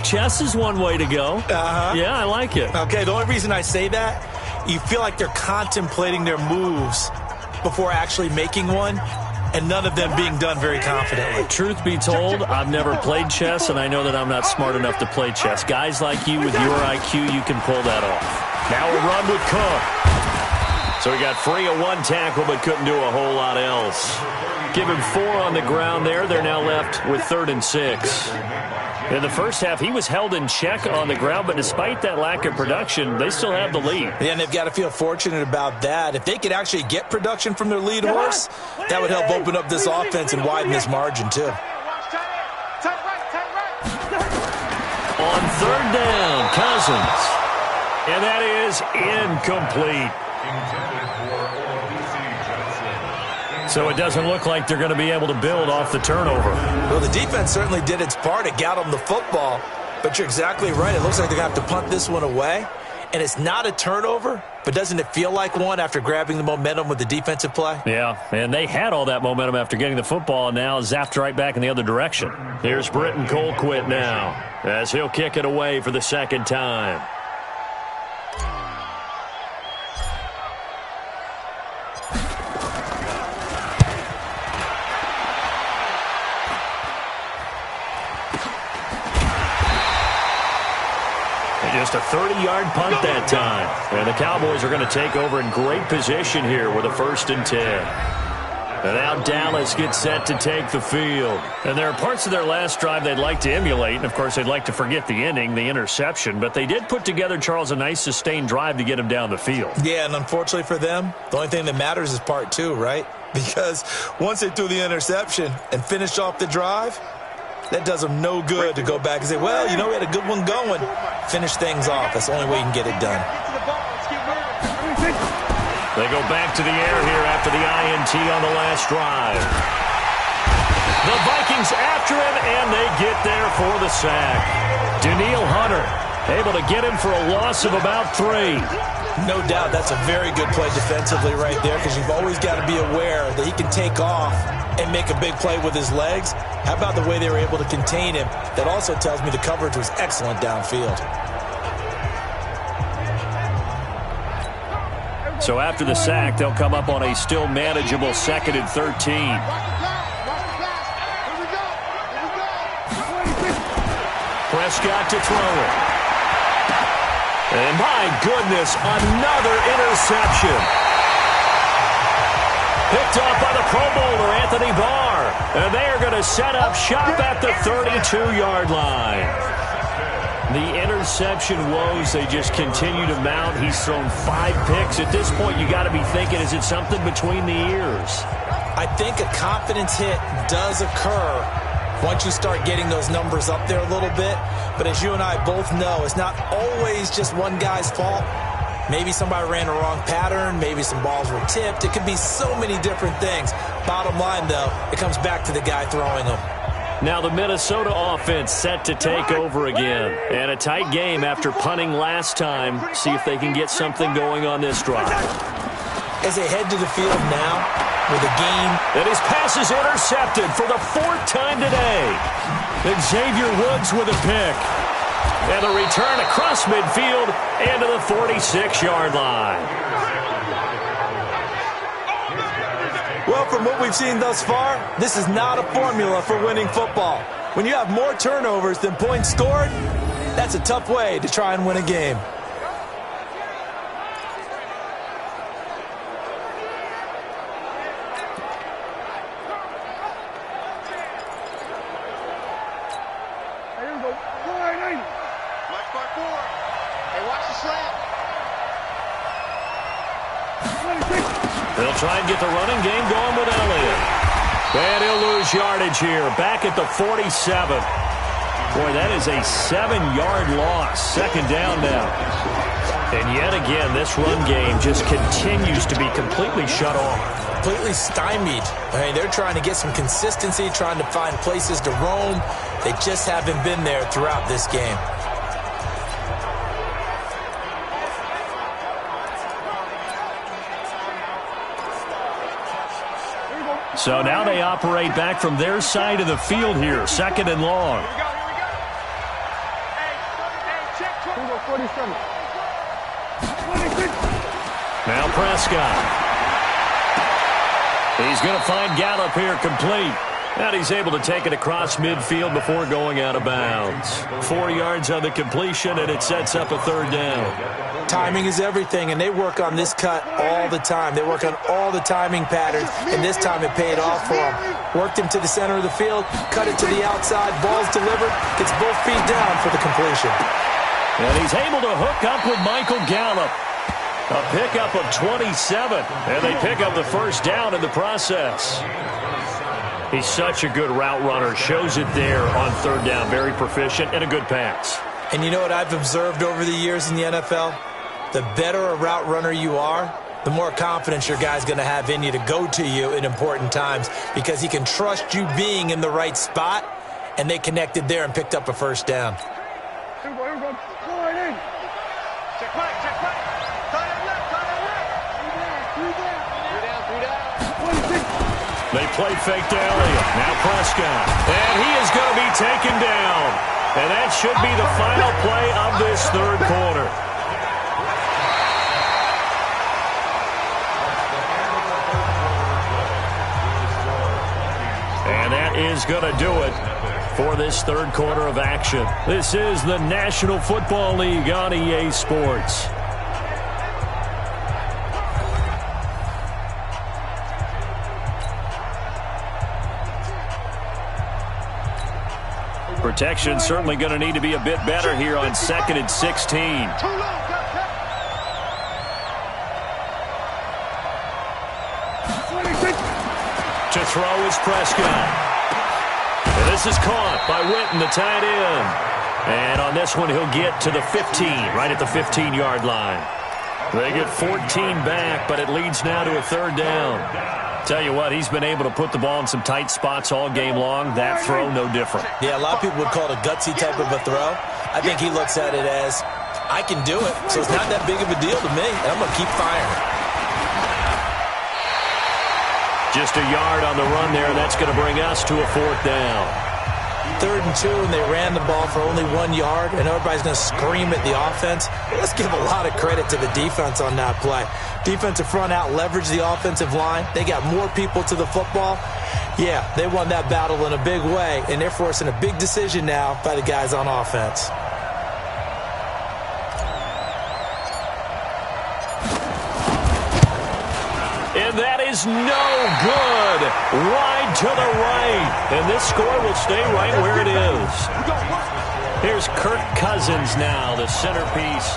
Chess is one way to go. Yeah, I like it. Okay, the only reason I say that, you feel like they're contemplating their moves before actually making one, and none of them being done very confidently. Truth be told, I've never played chess, and I know that I'm not smart enough to play chess. Guys like you with your IQ, you can pull that off. Now a run with Cook. So he got free of 1 tackle, but couldn't do a whole lot else. Give him 4 on the ground there. They're now left with 3rd and 6. In the first half, he was held in check on the ground, but despite that lack of production, they still have the lead. Yeah, and they've got to feel fortunate about that. If they could actually get production from their lead horse, that would help open up this offense and widen this margin, too. On 3rd down, Cousins. Cousins. And that is incomplete. So it doesn't look like they're going to be able to build off the turnover. Well, the defense certainly did its part. It got them the football. But you're exactly right. It looks like they're going to have to punt this one away. And it's not a turnover, but doesn't it feel like one after grabbing the momentum with the defensive play? Yeah, and they had all that momentum after getting the football, and now zapped right back in the other direction. Here's Britton Colquitt now, as he'll kick it away for the second time. Just a 30-yard punt that time. And the Cowboys are going to take over in great position here with a 1st and 10. And now Dallas gets set to take the field. And there are parts of their last drive they'd like to emulate. And, of course, they'd like to forget the inning, the interception. But they did put together, Charles, a nice sustained drive to get them down the field. Yeah, and unfortunately for them, the only thing that matters is part 2, right? Because once they threw the interception and finished off the drive, that does them no good to go back and say, well, you know, we had a good one going. Finish things off. That's the only way you can get it done. They go back to the air here after the INT on the last drive. The Vikings after him, and they get there for the sack. Danielle Hunter able to get him for a loss of about 3. No doubt that's a very good play defensively right there, because you've always got to be aware that he can take off and make a big play with his legs. How about the way they were able to contain him? That also tells me the coverage was excellent downfield. So after the sack, they'll come up on a still manageable 2nd and 13. Prescott to throw it. And my goodness, another interception. Picked off by the Pro Bowler, Anthony Barr. And they are going to set up shop at the 32-yard line. The interception woes, they just continue to mount. He's thrown 5 picks. At this point, you got to be thinking, is it something between the ears? I think a confidence hit does occur once you start getting those numbers up there a little bit. But as you and I both know, it's not always just one guy's fault. Maybe somebody ran a wrong pattern. Maybe some balls were tipped. It could be so many different things. Bottom line, though, it comes back to the guy throwing them. Now the Minnesota offense set to take over again. And a tight game after punting last time. See if they can get something going on this drive. As they head to the field now with a gain. And his pass is intercepted for the 4th time today. Xavier Woods with a pick. And the return across midfield and to the 46-yard line. Well, from what we've seen thus far, this is not a formula for winning football. When you have more turnovers than points scored, that's a tough way to try and win a game. They'll try and get the running game going with Elliott. And he'll lose yardage here. Back at the 47. Boy, that is a 7-yard loss. 2nd down now. And yet again, this run game just continues to be completely shut off. Completely stymied. I mean, they're trying to get some consistency, trying to find places to roam. They just haven't been there throughout this game. So now they operate back from their side of the field here. 2nd and long. Now Prescott. He's going to find Gallup here complete. And he's able to take it across midfield before going out of bounds. 4 yards on the completion, and it sets up a 3rd down. Timing is everything, and they work on this cut all the time. They work on all the timing patterns, and this time it paid off for them. Worked him to the center of the field, cut it to the outside, ball's delivered, gets both feet down for the completion. And he's able to hook up with Michael Gallup. A pickup of 27, and they pick up the 1st down in the process. He's such a good route runner. Shows it there on 3rd down. Very proficient and a good pass. And you know what I've observed over the years in the NFL? The better a route runner you are, the more confidence your guy's going to have in you to go to you in important times because he can trust you being in the right spot, and they connected there and picked up a first down. They play fake to Elliott. Now Prescott. And he is going to be taken down. And that should be the final play of this third quarter. And that is going to do it for this third quarter of action. This is the National Football League on EA Sports. Protection certainly going to need to be a bit better here on 2nd and 16. To throw is Prescott. And this is caught by Witten, the tight end. And on this one, he'll get to the 15, right at the 15-yard line. They get 14 back, but it leads now to a third down. Tell you what, he's been able to put the ball in some tight spots all game long. That throw, no different. Yeah, a lot of people would call it a gutsy type of a throw. I think he looks at it as, I can do it, so it's not that big of a deal to me, and I'm going to keep firing. Just a yard on the run there, and that's going to bring us to a fourth down. 3rd and 2, and they ran the ball for only 1 yard, and everybody's going to scream at the offense. But let's give a lot of credit to the defense on that play. Defensive front out leveraged the offensive line. They got more people to the football. Yeah, they won that battle in a big way, and they're forcing a big decision now by the guys on offense. And that is no good. Wide to the right. And this score will stay right where it is. Here's Kirk Cousins now, the centerpiece.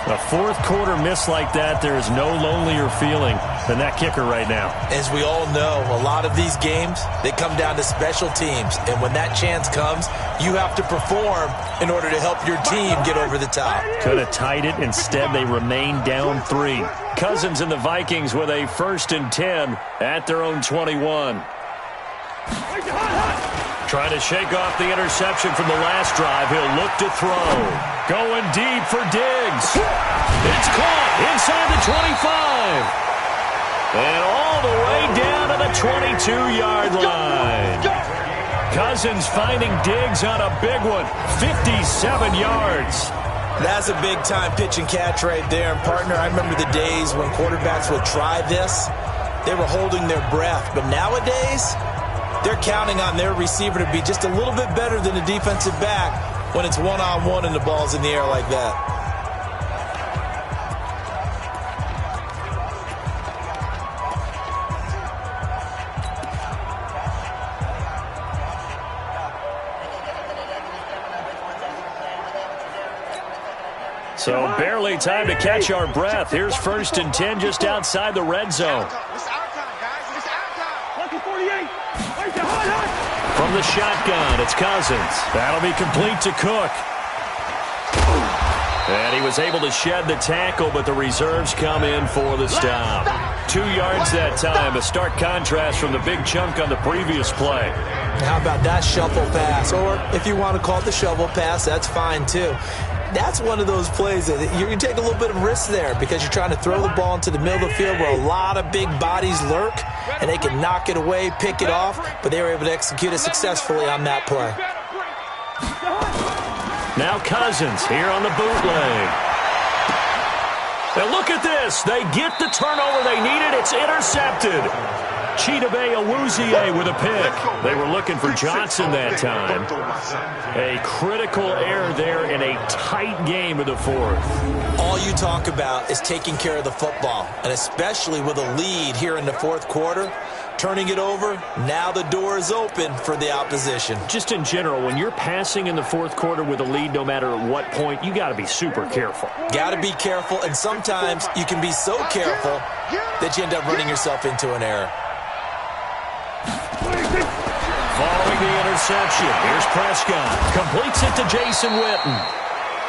A fourth quarter miss like that, there is no lonelier feeling than that kicker right now. As we all know, a lot of these games, they come down to special teams. And when that chance comes, you have to perform in order to help your team get over the top. Could have tied it. Instead, they remain down 3. Cousins and the Vikings with a 1st and 10 at their own 21. Trying to shake off the interception from the last drive. He'll look to throw. Going deep for Diggs. It's caught inside the 25. And all the way down to the 22-yard line. Cousins finding Diggs on a big one. 57 yards. That's a big-time pitch and catch right there. And, partner, I remember the days when quarterbacks would try this. They were holding their breath. But nowadays, they're counting on their receiver to be just a little bit better than the defensive back when it's one-on-one and the ball's in the air like that. So barely time to catch our breath. Here's 1st and 10 just outside the red zone. From the shotgun, it's Cousins. That'll be complete to Cook. And he was able to shed the tackle, but the reserves come in for the stop. 2 yards that time, a stark contrast from the big chunk on the previous play. How about that shuffle pass? Or if you want to call it the shovel pass, that's fine too. That's one of those plays that you take a little bit of risk there because you're trying to throw the ball into the middle of the field where a lot of big bodies lurk, and they can knock it away, pick it off, but they were able to execute it successfully on that play. Now Cousins here on the bootleg. And look at this. They get the turnover they needed. It's intercepted. Chidobe Awuzie with a pick. They were looking for Johnson that time. A critical error there in a tight game of the fourth. All you talk about is taking care of the football, and especially with a lead here in the fourth quarter, turning it over, now the door is open for the opposition. Just in general, when you're passing in the fourth quarter with a lead, no matter at what point, you got to be super careful. Got to be careful, and sometimes you can be so careful that you end up running yourself into an error. Following the reception. Here's Prescott. Completes it to Jason Witten.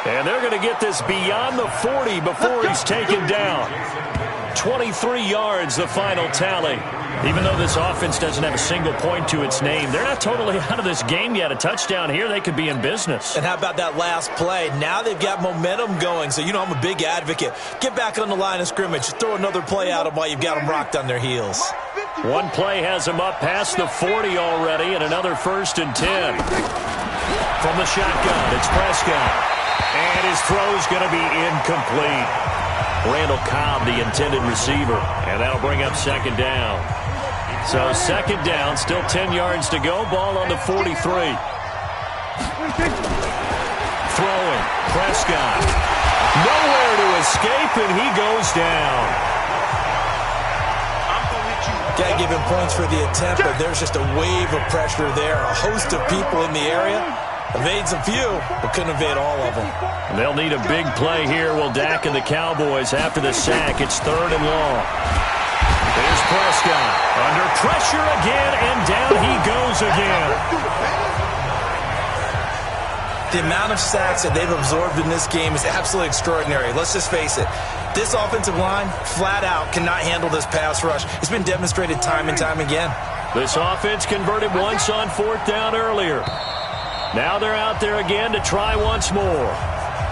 And they're going to get this beyond the 40 before he's taken down. 23 yards, the final tally. Even though this offense doesn't have a single point to its name, they're not totally out of this game yet. A touchdown here, they could be in business. And how about that last play? Now they've got momentum going, so you know I'm a big advocate. Get back on the line of scrimmage. Throw another play at them while you've got them rocked on their heels. One play has them up past the 40 already, and another 1st and 10. From the shotgun, it's Prescott. And his throw's going to be incomplete. Randall Cobb, the intended receiver. And that'll bring up 2nd down. So 2nd down, still 10 yards to go. Ball on the 43. Throwing, Prescott. Nowhere to escape, and he goes down. Got to give him points for the attempt, but there's just a wave of pressure there. A host of people in the area. Evades a few, but couldn't evade all of them. They'll need a big play here. Will Dak and the Cowboys after the sack. It's 3rd and long. There's Prescott. Under pressure again, and down he goes again. The amount of sacks that they've absorbed in this game is absolutely extraordinary. Let's just face it. This offensive line, flat out, cannot handle this pass rush. It's been demonstrated time and time again. This offense converted once on 4th down earlier. Now they're out there again to try once more.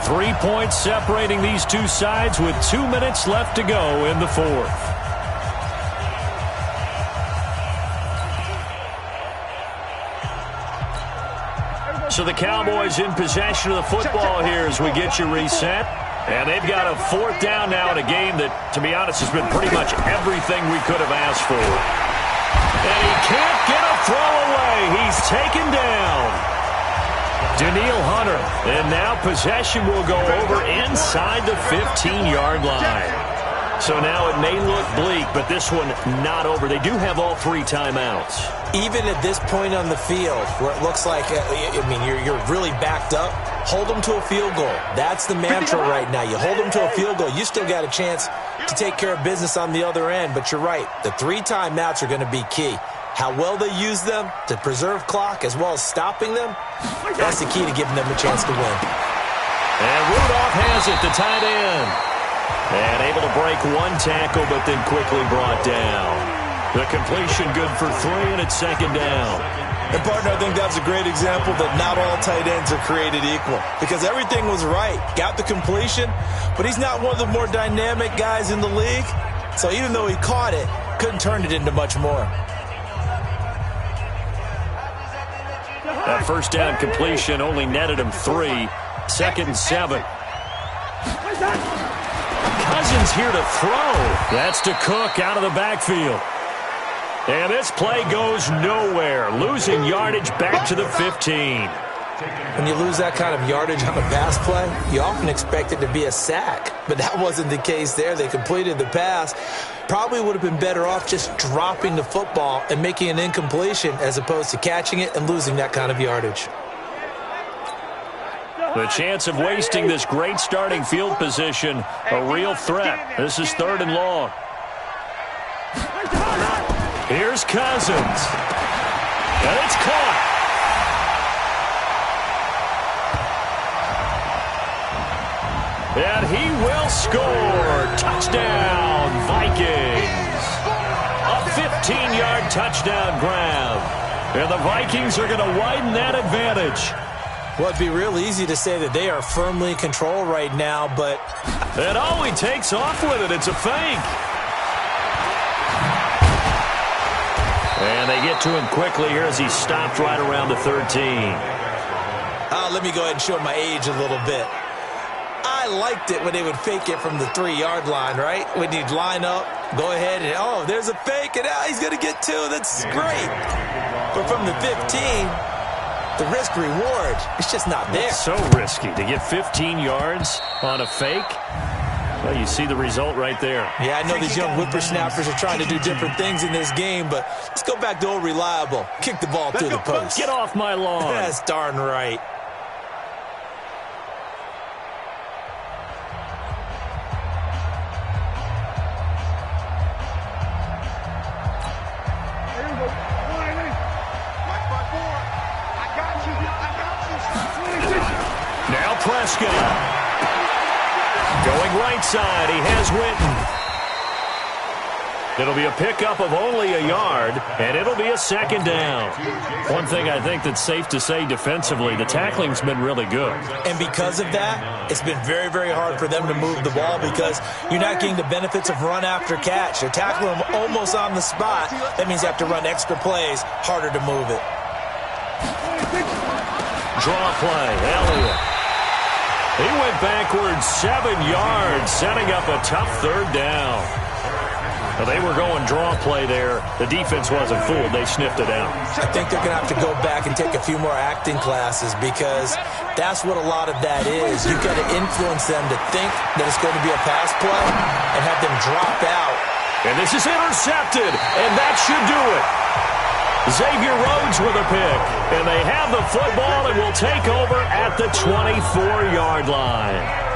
3 points separating these two sides with 2 minutes left to go in the 4th. So the Cowboys in possession of the football here as we get you reset. And they've got a 4th down now in a game that, to be honest, has been pretty much everything we could have asked for. And he can't get a throw away. He's taken down. Danielle Hunter, and now possession will go over inside the 15-yard line. So now it may look bleak, but this one not over. They do have all 3 timeouts. Even at this point on the field, where it looks like, you're really backed up, hold them to a field goal. That's the mantra right now. You hold them to a field goal, you still got a chance to take care of business on the other end. But you're right, the 3 timeouts are going to be key. How well they use them to preserve clock as well as stopping them, that's the key to giving them a chance to win. And Rudolph has it, the tight end. And able to break 1 tackle, but then quickly brought down. The completion good for 3, and it's 2nd down. And, partner, I think that's a great example that not all tight ends are created equal. Because everything was right. Got the completion, but he's not one of the more dynamic guys in the league. So even though he caught it, couldn't turn it into much more. That 1st down completion only netted him 3. 2nd and 7. Cousins here to throw. That's to Cook out of the backfield. And this play goes nowhere. Losing yardage back to the 15. When you lose that kind of yardage on a pass play, you often expect it to be a sack. But that wasn't the case there. They completed the pass. Probably would have been better off just dropping the football and making an incompletion as opposed to catching it and losing that kind of yardage. The chance of wasting this great starting field position, a real threat. This is 3rd and long. Here's Cousins. And it's caught. And he will score. Touchdown, Vikings. A 15-yard touchdown grab. And the Vikings are going to widen that advantage. Well, it'd be real easy to say that they are firmly in control right now, but... And oh, he takes off with it. It's a fake. And they get to him quickly here as he stopped right around the 13. Let me go ahead and show my age a little bit. I liked it when they would fake it from the 3-yard line, right? When you'd line up, go ahead and, oh, there's a fake, and he's going to get 2. That's great. But from the 15, the risk-reward, it's just not there. It's so risky to get 15 yards on a fake. Well, you see the result right there. Yeah, I know these young whippersnappers are trying to do different things in this game, but let's go back to old reliable. Kick the ball through the post. Get off my lawn. That's darn right. Prescott. Going right side, he has Witten. It'll be a pickup of only a yard, and it'll be a second down. One thing I think that's safe to say defensively, the tackling's been really good. And because of that, it's been very, very hard for them to move the ball because you're not getting the benefits of run after catch. They're tackling them almost on the spot. That means you have to run extra plays, harder to move it. Draw play, Elliott. He went backwards 7 yards, setting up a tough third down. Well, they were going draw play there. The defense wasn't fooled. They sniffed it out. I think they're going to have to go back and take a few more acting classes because that's what a lot of that is. You've got to influence them to think that it's going to be a pass play and have them drop out. And this is intercepted, and that should do it. Xavier Rhodes with a pick, and they have the football and will take over at the 24-yard line.